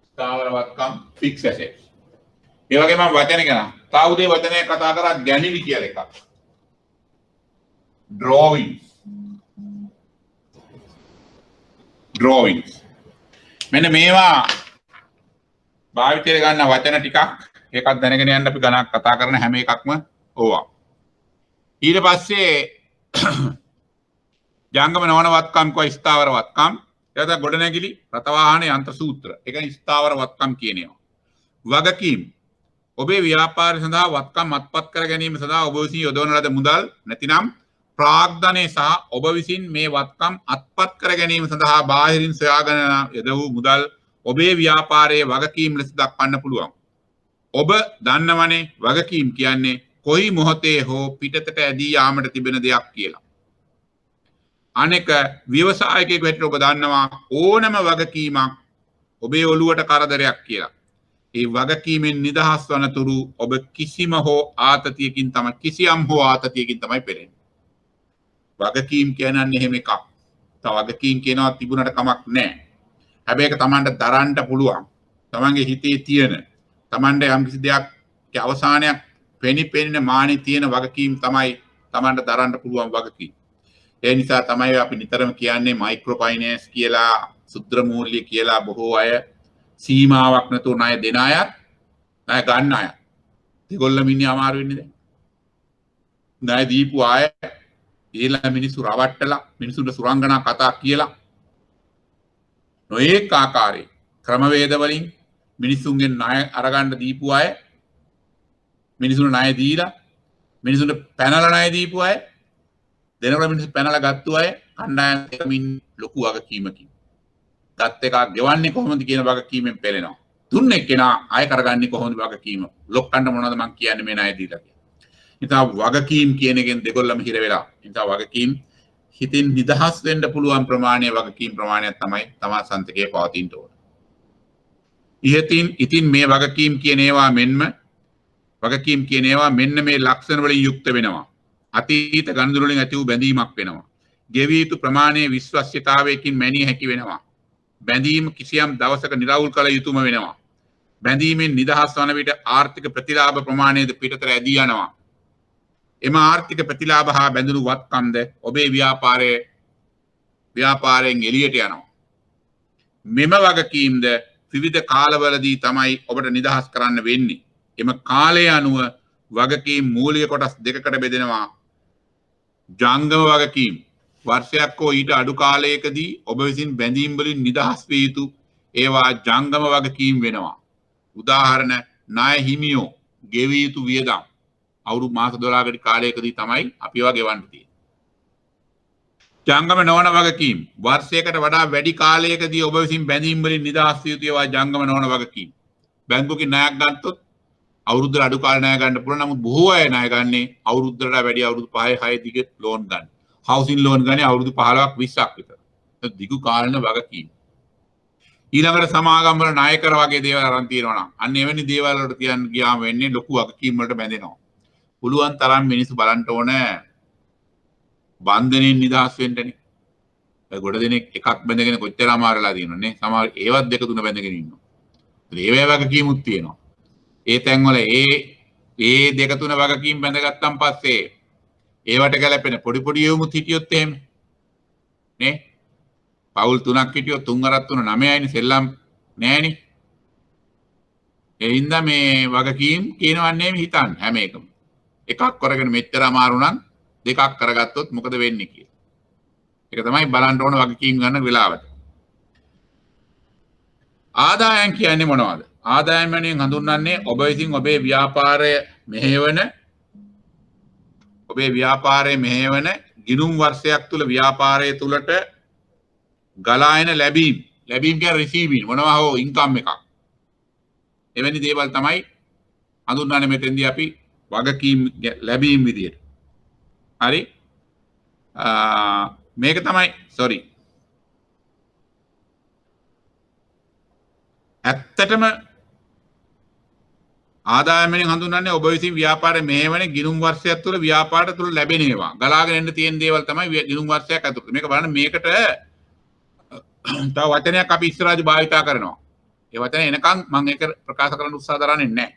ස්ථාවර වත්කම් fixed asset. ඒ වගේම මම වචන කරා. තා උදේ වචනයක් කතා කරා ගැණිලි කියලා එකක්. drawings. මෙන්න මේවා භාවිතයට ගන්න වචන ටිකක් ඒකත් දැනගෙන යන්න අපි ගණක් කතා කරන හැම එකක්ම ඕවා. ඊට පස්සේ ජංගම නොවන වත්කම් කෝ ස්ථාවර වත්කම්. එතන ගොඩනැගිලි රතවාහන යන්ත්‍ර සූත්‍ර. ඒක ස්ථාවර වත්කම් කියනවා. වගකීම්. ඔබේ ව්‍යාපාරය සඳහා වත්කම් අත්පත් කර ගැනීම සඳහා ඔබ විසින් යොදවන ලද මුදල් නැතිනම් ප්‍රාග්ධනයේ සහ ඔබ විසින් මේ වත්කම් අත්පත් කර ගැනීම සඳහා බාහිරින් සොයාගෙන යද වූ මුදල් ඔබේ ව්‍යාපාරයේ වගකීම් ලෙස දක්වන්න පුළුවන්. ඔබ දන්නවනේ වගකීම් කියන්නේ කොයි මොහොතේ හෝ පිටතට ඇදී යාමට තිබෙන දෙයක් කියලා. අනෙක ව්‍යවසායකයෙකු හැටියට ඔබ දන්නවා ඕනම වගකීමක් ඔබේ ඔළුවට කරදරයක් කියලා. ඒ වගකීමෙන් නිදහස් වනතුරු ඔබ කිසියම් හෝ ආතතියකින් තමයි පෙළෙන්නේ. වගකීම් කියන්නේ එහෙම එකක්. තව වගකීම් කියනවා තිබුණට කමක් නැහැ. හැබැයි ඒක Tamanට දරන්න පුළුවන්. Tamanගේ හිතේ තියෙන Tamanට යම්කිසි දෙයක් අවසානයක් පෙනිපෙනෙන මානෙ තියෙන වගකීම් තමයි Tamanට දරන්න පුළුවන් වගකීම්. ඒ නිසා තමයි අපි නිතරම කියන්නේ මයික්‍රෝ ෆයිනෑන්ස් කියලා, සුත්‍ර මූල්‍ය කියලා බොහෝ අය සීමාවක් නැතුව ණය දෙන අයත් ණය ගන්න අය. ඒගොල්ලෝ මිනිහ අමාරු වෙන්නේ දැන්. ණය දීපු අය ඊළඟ මිනිස්සු රවට්ටලා මිනිසුන්ට සුරංගනා කතා කියලා නොඒක ආකාරයේ ක්‍රමවේද වලින් මිනිසුන්ගෙන් ණය අරගන්න දීපු අය මිනිසුන්ට ණය දීලා මිනිසුන්ට පැනලා ණය දීපු අය දෙනකොට මිනිස්සු පැනලා ගත්තු අය කණ්ඩායමින් ලොකු වගකීමකින් ගත් එකක් ගෙවන්නේ කොහොමද කියන වගකීමෙන් පෙළෙනවා. දුන්නේ කෙනා අය කරගන්නේ කොහොමද වගකීම. ලොක්කන්ට මොනවද මං කියන්නේ මේ ණය දීලා කියලා. ඉතින් වගකීම් කියන එකෙන් දෙකොල්ලම හිර වෙලා. ඉතින් වගකීම් හිතින් නිදහස් වෙන්න පුළුවන් ප්‍රමාණය වගකීම් ප්‍රමාණයක් තමයි තමා සන්තකයේ පවතින්න ඕන. ඉතින් මේ වගකීම් කියන ඒවා මෙන්න මේ ලක්ෂණ වලින් යුක්ත වෙනවා. අතීත ගනුදෙනු වලින් ඇති වූ බැඳීමක් වෙනවා. ගෙවිය යුතු ප්‍රමාණයේ විශ්වස්‍යතාවයකින් මැනිය හැකි වෙනවා. බැඳීම කිසියම් දවසක නිරවුල් කළ යුතුම වෙනවා. බැඳීමෙන් නිදහස් වන විට ආර්ථික ප්‍රතිලාභ ප්‍රමාණයද පිටතට ඇදී යනවා. එම ආර්ථික ප්‍රතිලාභ හා බැඳුණු වත්කම්ද ඔබේ ව්‍යාපාරයෙන් එළියට යනවා. මෙම වගකීම්ද විවිධ කාලවලදී තමයි ඔබට නිදහස් කරන්න වෙන්නේ. එම කාලය අනුව වගකීම් මූලික කොටස් දෙකකට බෙදෙනවා. ජංගම වගකීම් වර්ෂයක් හෝ ඊට අඩු කාලයකදී ඔබ විසින් බැඳීම් වලින් නිදහස් විය යුතු ඒවා ජංගම වගකීම් වෙනවා. උදාහරණ ණය හිමියෝ ගෙවිය යුතු වියදම් අවුරුදු මාස 12කට කාලයකදී තමයි අපි ඒවා ගෙවන්න තියෙන්නේ. ජංගම නොවන වගකීම් වර්ෂයකට වඩා වැඩි කාලයකදී ඔබ විසින් බැඳීම් වලින් නිදහස් විය යුතු ඒවා ජංගම නොවන වගකීම්. බැංකුවකින් ණයක් ගත්තොත් අවුරුද්දට අඩු කාලේ ණය ගන්න පුළුවන්. නමුත් බොහෝ අය ණය ගන්නේ අවුරුද්දට වැඩි අවුරුදු 5 6 දිග ලෝන් ගන්න. හවුසින් ලෝන් ගන්නේ අවුරුදු 15ක් 20ක් විතර. දිගු කාලන වගකීම්. ඊළඟට සමාගම් වල නායකර වගේ දේවල් අරන් තියෙනවා නම් අන්න එවැනි දේවල් වලට තියන් ගියාම වෙන්නේ ලොකු වගකීම් වලට බැඳෙනවා. පුළුවන් තරම් මිනිස්සු බලන්න ඕන බන්ධනෙන් නිදහස් වෙන්නනේ. ඒ ගොඩ දෙනෙක් එකක් බැඳගෙන කොච්චර අමාරුලා තියෙනවද නේ. සමහර ඒවත් දෙක තුන බැඳගෙන ඉන්නවා. ඒ වගකීමුත් තියෙනවා. ඒ තැන්වල ඒ දෙක තුන වගකීම් බැඳගත්තන් පස්සේ ඒවට ගැලපෙන පොඩි යොමුත් හිටියොත් එහෙම නේ. පවුල් 3ක් හිටියොත් 3 අරක් 3 9යිනේ සෙල්ලම් නෑනේ. ඒ හින්දා මේ වගකීම් කියනවන්නේ හිතන්න හැම එකම. එකක් කරගෙන මෙච්චර අමාරු නම් දෙකක් කරගත්තොත් මොකද වෙන්නේ කියලා. ඒක තමයි බලන්න ඕන වගකීම් ගන්න වෙලාවට. ආදායම් කියන්නේ මොනවද? ආදායම් වෙනුවෙන් හඳුන්වන්නේ ඔබ විසින් ඔබේ ව්‍යාපාරය මෙහෙවන ගිණුම් වර්ෂයක් තුල ව්‍යාපාරය තුලට ගලා එන ලැබීම් කියන්නේ රිසීවින් මොනවා හෝ ඉන්කම් එකක්. එවැනි දේවල් තමයි හඳුන්වන්නේ මෙතෙන්දී අපි වගකීම් ලැබීම් විදියට. හරි? මේක තමයි ඇත්තටම ආදායමෙන් හඳුන්වන්නේ ඔබ විසින් ව්‍යාපාරය මෙහෙවන ගිණුම් වර්ෂයක් තුළ ව්‍යාපාරය තුළ ලැබෙන ඒවා. ගලාගෙන එන්න තියෙන දේවල් තමයි ගිණුම් වර්ෂයක් ඇතුළත. මේක බලන්න මේකට තව වචනයක් අපි ඉස්සරහදී භාවිතා කරනවා. ඒ වචනේ එනකන් මම ඒක ප්‍රකාශ කරන්න උත්සාහ දරන්නේ නැහැ.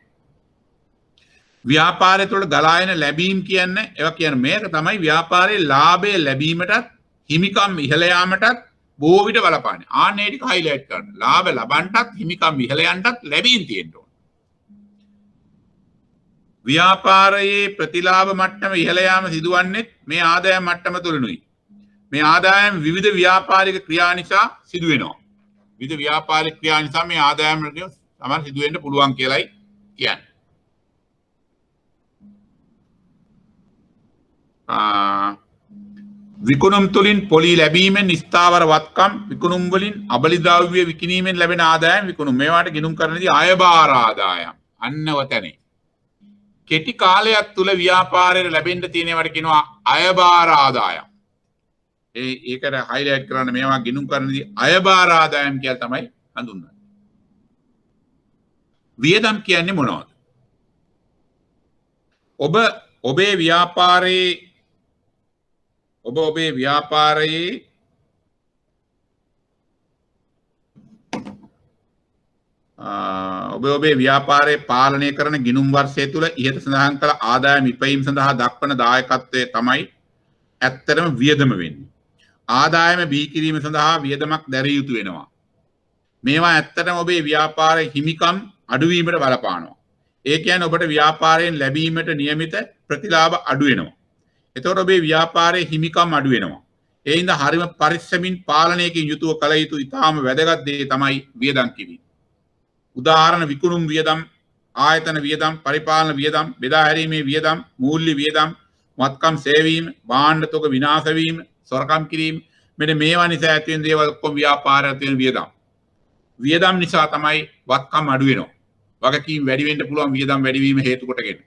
ව්‍යාපාරය තුළ ගලා එන ලැබීම් කියන්නේ ඒවා කියන්නේ මේක තමයි ව්‍යාපාරයේ ලාභය ලැබීමටත් හිමිකම් ඉහළ යාමටත් බොහෝ විට බලපාන්නේ. ආන්නේ ටික හයිලයිට් කරන්න. ලාභ ලබන්නටත් හිමිකම් ඉහළ යන්නටත් ලැබීම් තියෙන්න ඕන. ව්‍යාපාරයේ ප්‍රතිලාභ මට්ටම ඉහළ යාම සිදුවන්නේ මේ ආදායම් මට්ටම තුලනුයි. මේ ආදායම් විවිධ ව්‍යාපාරික ක්‍රියා නිසා සිදු වෙනවා. විවිධ ව්‍යාපාරික ක්‍රියා නිසා මේ ආදායම් වලින් සමහර සිදු වෙන්න පුළුවන් කියලායි කියන්නේ. විකුණුම් තුලින් පොලි ලැබීමෙන් ස්ථාවර වත්කම් විකුණුම් වලින් අබලිද්‍රව්‍ය විකිණීමෙන් ලැබෙන ආදායම් විකුණුම් මේවාට ගිණුම් කරනදී අයබාර ආදායම් අන්නවතනේ කෙටි කාලයක් තුල ව්‍යාපාරයේ ලැබෙන්න තියෙනවට කියනවා අයබාර ආදායම් ඒකට හයිලයිට් කරන්න මේවා ගිණුම් කරනදී අයබාර ආදායම් කියලා තමයි හඳුන්වන්නේ වියදම් කියන්නේ මොනවද ඔබේ ව්‍යාපාරයේ ඔබේ ව්‍යාපාරයේ ඔබේ ව්‍යාපාරයේ පාලනය කරන ගිණුම් වර්ෂය තුල ඉහත සඳහන් කළ ආදායම් ඉපැයීම සඳහා දක්වන දායකත්වය තමයි ඇත්තටම වියදම වෙන්නේ. ආදායම බිහි කිරීම සඳහා වියදමක් දැරිය යුතු වෙනවා. මේවා ඇත්තටම ඔබේ ව්‍යාපාරයේ හිමිකම් අඩුවීමට බලපානවා. ඒ කියන්නේ ඔබට ව්‍යාපාරයෙන් ලැබීමට නියමිත ප්‍රතිලාභ අඩු වෙනවා. එතකොට ඔබේ ව්‍යාපාරයේ හිමිකම් අඩු වෙනවා. ඒ හින්දා හරිම පරිස්සමින් පාලනයකින් යුතුව කළ යුතු ඉතාම වැදගත් දේ තමයි වියදම් කිරීම. උදාහරණ විකුණුම් වියදම්, ආයතන වියදම්, පරිපාලන වියදම්, බෙදා හැරීමේ වියදම්, මූල්‍ය වියදම්, වත්කම් සේවීම, භාණ්ඩ තොග විනාශ වීම, සොරකම් කිරීම මෙන්න මේවා නිසා ඇති වෙන දේවල් ඔක්කොම ව්‍යාපාරයට තියෙන වියදම්. වියදම් නිසා තමයි වත්කම් අඩු වෙනවා. වගකීම් වැඩි වෙන්න පුළුවන් වියදම් වැඩි වීම හේතු කොටගෙන.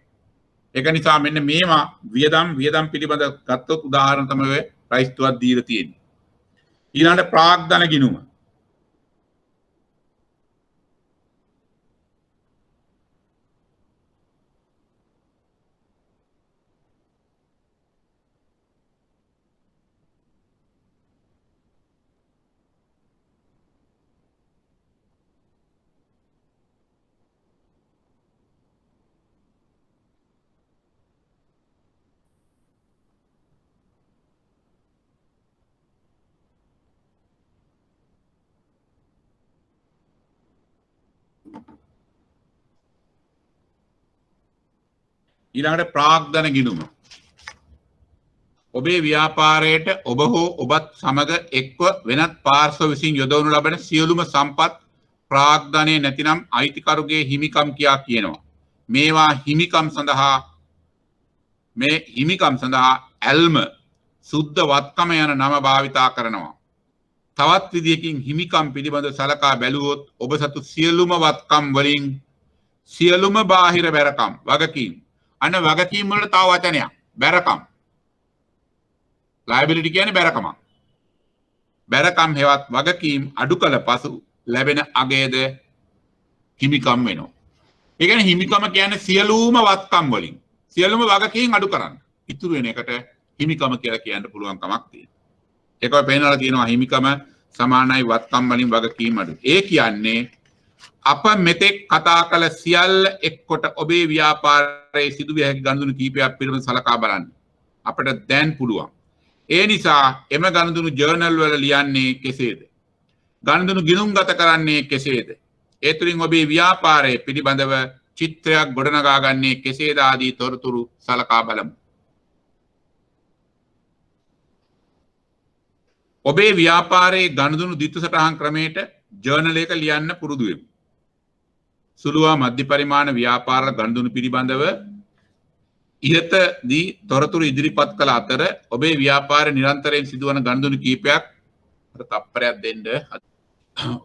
ඒක නිසා මෙන්න මේවා වියදම් පිළිබඳ ගත්තොත් උදාහරණ තමයි ඔය ප්‍රයිස් තුවක් දීලා තියෙන්නේ. ඊළඟට ප්‍රාග්ධන ගිණුම. ඊළඟට ප්‍රාග්ධන ගිණුම. ඔබේ ව්‍යාපාරයට ඔබ හෝ ඔබත් සමග එක්ව වෙනත් පාර්ශ්ව විසින් යොදවනු ලබන සියලුම සම්පත් ප්‍රාග්ධනය නැතිනම් අයිතිකරුගේ හිමිකම් කියා කියනවා. මේවා හිමිකම් සඳහා ඇල්ම සුද්ධ වත්කම යන නම භාවිතා කරනවා. තවත් විදියකින් හිමිකම් පිළිබඳ සලකා බැලුවොත් ඔබ සතු සියලුම වත්කම් වලින් සියලුම බාහිර බැරකම් වගකීම් අන්න වගකීම් වලට තව වචනයක් බැරකම් liability කියන්නේ බැරකමක් බැරකම් හේවත් වගකීම් අඩු කළ පසු ලැබෙන අගයද හිමිකම් වෙනවා. ඒ කියන්නේ හිමිකම කියන්නේ සියලුම වත්කම් වලින් සියලුම වගකීම් අඩු කරන්න. ඉතුරු වෙන එකට හිමිකම කියලා කියන්න පුළුවන් කමක් තියෙනවා. ඒකව පේනවල තියෙනවා හිමිකම සමානයි වත්කම් වලින් වගකීම් අඩු. ඒ කියන්නේ අප මෙතෙක් කතා කළ සියල්ල එක්කොට ඔබේ ව්‍යාපාරයේ සිදුවිය හැකි ගනුදෙනු කීපයක් පිළිබඳව සලකා බලන්න. අපිට දැන් පුළුවන්. ඒ නිසා එම ගනුදෙනු ජර්නල් වල ලියන්නේ කෙසේද? ගනුදෙනු ගිණුම් ගත කරන්නේ කෙසේද? ඒ තුලින් ඔබේ ව්‍යාපාරයේ පිළිබඳව චිත්‍රයක් ගොඩනගා ගන්නේ කෙසේද ආදී තොරතුරු සලකා බලමු. ඔබේ ව්‍යාපාරයේ ගනුදෙනු දිත්ත සටහන් ක්‍රමයට ජර්නල් එක ලියන්න පුරුදු වෙමු. සුළුවා මධ්‍ය පරිමාණ ව්‍යාපාර ගනුදෙනු පිළිබඳව ඉහතදී තොරතුරු ඉදිරිපත් කළ අතර ඔබේ ව්‍යාපාරයේ නිරන්තරයෙන් සිදුවන ගනුදෙනු කීපයක් තප්පරයක් දෙන්න.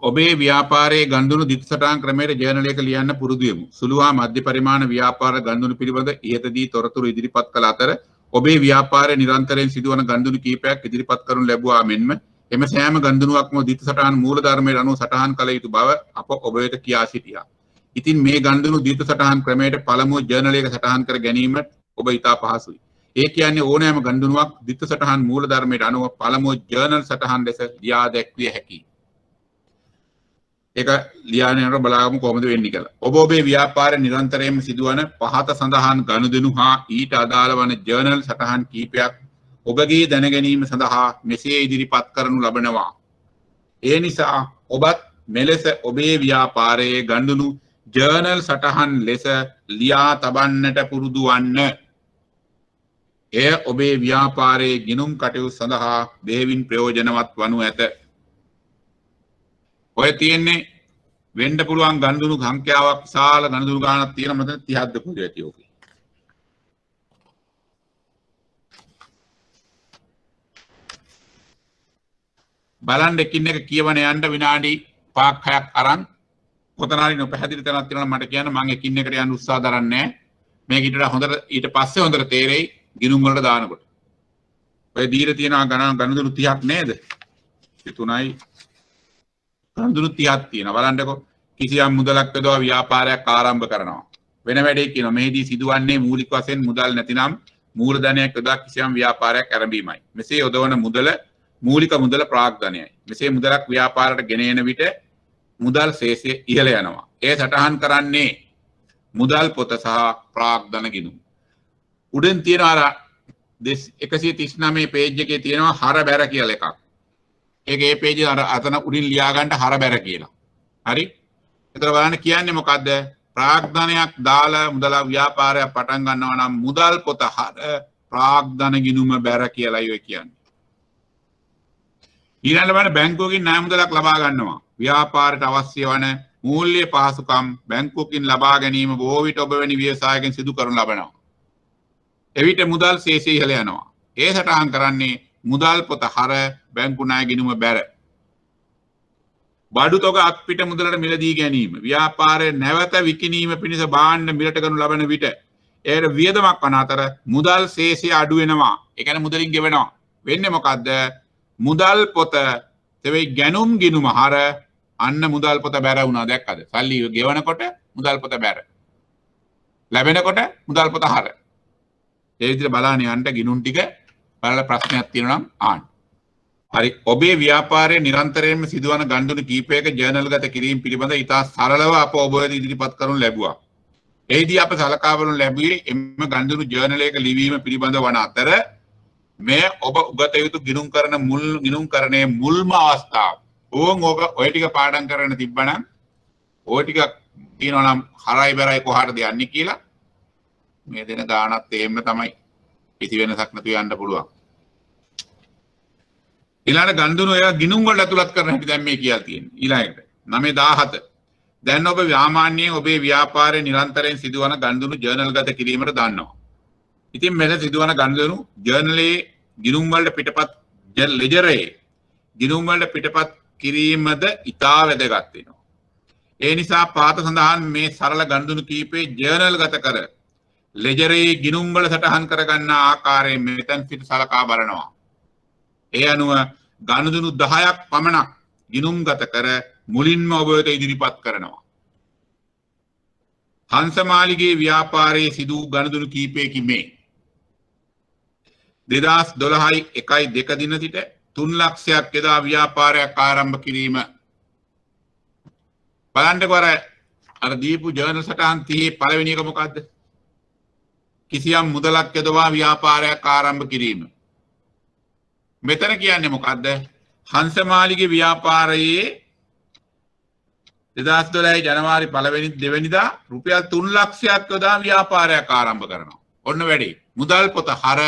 ඔබේ ව්‍යාපාරයේ ගනුදෙනු දිත්ත සටහන් ක්‍රමයට ජර්නල් එක ලියන්න පුරුදු වෙමු. සුළුවා මධ්‍ය පරිමාණ ව්‍යාපාර ගනුදෙනු පිළිබඳ ඉහතදී තොරතුරු ඉදිරිපත් කළ අතර ඔබේ ව්‍යාපාරයේ නිරන්තරයෙන් සිදුවන ගනුදෙනු කීපයක් ඉදිරිපත් කරනු ලැබුවා මෙන්ම එම සෑම ගනුදෙනුවක්ම දිත්ත සටහන් මූලධර්මයට අනුව සටහන් කළ යුතු බව අප ඔබ වෙත කියා සිටියා. ඉතින් මේ ගනුදෙනු දිත්ත සටහන් ක්‍රමයට පළමුව ජර්නල් එක සටහන් කර ගැනීමට ඔබ ඉතා පහසුයි. ඒ කියන්නේ ඕනෑම ගනුදෙනුවක් දිත්ත සටහන් මූලධර්මයට අනුව පළමුව ජර්නල් සටහන් ලෙස ලියා දැක්විය හැකියි. ඒක ලියාගෙන බලමු කොහොමද වෙන්නේ කියලා. ඔබ ඔබේ ව්‍යාපාරයේ නිරන්තරයෙන්ම සිදුවන පහත සඳහන් ගනුදෙනු හා ඊට අදාළ වන ජර්නල් සටහන් කීපයක් ඔබගේ දැන ගැනීම සඳහා මෙසේ ඉදිරිපත් කරනු ලබනවා. ඒ නිසා ඔබත් මෙලෙස ඔබේ ව්‍යාපාරයේ ගනුදෙනු ජර්නල් සටහන් ලෙස ලියා තබන්නට පුරුදු වන්න. එය ඔබේ ව්‍යාපාරයේ ගිණුම් කටයුතු සඳහා බෙහෙවින් ප්‍රයෝජනවත් වනු ඇත. ඔය තියෙන්නේ වෙන්න පුළුවන් ගනුදෙනු සංඛ්‍යාවක් විශාල ගනුදෙනු ගානක් තියෙන මත 30ක්ද කොහෙද ඇති ඕකේ. බලන්න එකින් එක කියවන යන්න විනාඩි 5ක් 6ක් අරන් කොතනරි නොපැහැදිලි තැනක් තියෙනවා මට කියන්න මම එකින් එකට යන්න උත්සාහ දරන්නේ මේක ඊට පස්සේ හොඳට තේරෙයි ගිනුම් වලට දානකොට ඔය දීලා තියෙනවා ගණදුණු 30ක් නේද 3යි ගණදුණු 30ක් තියෙනවා බලන්නකෝ කිසියම් මුදලක් යොදවා ව්‍යාපාරයක් ආරම්භ කරනවා වෙන වැඩේ කියනවා මෙහිදී සිදුවන්නේ මූලික වශයෙන් මුදල් නැතිනම් මූලධනයක් යොදා කිසියම් ව්‍යාපාරයක් ආරම්භීමයි මෙසේ යොදවන මුදල මූලික මුදල ප්‍රාග්ධනයයි මෙසේ මුදලක් ව්‍යාපාරයට ගෙන එන විට මුදල් ශේෂය ඉහළ යනවා ඒ සටහන් කරන්නේ මුදල් පොත සහ ප්‍රාග්ධන ගිණුම් උඩින් තියෙන අර 139 පේජ් එකේ තියෙනවා හර බැර කියලා එකක් ඒකේ පේජ් අර අතන උඩින් ලියා ගන්න හර බැර කියලා හරි එතන බලන්න කියන්නේ මොකද්ද ප්‍රාග්ධනයක් දාලා මුදල ව්‍යාපාරයක් පටන් ගන්නවා නම් මුදල් පොත හර ප්‍රාග්ධන ගිණුම බැර කියලායි ඔය කියන්නේ ඊළඟට බලන්න බැංකුවකින් ණය මුදලක් ලබා ගන්නවා ව්‍යාපාරයට අවශ්‍ය වන මූල්‍ය පහසුකම් බැංකුවකින් ලබා ගැනීම බොහෝ විට ඔබ වැනි ව්‍යවසායකයන් සිදු කරනු ලබනවා එවිට මුදල් ශේෂය ඉහළ යනවා ඒ සටහන් කරන්නේ මුදල් පොත හර බැංකු ණය ගිණුම බැර බඩු තොග අත්පිට මුදලට මිලදී ගැනීම ව්‍යාපාරයේ නැවත විකිණීම පිණිස භාණ්ඩ මිලට ගනු ලබන විට එයට වියදමක් වන අතර මුදල් ශේෂය අඩු වෙනවා ඒ කියන්නේ මුදලින් ගෙවෙනවා වෙන්නේ මොකද්ද මුදල් පොත තෙවෙයි ගැනුම් ගිණුම හර අන්න මුදල් පොත බැර වුණා දැක්කද සල්ලි ගෙවනකොට මුදල් පොත බැර ලැබෙනකොට මුදල් පොත හර ඒ විදිහට බලන්න යන්න ගිණුම් ටික බලලා ප්‍රශ්නයක් තියෙනවා නම් ආන්න හරි ඔබේ ව්‍යාපාරයේ නිරන්තරයෙන්ම සිදුවන ගනුදෙනු කීපයක ජර්නල් ගත කිරීම පිළිබඳ ඉතා සරලව අප ඔබ වෙත ඉදිරිපත් කරනු ලැබුවා එහිදී අප සලකා බලනු ලැබුවේ එම ගනුදෙනු ජර්නලයක ලිවීම පිළිබඳ වන අතර මේ ඔබ උගත යුතු ගිණුම්කරණයේ මුල්ම අවස්ථාව. ඕක ඔය ටික පාඩම් කරන්න තිබ්බනම් ඔය ටික කියනවා නම් හරයි බරයි කොහාටද යන්නේ කියලා මේ දෙන ගානත් එහෙම තමයි. කිසි වෙනසක් නැතුව යන්න පුළුවන්. ඊළඟ ගනුදෙනු ඒවා ගිණුම් වලට ඇතුළත් කරන හැටි දැන් මේ කියලා තියෙන්නේ. ඊළඟට 917 දැන් ඔබ සාමාන්‍යයෙන් ඔබේ ව්‍යාපාරයේ නිරන්තරයෙන් සිදුවන ගනුදෙනු ජර්නල් ගත කිරීමට දන්නවා. ඉතින් මෙල සිදුවන ගනුදෙනු ජර්නලයේ ගිණුම් වලට පිටපත් ලෙජරේ ගිණුම් වලට පිටපත් කිරීමද ඉතා වැදගත් වෙනවා. ඒ නිසා පාත සඳහන් මේ සරල ගනුදෙනු කීපේ ජර්නල් ගත කර ලෙජරේ ගිණුම් වල සටහන් කරගන්න ආකාරයෙන් මෙතන සිට සලකා බලනවා. ඒ අනුව ගනුදෙනු 10ක් පමණක් ගිණුම් ගත කර මුලින්ම ඔබ වෙත ඉදිරිපත් කරනවා. හංසමාලිගේ ව්‍යාපාරයේ සිදු ගනුදෙනු කීපයකි මේ 2012 1/2 දින සිට 3 ලක්ෂයක් යදා ව්‍යාපාරයක් ආරම්භ කිරීම බලන්නකෝ අර දීපු ජර්නල් සටහන් 30 පළවෙනි එක මොකද්ද කිසියම් මුදලක් යදවා ව්‍යාපාරයක් ආරම්භ කිරීම මෙතන කියන්නේ මොකද්ද හංසමාලිගේ ව්‍යාපාරයේ 2012 ජනවාරි 1 වෙනිදා රුපියල් 3 ලක්ෂයක් යොදා ව්‍යාපාරයක් ආරම්භ කරනවා. ඔන්න වැඩේ. මුදල් පොත හර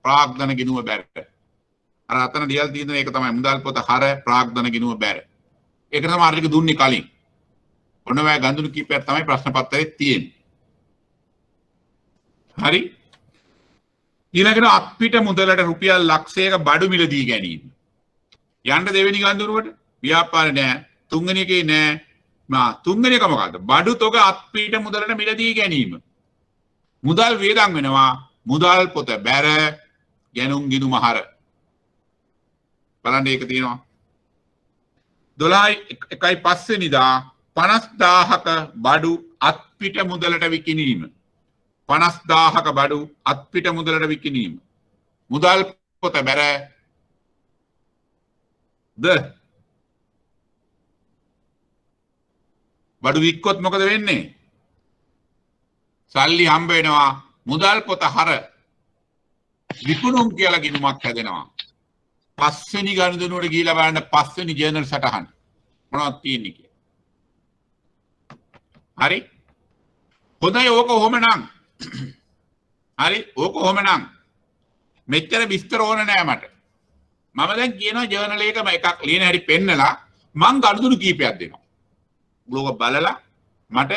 ප්‍රාග්ධන ගිණුම බැර. අර අතන ලියලා තියෙන එක තමයි මුදල් පොත හර ප්‍රාග්ධන ගිණුම බැර. ඒක තමයි අර ටික දුන්නේ කලින්. ඔන්න ඔය ගනුදෙනු කීපයක් තමයි ප්‍රශ්න පත්‍රයේ තියෙන්නේ. හරි. ඊළඟට අත්පිට මුදලට රුපියල් ලක්ෂයක බඩු මිලදී ගැනීම. යන්න දෙවෙනි ගනුදෙනුවට ව්‍යාපාරේ නෑ. තුන්වෙනි එකේ නෑ. තුන්වෙනි එක මොකද්ද? බඩු තොග අත්පිට මුදලට මිලදී ගැනීම. මුදල් වේදම් වෙනවා. මුදල් පොත බැර ගැනුම් ගිණුම හර. බලන්න ඒක තියෙනවා. 12/1 වෙනිදා 50000ක බඩු අත්පිට මුදලට විකිණීම. 50000ක බඩු අත්පිට මුදලට විකිණීම. මුදල් පොත බැර බඩු වික්කොත් මොකද වෙන්නේ? සල්ලි හම්බ වෙනවා. මුදල් පොත හර විකුණුම් කියලා ගිණුමක් හැදෙනවා. පස්වෙනි ගනුදෙනුවට ගිහිලා බලන්න පස්වෙනි ජර්නල් සටහන මොනවද තියෙන්නේ කියලා. හරි? හොඳයි ඕක කොහොමනම්? හරි ඕක කොහොමනම්? මෙච්චර විස්තර ඕන නෑ මට. මම දැන් කියනවා ජර්නල් එකම එකක් ලියන හැටි පෙන්නලා මං ගනුදෙනු කීපයක් දෙනවා. ඔගොල්ලෝ බලලා මට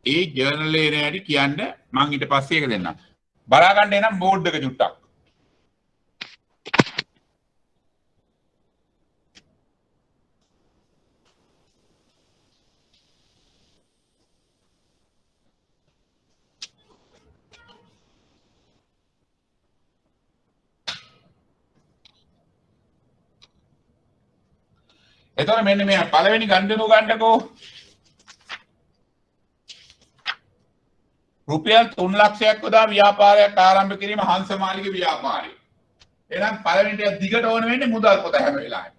ඒ ජර්නල් එකේ හැටි කියන්න මං ඊට පස්සේ ඒක දෙන්නම්. බලා ගන්න එනම් බෝඩ් එක චුට්ටක්. එතකොට මෙන්න මේ පළවෙනි ගණ්ඩනු ගන්නකෝ. රුපියල් 3 ලක්ෂයක් යොදා ව්‍යාපාරයක් ආරම්භ කිරීම හංසමාලිගේ ව්‍යාපාරය. එහෙනම් පළවෙනිට දිගට ඕන වෙන්නේ මුදල් පොත හැම වෙලාවෙම.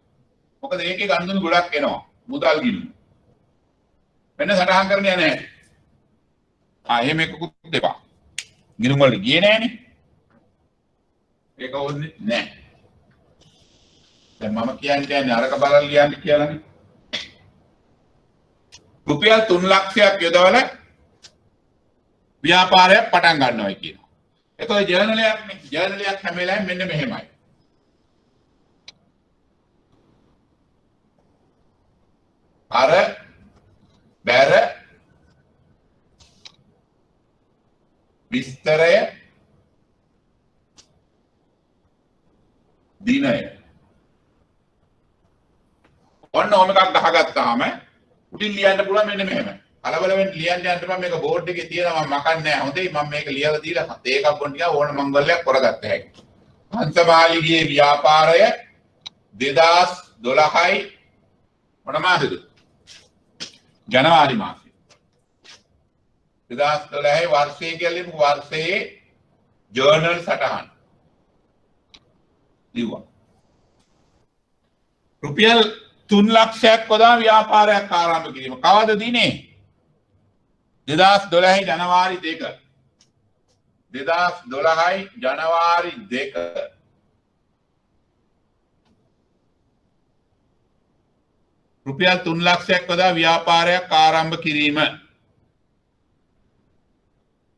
මොකද ඒකේ ගණ්ඩනු ගොඩක් එනවා. මුදල් ගිණුම. වෙන සටහන් කරන්න යන්නේ නැහැ. එහෙම එකකුත් දෙපා. ගිණුම් වලට ගියේ නැහනේ. ඒක ඕනේ නැහැ. දැන් මම කියන්නේ අරක බලලා ලියන්න කියලානේ. රුපියල් 3 ලක්ෂයක් යොදවල ව්‍යාපාරයක් පටන් ගන්නවායි කියනවා. ඒතකොට ජර්නලයක්නේ. ජර්නලයක් හැම වෙලාවෙම මෙන්න මෙහෙමයි. අර බැර විස්තරය දිනය ඔන්න ඕම එකක් ගහගත්තාම උඩින් ලියන්න පුළුවන් මෙන්න මෙහෙම. කලබල වෙන්න ලියන්න යන්න බෑ. මේක බෝඩ් එකේ තියෙනවා මම මකන්නේ නැහැ. හොඳයි මම මේක ලියලා දීලා තේකක් බොන්න ගියා ඕන මංගල්‍යයක් කරගත්ත හැකි. හංසමාලිගේ ව්‍යාපාරය 2012යි මොන මාසෙද? ජනවාරි මාසෙ. 2012 වර්ෂයේ කියලා වර්ෂයේ ජර්නල් සටහන් ලිව්වා. රුපියල් 3 ලක්ෂයක් යොදා ව්‍යාපාරයක් ආරම්භ කිරීම. කවද දිනේ? 2012 ජනවාරි 2. 2012 ජනවාරි 2. රුපියල් 3 ලක්ෂයක් යොදා ව්‍යාපාරයක් ආරම්භ කිරීම.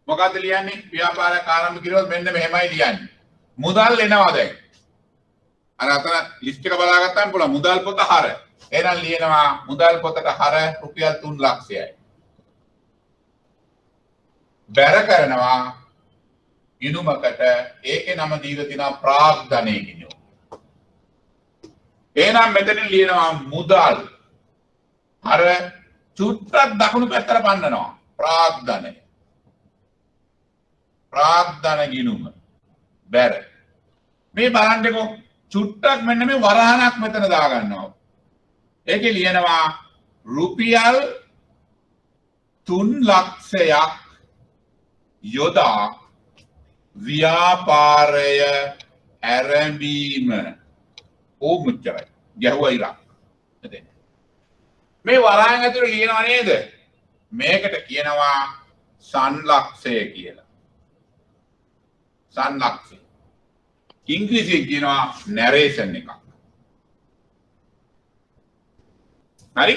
මොකද්ද ලියන්නේ? ව්‍යාපාරයක් ආරම්භ කිරුවොත් මෙන්න මෙහෙමයි ලියන්නේ. මුදල් එනවා දැන්. අර අතන ලිස්ට් එක බලාගත්තාම පුළුවන් මුදල් පොත හර. එහෙනම් ලියනවා මුදල් පොතට හර රුපියල් 3 ලක්ෂයයි. බැර කරනවා ගිණුමකට ඒකේ නම දීලා තියෙනවා ප්‍රාග්ධනය ගිණුම. එහෙනම් මෙතන ලියනවා මුදල් අර චුට්ටක් දකුණු පැත්තට පන්නනවා ප්‍රාග්ධනය. ප්‍රාග්ධන ගිණුම බැර. මේ බලන්නකෝ චුට්ටක් මෙන්න මේ වරහණක් මෙතන දා ගන්නවා. ඒකේ ලියනවා රුපියල් 3 ලක්ෂයක් යොදා ව්‍යාපාරය ආරම්භීම. ඕමුච්චරයි. ගැහුවා ඉරා. මේ වරහන් ඇතුලේ ලියනවා නේද? මේකට කියනවා සංලක්ෂය කියලා. සංලක්ෂය. ඉංග්‍රීසියෙන් කියනවා නැරේෂන් එකක්. හරි?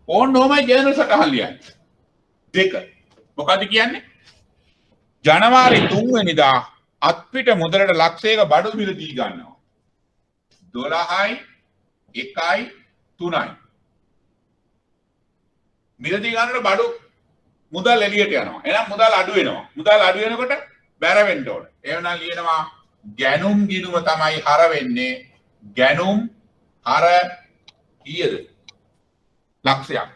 ඕනෝමයි ජර්නල් සටහන් ලියන්නේ. 2. මොකද්ද කියන්නේ? ජනවාරි 3 වෙනිදා අත්පිට මුදලට ලක්ෂයක බඩු මිලදී ගන්නවා. 12යි 1යි 3යි. මිලදී ගන්නකොට බඩු මුදල් එළියට යනවා. එහෙනම් මුදල් අඩු වෙනවා. මුදල් අඩු වෙනකොට බැර වෙන්න ඕන. එහෙනම් ලියනවා ගැනුම් ගිණුම තමයි හර වෙන්නේ. ගැනුම් හර කීයද? ලක්ෂයක්.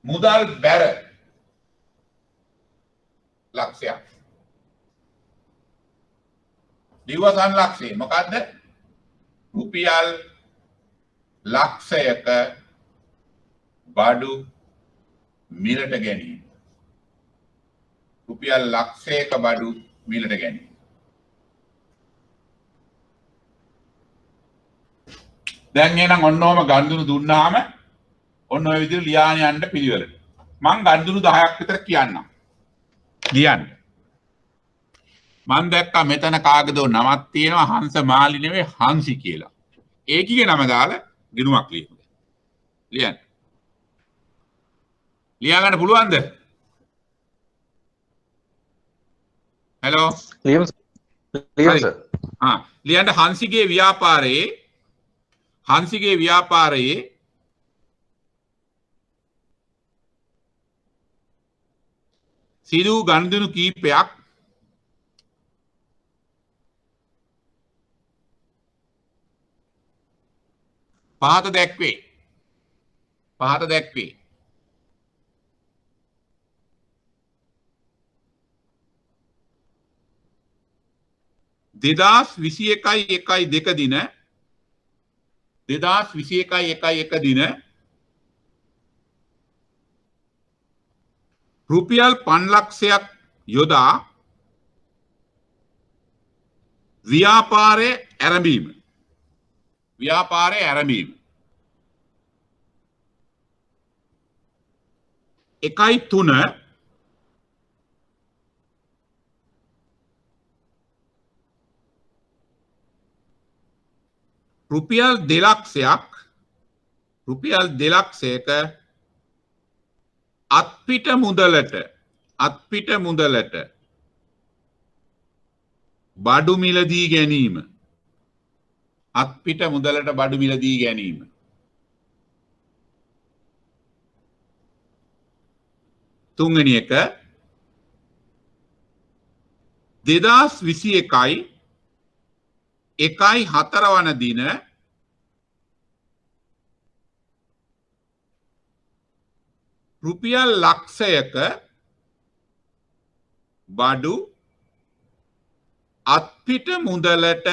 මුදල් බැර ලක්ෂයක්. දිවසන් ලක්ෂය මොකද්ද? රුපියල් ලක්ෂයක බඩු මිලට ගැනීම. රුපියල් ලක්ෂයක බඩු මිලට ගැනීම. දැන් එහෙනම් ඔන්නෝම ගණ්ඩුණු දුන්නාම ඔන්න ඔය විදිහට ලියාන යන්න පිළිවෙලට. මං ගණ්ඩුණු 10ක් විතර කියන්නම්. ලියන්න. මං දැක්කා මෙතන කාගේදෝ නමක් තියෙනවා හංස මාලි නෙවෙයි හංසි කියලා. ඒකීගේ නම දාලා ගිණුමක් ලියමු. ලියන්න. ලියා ගන්න පුළුවන්ද? හෙලෝ. ලියමු සර්. ලියන්න හංසිගේ ව්‍යාපාරයේ සිදු ගණුදෙනු කීපයක් පහත දැක්වේ. 2021 1/2 දින 2021 දින රුපියල් 5 ලක්ෂයක් යොදා ව්‍යාපාරයේ ආරම්භීම එකයි 3 රුපියල් 2 ලක්ෂයක අත්පිට මුදලට බඩු මිලදී ගැනීම තුන්වෙනි එක 2021 1/4 වන දින රුපියල් ලක්ෂයක බඩු අත්පිට මුදලට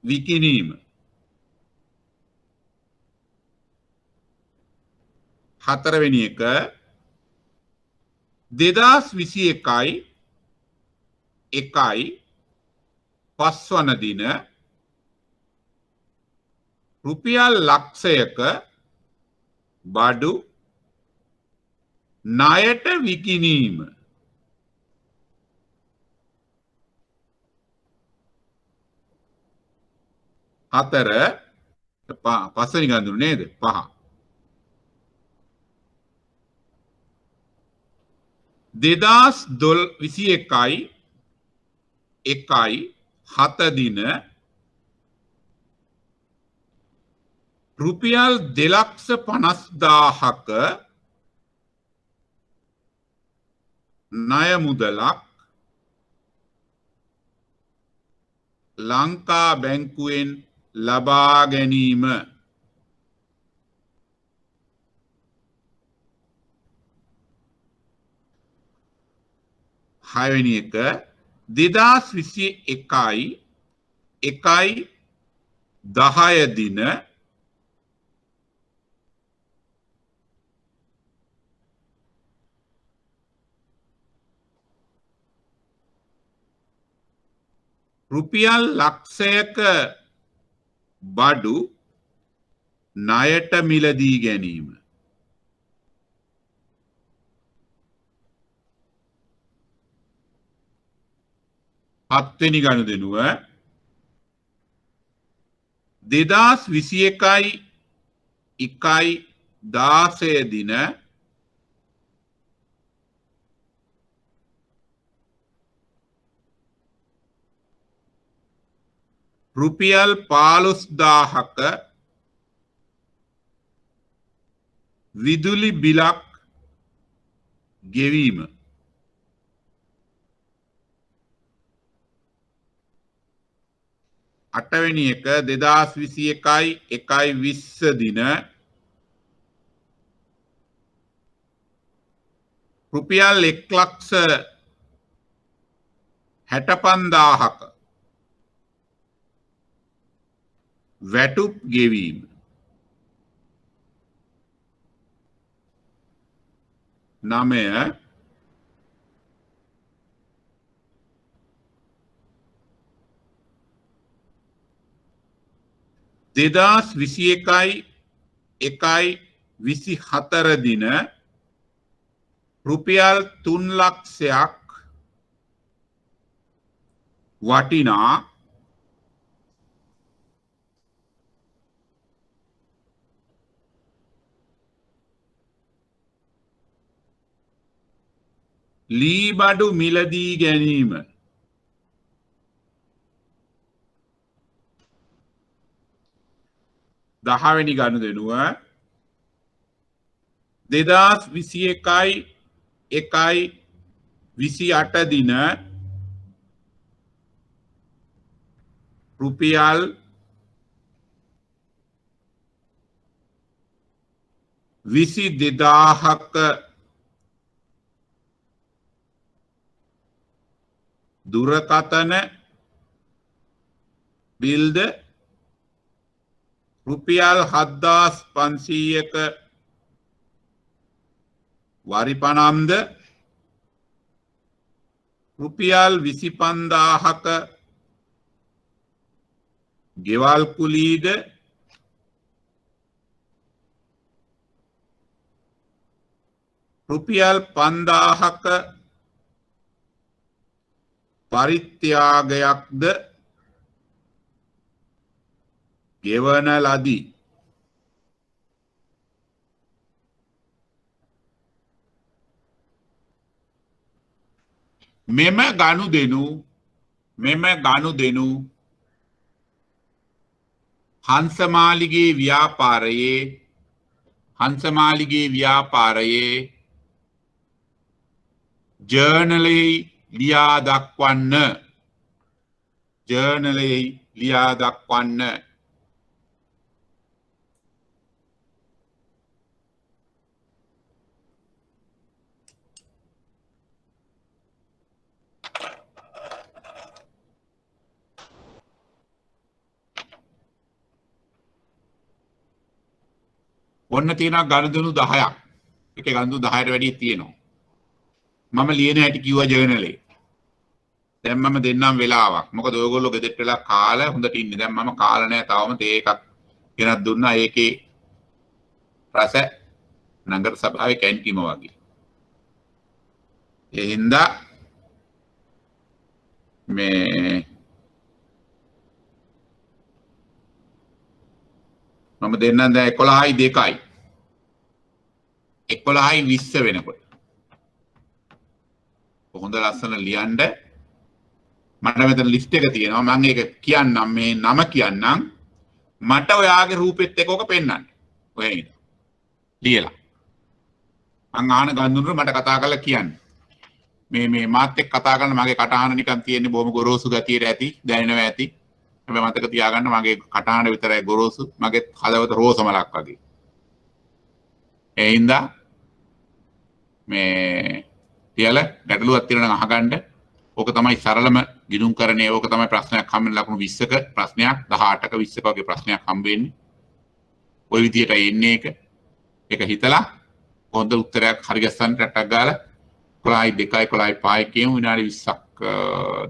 විකිණීම. හතරවෙනි එක 2021 1/5 වන දින රුපියල් ලක්ෂයක බඩු ණයට විකිණීම. හතර පස්වෙනි ගඳුරු නේද? 5 2021 1/7 දින රුපියල් 2,50,000ක ණය මුදලක් ලංකා බැංකුවෙන් ලබා ගැනීම. හයවෙනි එක 2021 1/10 දින රුපියල් ලක්ෂයක බඩු ණයට මිලදී ගැනීම. හත්වෙනි ගනුදෙනුව 2021 1/16 දින රුපියල් 15,000ක විදුලි බිලක් ගෙවීම. අටවෙනි එක 2021 1/20 දින රුපියල් 1,65,000ක වැටුප් ගෙවීම. නමය 2021 1/24 දින රුපියල් 3 ලක්ෂයක් වටිනා ලී බඩු මිලදී ගැනීම. දහවෙනි ගනුදෙනුව 2021 1/28 දින රුපියල් 22,000ක දුරකථන බිල්ද රුපියල් 7500ක වරිපණම්ද රුපියල් 25000ක ගෙවල් කුලීද රුපියල් 5000ක පරිත්‍යාගයක්ද ගෙවන ලදී. මෙම ගනුදෙනු හංසමාලිගේ ව්‍යාපාරයේ ජර්නලෙහි ලියා දක්වන්න ඔන්න තියෙනවා ගනුදෙනු 10ක්. එකේ ගනුදෙනු 10ට වැඩිය තියෙනවා. මම ලියන හැටි කිව්වා ජර්නලේ. දැන් මම දෙන්නම් වෙලාවක්. මොකද ඔයගොල්ලෝ ගෙදරට වෙලා කාලා හොඳට ඉන්නේ. දැන් මම කාලා නැහැ තාම තේ එකක් ගෙනත් දුන්නා. ඒකේ රස නගර සභාවේ කැන්ටිම වගේ. ඒ හින්දා මේ මම දෙන්නම් දැන් 11යි 2යි 11යි 20 වෙනකොට හොඳ ලස්සන ලියන්න මට මෙතන ලිස්ට් එක තියෙනවා මම ඒක කියන්නම් මේ නම කියන්නම් මට ඔයාගේ රූපෙත් එක්ක ඔක පෙන්නන්න ඔය නේද ලියලා මං ආහන ගන්දුනට මට කතා කරලා කියන්න මේ මාත් එක්ක කතා කරන මගේ කටහඬ නිකන් තියෙන්නේ බොහොම ගොරෝසු ගතියට ඇති දැනෙනවා ඇති හැබැයි මතක තියාගන්න මගේ කටහඬ විතරයි ගොරෝසු මගේ හදවත රෝස මලක් වගේ ඒ හින්දා මේ කියලා ගැටලුවක් තියෙනවා නම් අහගන්න ඕක තමයි සරලම ගිණුම් කරන්නේ ඕක තමයි ප්‍රශ්නයක් හම්බෙන ලකුණු 20ක ප්‍රශ්නයක් 18ක 20ක වගේ ප්‍රශ්නයක් හම්බ වෙන්නේ ওই විදියට එන්නේ ඒක හිතලා හොඳ උත්තරයක් හරි ගස්සන්න රටක් ගාලා 11යි 2යි 11යි 5යි කියමු විනාඩි 20ක්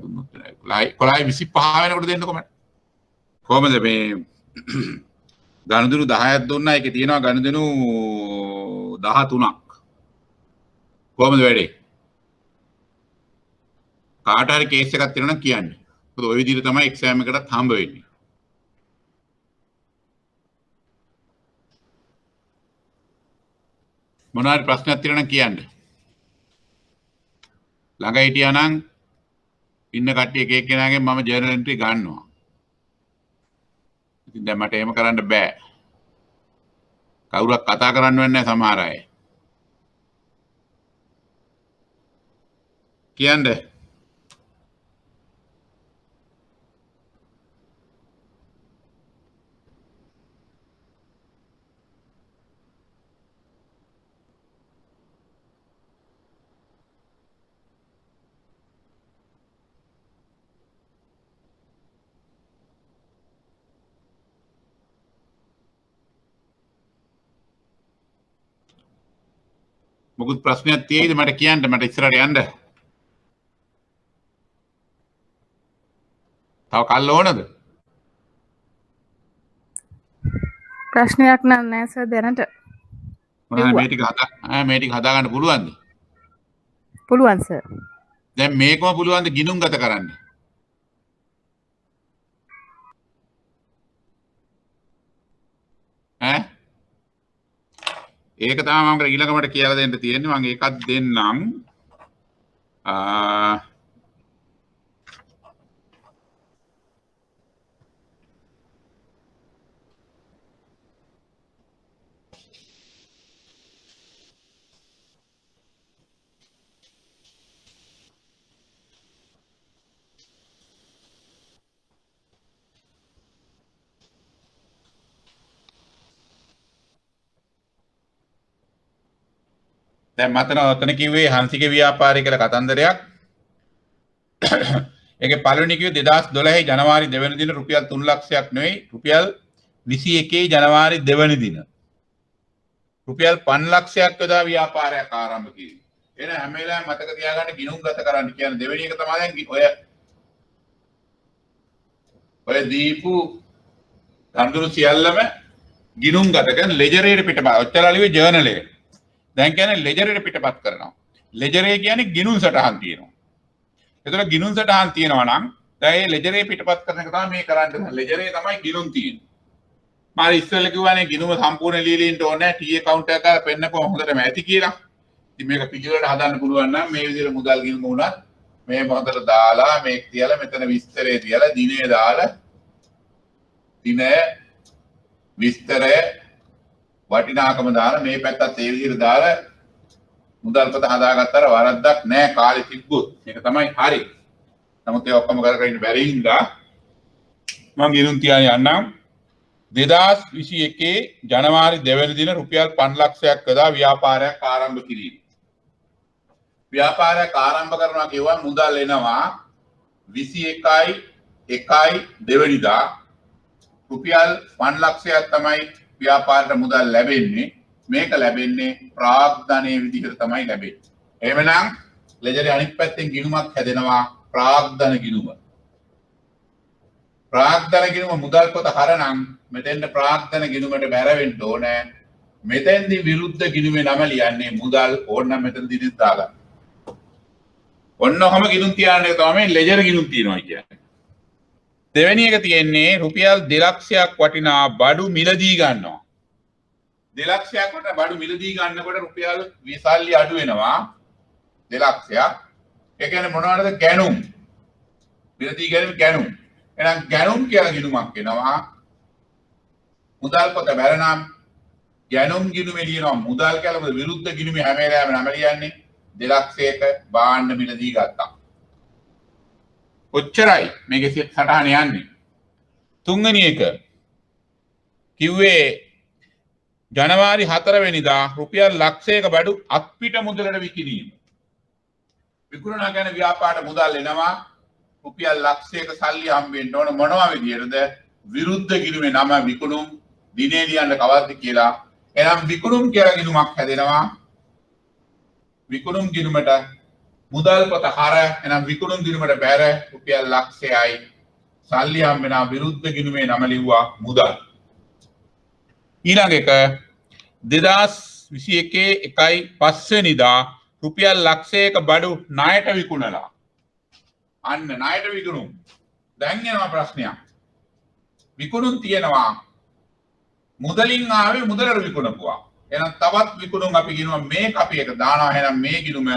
දුන්නොත් 11යි 25 වෙනකොට දෙන්නකො මට කොහමද මේ ගනුදෙනු 10ක් දුන්නා ඒකේ තියෙනවා ගනුදෙනු 13ක් කොහමද වැඩේ කාට හරි කේස් එකක් තියෙනවා නම් කියන්න මොකද ওই විදිහට තමයි එක්සෑම් එකටත් හම්බ වෙන්නේ මොනවාරි ප්‍රශ්නයක් තියෙනවා නම් කියන්න ළඟ හිටියා නම් ඉන්න කට්ටිය එක එක්කෙනාගෙන් මම ජර්නල් එන්ට්‍රි ගන්නවා ඉතින් දැන් මට එහෙම කරන්න බෑ කවුරුත් කතා කරන්න වෙන්නේ නැහැ සමහර අය කියන්නේ මොකුත් ප්‍රශ්නයක් තියෙයිද මට කියන්න මට ඉස්සරහට යන්න තව කල් ඕනද ප්‍රශ්නයක් නෑ සර් දැනට මොනවද මේ ටික හදා ගන්න පුළුවන්ද පුළුවන් සර් දැන් මේකම පුළුවන්ද ගිණුම් ගත කරන්න ඈ ඒක තමයි මම ඊළඟට කියලා දෙන්න තියෙන්නේ මම ඒකත් දෙන්නම් දැන් මතන ඔතන කිව්වේ හංසික ව්‍යාපාරය කියලා කතන්දරයක්. ඒකේ පළවෙනි කිව්වේ 2012 ජනවාරි 2 වෙනි දින රුපියල් 3 ලක්ෂයක් නෙවෙයි රුපියල් 21 ජනවාරි 2 වෙනි දින රුපියල් 5 ලක්ෂයක් යොදා ව්‍යාපාරයක් ආරම්භ කිරීම. එන හැම වෙලාවෙම මතක තියාගන්න ගිණුම් ගත කරන්න කියන්නේ දෙවෙනි එක තමයි දැන් ඔය දීපු කඳුරු සියල්ලම ගිණුම් ගත කරන ලෙජරේට පිටපත් ඔච්චරලිවේ ජර්නල් එක. දැන් කියන්නේ ලෙජරේට පිටපත් කරනවා. ලෙජරේ කියන්නේ ගිණුම් සටහන් තියෙනවා. ඒතර ගිණුම් සටහන් තියෙනවා නම් දැන් මේ ලෙජරේ පිටපත් කරන එක තමයි මේ කරන්නේ. ලෙජරේ තමයි ගිණුම් තියෙන්නේ. මාර ඉස්සෙල්ලා කිව්වනේ ගිණුම සම්පූර්ණ ලියලින්ට ඕනේ T account එක කරලා පෙන්නපුවම හොඳටම ඇති කියලා. ඉතින් මේක පිළිවෙලට හදන්න පුළුවන් නම් මේ විදිහට මුදල් ගිණුම උනත් මේ මොහොතට දාලා මේක තියලා මෙතන විස්තරය තියලා දිනේ දාලා දින විස්තරය වටිනාකම දාලා මේ පැත්තත් ඒ විදිහට දාලා මුදල් පොත හදාගත්තට වරද්දක් නැහැ කාලෙ තිබ්බොත්. මේක තමයි හරි. නමුත් ඒ ඔක්කොම කරගෙන ඉන්න බැරි හින්දා මම ගිණුම් තියාගෙන යන්නම්. 2021 ජනවාරි 2 වෙනි දින රුපියල් 5 ලක්ෂයක් යොදා ව්‍යාපාරයක් ආරම්භ කිරීම. ව්‍යාපාරයක් ආරම්භ කරනවා කියුවා මුදල් එනවා 21/1/2 වෙනිදා රුපියල් 5 ලක්ෂයක් තමයි ව්‍යාපාරයට මුදල් ලැබෙන්නේ. මේක ලැබෙන්නේ ප්‍රාග්ධනයේ විදිහට තමයි ලැබෙන්නේ. එහෙමනම් ලෙජරේ අනිත් පැත්තෙන් ගිණුමක් හැදෙනවා ප්‍රාග්ධන ගිණුම. ප්‍රාග්ධන ගිණුම මුදල් පොත හරනම් මෙතෙන්ද ප්‍රාග්ධන ගිණුමට බැරවෙන්න ඕනේ. මෙතෙන්දි විරුද්ධ ගිණුමේ නම ලියන්නේ මුදල් ඕනනම් මෙතනදී දිස් දාගන්න. ඔන්නෝම ගිණුම් තියාන්නේ තමයි ලෙජර් ගිණුම් තියනවා කියන්නේ. දෙවෙනි එක තියෙන්නේ රුපියල් 2 ලක්ෂයක් වටිනා බඩු මිලදී ගන්නවා. 2 ලක්ෂයක් වටිනා බඩු මිලදී ගන්නකොට රුපියල් 20 සල්ලි අඩු වෙනවා 2 ලක්ෂයක්. ඒ කියන්නේ මොනවද ගැනුම්. මිලදී ගැනීම ගැනුම්. එහෙනම් ගැනුම් කියලා ගිණුමක් එනවා. මුදල් පොත බැලනම් ගැනුම් ගිණුමේ ලියනවා මුදල් කියලා විරුද්ධ ගිණුමේ හැම වෙලාවෙම නම ලියන්නේ 2 ලක්ෂයක භාණ්ඩ මිලදී ගත්තා. ඔච්චරයි මේකේ සටහන යන්නේ. තුන්වෙනි එක කිව්වේ ජනවාරි 4 වෙනිදා රුපියල් ලක්ෂයක බඩු අත්පිට මුදලට විකිණීම. විකුණනා ගැන ව්‍යාපාරට මුදල් එනවා රුපියල් ලක්ෂයක සල්ලි හම්බෙන්න ඕන මොනවා විදියටද විරුද්ධ ගිණුමේ නම විකුණුම් දිනේ ලියන්න කවද්ද කියලා. එහෙනම් විකුණුම් කියලා ගිණුමක් හැදෙනවා. විකුණුම් ගිණුමට මුදල් පොත හර එනම් විකුණුම් ගිණුමට බැර රුපියල් ලක්ෂයයි සල්ලි හම්බෙන විරුද්ධ ගිණුමේ නම ලිව්වා මුදල්. ඊළඟ එක 2021 1/5 වෙනිදා රුපියල් ලක්ෂයක බඩු ණයට විකුණලා. අන්න ණයට විකුණුම්. දැන් එනවා ප්‍රශ්නයක්. විකුණුම් තියෙනවා මුදලින් ආවේ මුදලට විකුණපුවා. එහෙනම් තවත් විකුණුම් අපි කියනවා මේක අපි එක දානවා. එහෙනම් මේ ගිණුම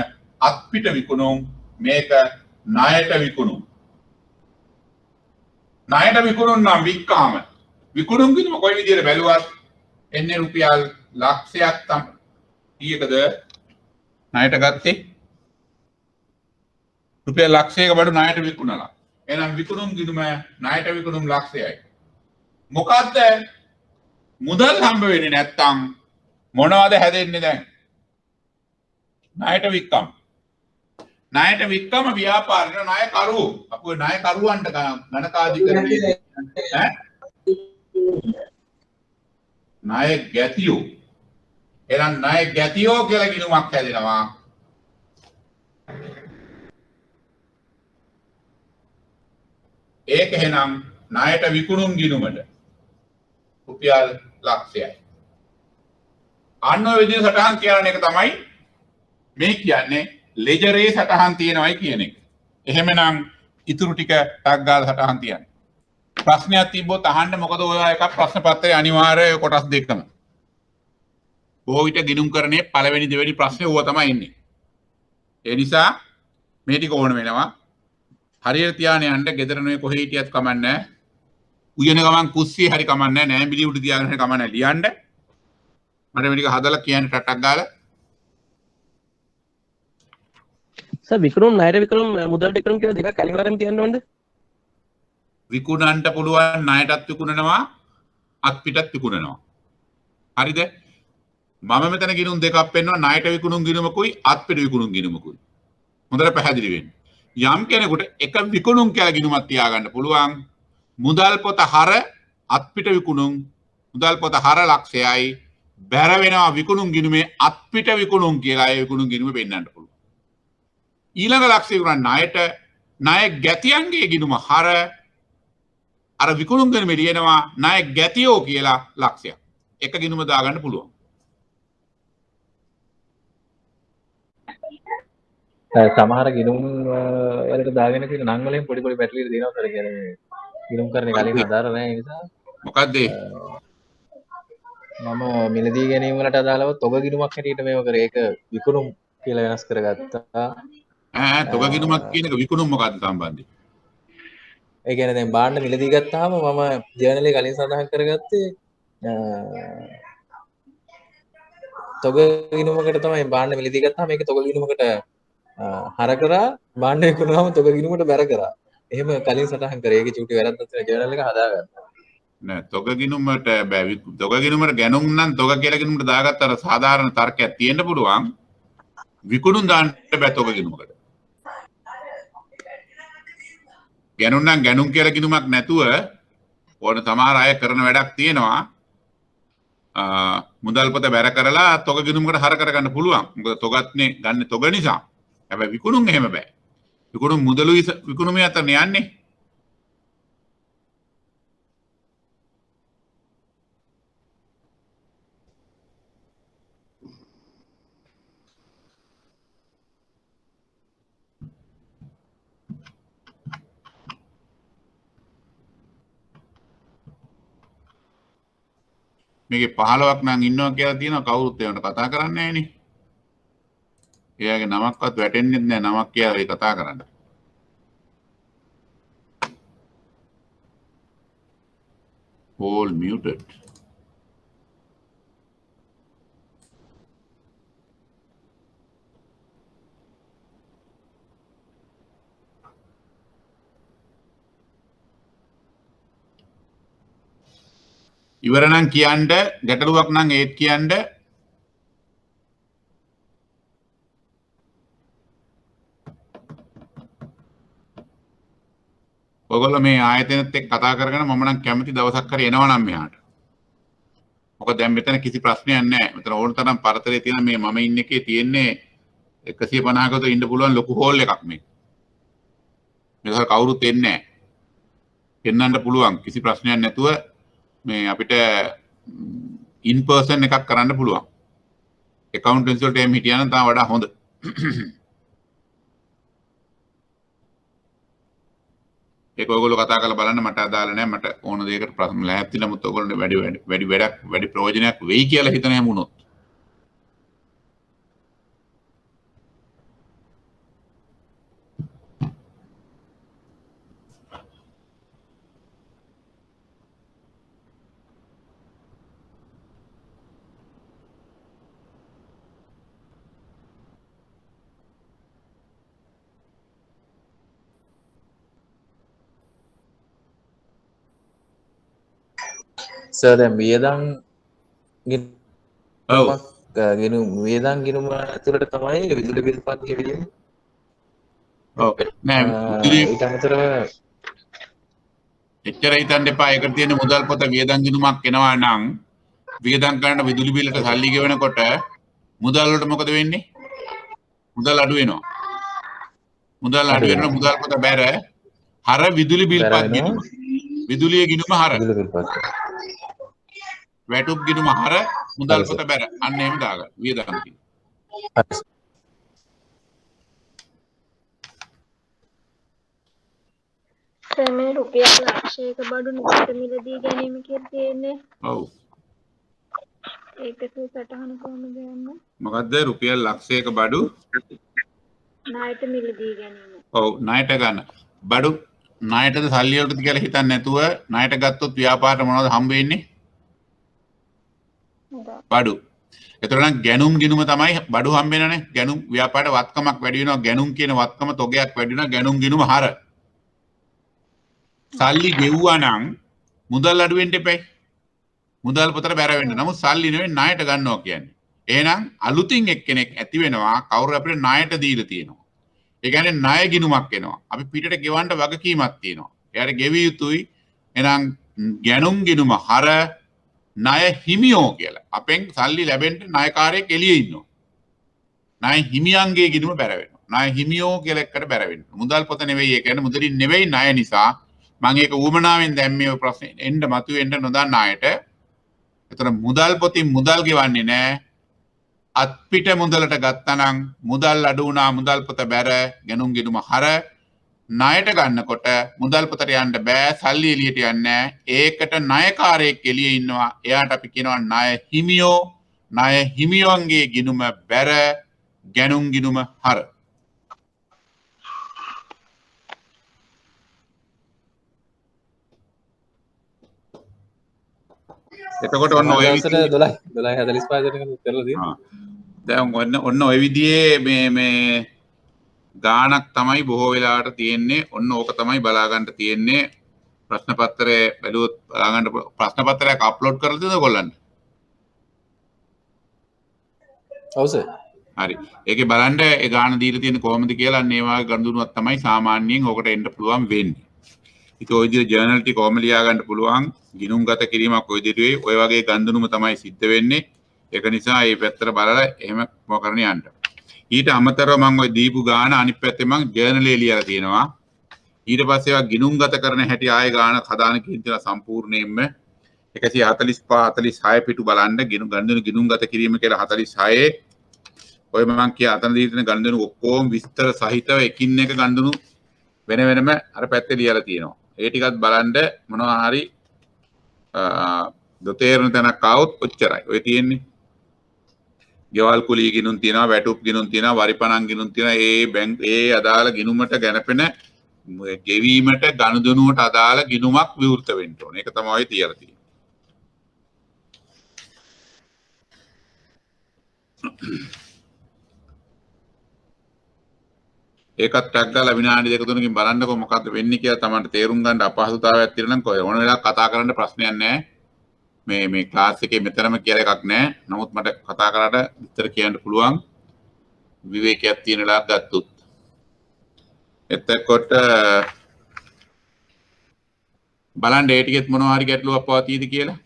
අත්පිට විකුණුම් මේක ණයට විකුණුම්. ණයට විකුණුම් නම් වික්කාම විකුණුම් ගිණුම කොයි විදිහට බැලුවත් එන්නේ රුපියල් ලක්ෂයක් තමයි. කීයකද ණයට ගත්තේ? රුපියල් ලක්ෂයක බඩු ණයට විකුණලා. එහෙනම් විකුණුම් ගිණුම ණයට විකුණුම් ලක්ෂයයි. මොකද්ද මුදල් හම්බ වෙන්නේ නැත්තම් මොනවද හැදෙන්නේ දැන්? ණයට වික්කම්. ණයට වික්කම ව්‍යාපාරේ ණයකරු. අපේ ණයකරුවන්ට ගණකාධිකරණයේ ඈ ණය ගැතියෝ. එහෙනම් ණය ගැතියෝ කියලා ගිණුමක් හැදෙනවා. ඒක එහෙනම් ණයට විකුණුම් ගිණුමට රුපියල් ලක්ෂයයි. අන්න ඔය විදිහට සටහන් කියන එක තමයි මේ කියන්නේ ලෙජරේ සටහන් තියෙනවයි කියන එක. එහෙමනම් ඉතුරු ටික ටක් ගාලා සටහන් තියන්න. ප්‍රශ්නයක් තිබ්බොත් අහන්න. මොකද ඔය එකක් ප්‍රශ්න පත්‍රයේ අනිවාර්ය කොටස් දෙකම. බොහෝ විට ගිණුම්කරණයේ පළවෙනි දෙවෙනි ප්‍රශ්නේ ඕවා තමයි එන්නේ. ඒ නිසා මේ ටික ඕන වෙනවා. හරියට තියාගෙන යන්න. ගෙදර නෙවෙයි කොහේ හිටියත් කමක් නැහැ. උයන ගමන් කුස්සියේ හරි කමක් නැහැ. නෑ බිලි උඩ තියාගෙන හරි කමක් නැහැ. ලියන්න. මට මේ ටික හදලා කියන්න ටටක් ගාලා. සර් විකුණුම් ණයට විකුණුම් මුදලට විකුණුම් කියලා දෙකක් අනිවාර්යයෙන්ම තියන්න ඕනද? විකුණන්න පුළුවන් ණයටත් විකුණනවා අත්පිටත් විකුණනවා. හරිද? මම මෙතන ගිණුම් දෙකක් පෙන්නනවා ණයට විකුණුම් ගිණුමකුයි අත්පිට විකුණුම් ගිණුමකුයි. හොඳට පැහැදිලි වෙන්න. යම් කෙනෙකුට එක විකුණුම් කියලා ගිණුමක් තියාගන්න පුළුවන්. මුදල් පොත හර අත්පිට විකුණුම් මුදල් පොත හර ලක්ෂයයි බැර වෙනවා විකුණුම් ගිණුමේ අත්පිට විකුණුම් කියලා ඒ විකුණුම් ගිණුම පෙන්වන්න පුළුවන්. ඊළඟ ලක්ෂය විකුණන ණයට ණය ගැතියන්ගේ ගිණුම හර අර විකුණුම් ගිණුමේ ලියනවා ණය ගැතියෝ කියලා ලක්ෂයක්. එක ගිණුම දාගන්න පුළුවන්. සමහර ගිණුම් වලට දාගෙන තියෙන නම් වලින් පොඩි පොඩි පැටලි දෙනවා සර කියන්නේ ගිණුම් කරන්නේ කලින් හදාර නැහැ ඒ නිසා මොකද්ද මම මිලදී ගැනීම වලට අදාළව තොග ගිණුමක් හැටියට මේව කරේ ඒක විකුණුම් කියලා වෙනස් කරගත්තා තොග ගිණුමක් කියන එක විකුණුම් මොකද්ද සම්බන්ධයි ඒ කියන්නේ දැන් බාණ්ඩ මිලදී ගත්තාම මම ජර්නලේ කලින් සඳහන් කරගත්තේ තොග ගිණුමකට තමයි බාණ්ඩ මිලදී ගත්තාම මේක තොග ගිණුමකට හර කරා බාණ්ඩ විකුණුවාම තොග ගිණුමට බැර කරා. එහෙම කලින් සටහන් කරේ. ඒකේ චූටි වැරද්දක් තියෙන ජර්නල් එක හදාගත්තා. නෑ තොග ගිණුමට බෑ තොග ගිණුමට ගැනුම් නම් තොග කියලා ගිණුමට දාගත්තර සාධාරණ තර්කයක් තියෙන්න පුළුවන්. විකුණුම් දාන්න බෑ තොග ගිණුමකට. ගැනුම් නම් ගැනුම් කියලා ගිණුමක් නැතුව ඕන සමහර අය කරන වැඩක් තියෙනවා. මුදල් පොත බැර කරලා තොග ගිණුමකට හර කරගන්න පුළුවන්. මොකද තොගත්නේ ගන්න තොග නිසා. හැබැයි විකුණුම් එහෙම බෑ. විකුණුම් මුදලුයි විකුණුමේ අතර යන්නේ. මේකේ 15ක් නම් ඉන්නවා කියලා තියෙනවා කවුරුත් ඒවට කතා කරන්නේ නැහනේ. එයාගේ නමක්වත් වැටෙන්නේ නැහැ නමක් කියලා ඒ කතා කරන්නේ. All muted. ඉවර නම් කියන්න ගැටලුවක් නම් ඒත් කියන්න ඔයගොල්ලෝ මේ ආයතනෙත් එක්ක කතා කරගෙන මම නම් කැමති දවසක් හරි එනවා නම් මෙහාට. මොකද දැන් මෙතන කිසි ප්‍රශ්නයක් නැහැ. මෙතන ඕන තරම් පරතරේ තියෙන මේ මම ඉන්න එකේ තියෙන්නේ 150ක විතර ඉන්න පුළුවන් ලොකු හෝල් එකක් මේ. මේක කවුරුත් එන්නේ නැහැ. එන්නන්න පුළුවන් කිසි ප්‍රශ්නයක් නැතුව මේ අපිට ඉන් පර්සන් එකක් කරන්න පුළුවන්. accountants වලට එම් හිටියා නම් තා වඩා හොඳ. ඒක ඔයගොල්ලෝ කතා කරලා බලන්න මට අදාළ නැහැ මට ඕන දෙයකට ප්‍රශ්න ලැහැත්ති නමුත් ඔයගොල්ලෝ වැඩි ප්‍රයෝජනයක් වෙයි කියලා හිතන හැම වුණොත් සර් දැන් වියදම් ඔව් ගිණුම් වියදම් ගිණුම ඇතුළට තමයි විදුලි බිල් පත් ගෙවීම. ඔව් නෑ ඊට අමතරව එච්චර හිතන්න එපා ඒකට තියෙන මුදල් පොත වියදම් ගිණුමක් එනවා නම් වියදම් කරන විදුලි බිලට සල්ලි ගෙවනකොට මුදල් වලට මොකද වෙන්නේ? මුදල් අඩු වෙනවා. මුදල් අඩු වෙනවා මුදල් පොත බැර හර විදුලි බිල් පත් ගිණුම. විදුලිය ගිණුම හර විදුලි බිල් පත්. වැටුප් ගිණුම හර මුදල් පොත බැර අන්න එහෙම දාගන්න වියදම් ගිණුම. මේ රුපියල් ලක්ෂයක බඩු නිකුත් මිලදී ගැනීම කියලා තියෙන්නේ. ඔව්. ඒකේ සටහන කොහොමද යන්නේ? මොකද්ද රුපියල් ලක්ෂයක බඩු ණයට මිලදී ගැනීම. ඔව් ණයට ගන්න. බඩු ණයටද සල්ලි වලටද කියලා හිතන්නේ නැතුව ණයට ගත්තොත් ව්‍යාපාරයට මොනවද හම්බ වෙන්නේ? බඩු. එතකොට නම් ගැනුම් ගිණුම තමයි බඩු හම්බ වෙනනේ. ගැනුම් ව්‍යාපාරයට වත්කමක් වැඩි වෙනවා. ගැනුම් කියන වත්කම තොගයක් වැඩි වෙනවා. ගැනුම් ගිණුම හර. සල්ලි ගෙව්වා නම් මුදල් අඩු වෙන්න එපයි. මුදල් පොතට බැර වෙන්න. නමුත් සල්ලි නෙවෙයි ණයට ගන්නවා කියන්නේ. එහෙනම් අලුතින් එක්කෙනෙක් ඇති වෙනවා කවුරු අපිට ණයට දීලා තියෙනවා. ඒ කියන්නේ ණය ගිණුමක් එනවා. අපි පිටට ගෙවන්න වගකීමක් තියෙනවා. එයාට ගෙවිය යුතුයි. එහෙනම් ගැනුම් ගිනුම හර ණය හිමියෝ කියලා. අපෙන් සල්ලි ලැබෙන්න ණයකාරයෙක් එළියේ ඉන්නවා. ණය හිමියන්ගේ ගිනුම බැර වෙනවා. ණය හිමියෝ කියලා එකට බැර වෙනවා. මුදල් පොත නෙවෙයි, ඒ කියන්නේ මුදලින් නෙවෙයි ණය නිසා මම ඒක ඌමනාවෙන් දැන් මේ ප්‍රශ්නේ එන්න මතුවෙන්න නොදන්න අයට. ඒතර මුදල් පොතින් මුදල් ගෙවන්නේ නැහැ. අත්පිට මුදලට ගත්තනම් මුදල් අඩු වුණා, මුදල් පොත බැර, ගැනුම් ගිනුම හර ණයට ගන්නකොට මුදල් පොතට යන්න බෑ, සල්ලි එළියට යන්නේ නැහැ. ඒකට ණයකාරයෙක් එළියේ ඉන්නවා. එයාට අපි කියනවා ණය හිමියෝ. ණය හිමියෝන්ගේ ගිනුම බැර, ගැනුම් ගිනුම හර. එතකොට ඔන්න ඔය විදිහට 12:45 වෙනකන් කරලා තියෙනවා. දැන් ඔන්න ඔය විදිහේ මේ ගානක් තමයි බොහෝ වෙලාවට තියෙන්නේ. ඔන්න ඕක තමයි බලා ගන්න තියෙන්නේ. ප්‍රශ්න පත්‍රය බැලුවොත් බලා ගන්න ප්‍රශ්න පත්‍රයක් අප්ලෝඩ් කරලා තියෙනවද ඔයගොල්ලන්ට? ඔව් සර්. හරි. ඒකේ බලන්න ඒ ගාන දීලා තියෙන කොහොමද කියලා අන්න ඒ වගේ ගණනුවක් තමයි සාමාන්‍යයෙන් ඕකට එන්න පුළුවන් වෙන්නේ. ඒක ඔය විදිහට ජර්නල් ටික කොහොම ලියා ගන්න පුළුවන්. ගිණුම්ගත කිරීමක් ඔය විදිහට වෙයි. ඔය වගේ ගණනුම තමයි සිද්ධ වෙන්නේ. ඒක නිසා මේ පැත්තට බලලා එහෙම මොකක් කරන්න යන්න. ඊට අමතරව මම ওই දීපු ගාන අනිත් පැත්තේ මම ජර්නලේ ලියලා තියෙනවා. ඊට පස්සේ ඒවා ගිණුම්ගත කරන හැටි ආයේ ගාන හදාන කියන සම්පූර්ණයෙන්ම 145 46 පිටු බලන්න ගණන් ගිණුම්ගත කිරීම කියලා 46 ඔය මම කිය අතන දී තියෙන ගණන් ඔක්කොම විස්තර සහිතව එකින් එක ගණන් වෙන වෙනම අර පැත්තේ ලියලා තියෙනවා. ඒ ටිකත් බලන්න මොනවා හරි දොතේරන තැනක් ආවොත් ඔච්චරයි. ඔය තියෙන්නේ ගෙවල් කුලී ගිණුම් තියෙනවා, වැටුප් ගිණුම් තියෙනවා, වරිපණන් ගිණුම් තියෙනවා. ඒ අදාළ ගිණුමට ගැනපෙන ගෙවීමට ගනුදෙනුවට අදාළ ගිණුමක් විවෘත වෙන්න ඕනේ. ඒක තමයි තියලා තියෙන්නේ. ඒකත් ටැග් ගාලා විනාඩි දෙක තුනකින් බලන්නකො මොකද්ද වෙන්නේ කියලා තමයි තේරුම් ගන්න අපහසුතාවයක් තියෙනවා නම් කොහේ ඕන වෙලාවක කතා කරන්න ප්‍රශ්නයක් නැහැ. මේ ක්ලාස් එකේ මෙතරම කියලා එකක් නැහැ. නමුත් මට කතා කරාට විතර කියන්න පුළුවන් විවේකයක් තියෙන වෙලාවක් ගත්තොත්. එතකොට බලන්න ඒ ටිකෙත් මොනවා හරි ගැටලුවක් පවතීද කියලා.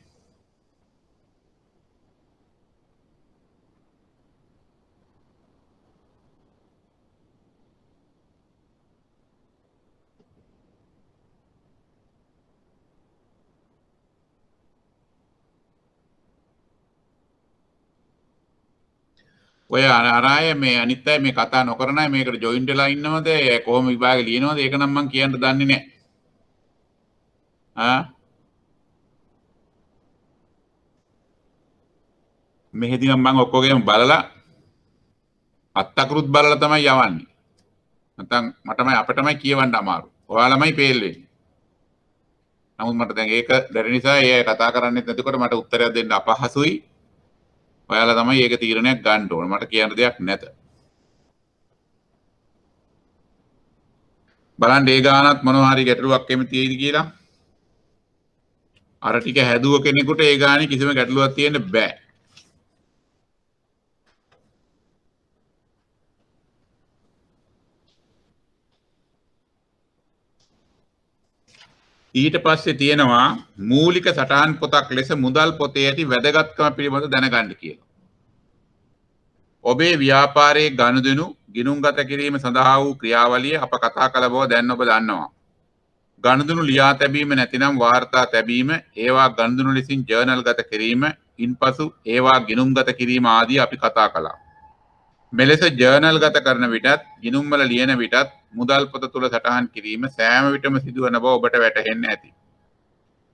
ඔය අරාය මේ අනිත් අය මේ කතා නොකරන අය මේකට ජොයින්ට් වෙලා ඉන්නවද කොහොම විභාගෙ ලියනවද ඒක නම් මම කියන්න දන්නේ නැහැ. මෙහෙදි නම් මම ඔක්කොගේම බලලා අත්තකරුත් බලලා තමයි යවන්නේ. නැත්නම් මටමයි අපටමයි කියවන්න අමාරු. ඔයාලමයි පේල් වෙන්නේ. නමුත් මට දැන් ඒක බැරි නිසා ඒ කතා කරන්නේ නැතිකොට මට උත්තරයක් දෙන්න අපහසුයි. ඔයාලා තමයි ඒක තීරණයක් ගන්න ඕනේ. මට කියන්න දෙයක් නැත. බලන්න ඒ ගානත් මොනවා හරි ගැටලුවක් එමෙ තියෙයිද කියලා. අර ටික හැදුව කෙනෙකුට ඒ ගානේ කිසිම ගැටලුවක් තියෙන්න බෑ. ඊට පස්සේ තියෙනවා මූලික සටහන් පොතක් ලෙස මුදල් පොතේ ඇති වැදගත්කම පිළිබඳ දැනගන්න කියලා. ඔබේ ව්‍යාපාරයේ ගනුදෙනු ගිණුම්ගත කිරීම සඳහා වූ ක්‍රියාවලිය අප කතා කළ බව දැන් ඔබ දන්නවා. ගනුදෙනු ලියා තැබීම නැතිනම් වාර්තා තැබීම, ඒවා ගනුදෙනු ලෙසින් ජර්නල් ගත කිරීම, ඉන්පසු ඒවා ගිණුම්ගත කිරීම ආදී අපි කතා කළා. මෙලෙස ජර්නල් ගත කරන විටත් ගිණුම්වල ලියන විටත් මුදල් පොත තුල සටහන් කිරීම සෑම විටම සිදුවන බව ඔබට වැටහෙන්න ඇති.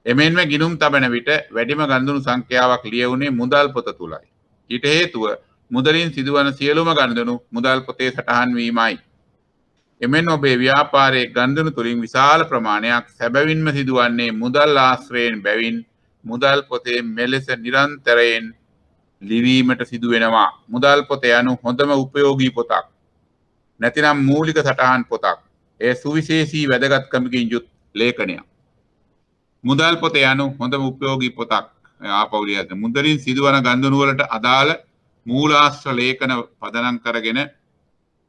එමෙන්ම ගිණුම් තබන විට වැඩිම ගනුදෙනු සංඛ්‍යාවක් ලියවුනේ මුදල් පොත තුලයි. ඊට හේතුව මුදලින් සිදුවන සියලුම ගනුදෙනු මුදල් පොතේ සටහන් වීමයි. එමෙන් ඔබේ ව්‍යාපාරයේ ගනුදෙනු තුලින් විශාල ප්‍රමාණයක් සැබවින්ම සිදුවන්නේ මුදල් ආශ්‍රයෙන් බැවින් මුදල් පොතේ මෙලෙස නිරන්තරයෙන් ලිවීමට සිදු වෙනවා. මුදල් පොත යනු හොඳම උපයෝගී පොතක්. නැතිනම් මූලික සටහන් පොතක්. ඒ සුවිශේෂී වැදගත්කමකින් යුත් ලේඛනයක්. මුදල් පොත යනු හොඳම උපයෝගී පොතක්. ආපෞලියද මුදලින් සිදුවන ගනුදෙනු වලට අදාළ මූලාශ්‍ර ලේඛන පදනම් කරගෙන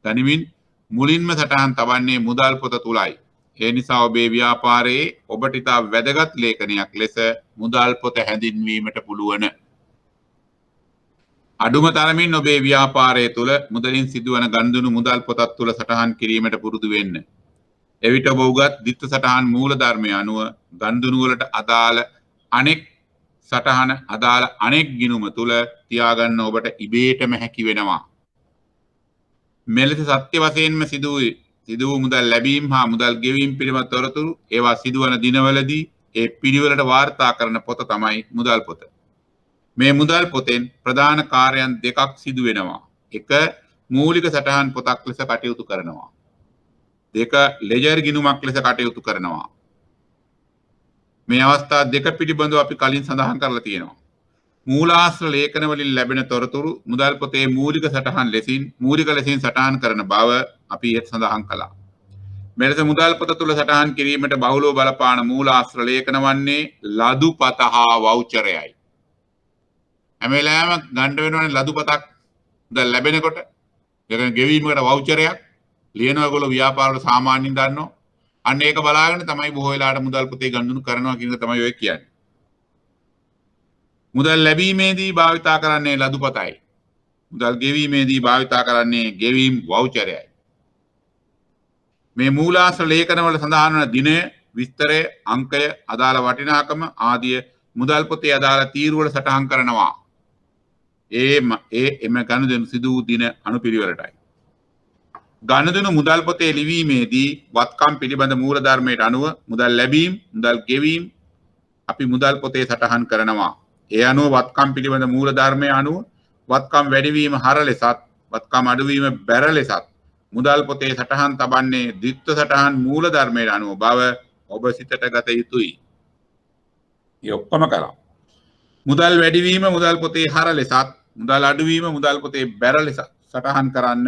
ගනිමින් මුලින්ම සටහන් තබන්නේ මුදල් පොත තුලයි. ඒ නිසා ඔබේ ව්‍යාපාරයේ ඔබට ඉතා වැදගත් ලේඛනයක් ලෙස මුදල් පොත හැඳින්වීමට පුළුවන්. අඩුම තරමින් ඔබේ ව්‍යාපාරය තුළ මුදලින් සිදුවන ගනුදෙනු මුදල් පොතක් තුළ සටහන් කිරීමට පුරුදු වෙන්න. එවිට ඔබ උගත් දිත්ත සටහන් මූලධර්මය අනුව ගනුදෙනු වලට අදාළ අනෙක් සටහන අදාළ අනෙක් ගිණුම තුළ තියාගන්න ඔබට ඉබේටම හැකි වෙනවා. මෙලෙස සත්‍ය වශයෙන්ම සිදු වූ මුදල් ලැබීම් හා මුදල් ගෙවීම් පිළිබඳ තොරතුරු ඒවා සිදුවන දිනවලදී ඒ පිළිවෙලට වාර්තා කරන පොත තමයි මුදල් පොත. මේ මුදල් පොතෙන් ප්‍රධාන කාර්යයන් දෙකක් සිදු වෙනවා. එක මූලික සටහන් පොතක් ලෙස කටයුතු කරනවා. දෙක ලෙජර් ගිණුමක් ලෙස කටයුතු කරනවා. මේ අවස්ථා දෙක පිළිබඳව අපි කලින් සඳහන් කරලා තියෙනවා. මූලාශ්‍ර ලේඛන වලින් ලැබෙන තොරතුරු මුදල් පොතේ මූලික ලෙසින් සටහන් කරන බව අපි ඒත් සඳහන් කළා. මෙලෙස මුදල් පොත තුල සටහන් කිරීමට බහුලව බලපාන මූලාශ්‍ර ලේඛන වන්නේ ලදුපත හා වවුචරයයි. හැම වෙලාවෙම ගන්න වෙනවනේ ලදුපතක් දැන් ලැබෙනකොට ඒක ගෙවීමකට වවුචරයක් ලියනවා ඒගොල්ලෝ ව්‍යාපාරවල සාමාන්‍යයෙන් දන්නවා. අන්න ඒක බලාගෙන තමයි බොහෝ වෙලාවට මුදල් පොතේ ගනුදෙනු කරනවා කියන එක තමයි ඔය කියන්නේ. මුදල් ලැබීමේදී භාවිතා කරන්නේ ලදුපතයි. මුදල් ගෙවීමේදී භාවිතා කරන්නේ ගෙවීම් වවුචරයයි. මේ මූලාශ්‍ර ලේඛනවල සඳහන් වන දිනය, විස්තරය, අංකය, අදාළ වටිනාකම ආදිය මුදල් පොතේ අදාළ තීරු වල සටහන් කරනවා. එම ගනුදෙනු සිදු වූ දින අනුපිළිවෙලටයි. ගනුදෙනු මුදල් පොතේ ලිවීමේදී වත්කම් පිළිබඳ මූල ධර්මයට අනුව මුදල් ලැබීම්, මුදල් ගෙවීම් අපි මුදල් පොතේ සටහන් කරනවා. ඒ අනුව වත්කම් පිළිබඳ මූල ධර්මය අනුව වත්කම් වැඩිවීම හර ලෙසත් වත්කම් අඩුවීම බැර ලෙසත් මුදල් පොතේ සටහන් තබන්නේ ද්විත්ව සටහන් මූල ධර්මයට අනුව බව ඔබ සිතට ගත යුතුයි. ඒ ඔක්කොම කළා. මුදල් වැඩිවීම මුදල් පොතේ හර ලෙසත් මුදල් අඩුවීම මුදල් පොතේ බැර ලෙසත් සටහන් කරන්න.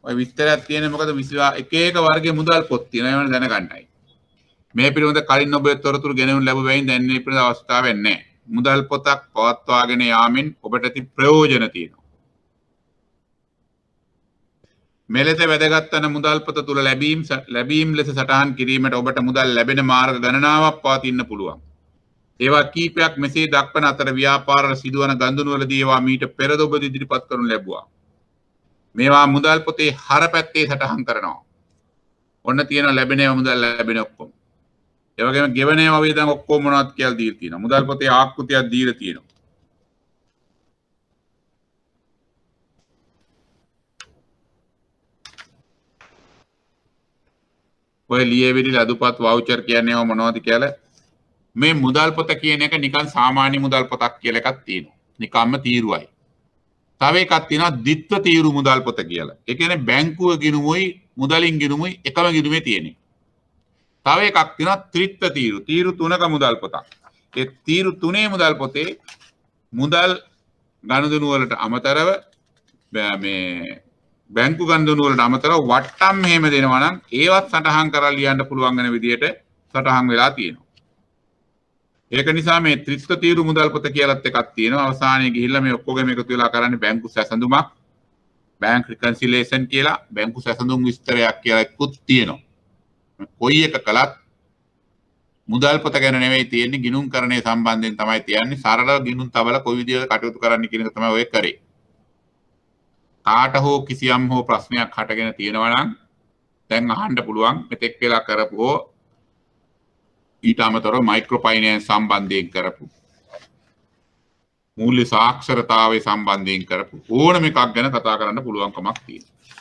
ඔය විස්තරයක් තියෙන්නේ මොකද එක එක වර්ගයේ මුදල් පොත් තියෙනවා ඒවන දැනගන්නයි. මේ පිළිබඳ කලින් ඔබ තොරතුරු ගෙනවුම් ලැබුවෙයින් දැන් මේ පිළිබඳ අවස්ථාවක් නැහැ. මුදල් පොතක් පවත්වාගෙන යාමෙන් ඔබට ඇති ප්‍රයෝජන තියෙනවා. මෙලෙස වැදගත් වන මුදල් පොත තුල ලැබීම් ලෙස සටහන් කිරීමට ඔබට මුදල් ලැබෙන මාර්ග ගණනාවක් පවතින්න පුළුවන්. ඒවා කීපයක් මෙසේ දක්වන අතර ව්‍යාපාරවල සිදුවන ගනුදෙනු වලදී ඒවා මීට පෙරද ඔබ ඉදිරිපත් කරනු ලැබුවා. මේවා මුදල් පොතේ හර පැත්තේ සටහන් කරනවා. ඔන්න තියෙන ලැබෙන මුදල් ලැබෙන ඔක්කොම. ඒ වගේම ගෙවන ඒවා වේදන් ඔක්කොම මොනවද කියලා දීලා තියෙනවා. මුදල් පොතේ ආකෘතියක් දීලා තියෙනවා. ඔය ලියවිලි ලදුපත් වවුචර් කියන්නේ ඒවා මොනවද කියලා මේ මුදල් පොත කියන එක නිකන් සාමාන්‍ය මුදල් පොතක් කියලා එකක් තියෙනවා. නිකම්ම තීරුවයි. තව එකක් තියෙනවා ද්විත්ව තීරු මුදල් පොත කියලා. ඒ කියන්නේ බැංකුව ගිණුමුයි මුදලින් ගිණුමුයි එකම ගිණුමේ තියෙන්නේ. තව එකක් තියෙනවා ත්‍රිත්ව තීරු. තීරු තුනක මුදල් පොතක්. ඒ තීරු තුනේ මුදල් පොතේ මුදල් ගනුදෙනු වලට අමතරව මේ බැංකු ගනුදෙනු වලට අමතරව වට්ටම් මෙහෙම දෙනවා නම් ඒවත් සටහන් කරලා ලියන්න පුළුවන් වෙන විදිහට සටහන් වෙලා තියෙනවා. ඒක නිසා මේ ත්‍රිත්ව තීරු මුදල් පොත කියලාත් එකක් තියෙනවා. අවසානයේ ගිහිල්ලා මේ ඔක්කොගෙම එකතු වෙලා කරන්නේ බැංකු සැසඳුමක්, බැංක් රිකන්සිලියේෂන් කියලා බැංකු සැසඳුම් විස්තරයක් කියලා එකකුත් තියෙනවා. කොයි එක කළත් මුදල් පොත ගැන නෙවෙයි තියෙන්නේ, ගිණුම් කරණය සම්බන්ධයෙන් තමයි තියන්නේ. සරලව ගිණුම් තබලා කොයි විදිහට කටයුතු කරන්න කියන එක තමයි ඔය කරේ. කාට හෝ කිසියම් හෝ ප්‍රශ්නයක් හටගෙන තියෙනවා නම් දැන් අහන්න පුළුවන්. මෙතෙක් වෙලා කරපු හෝ ඊට අමතරව මයික්‍රෝ ෆයිනෑන්ස් සම්බන්ධයෙන් කරපු, මූල්‍ය සාක්ෂරතාවය සම්බන්ධයෙන් කරපු ඕනම එකක් ගැන කතා කරන්න පුළුවන්කමක් තියෙනවා.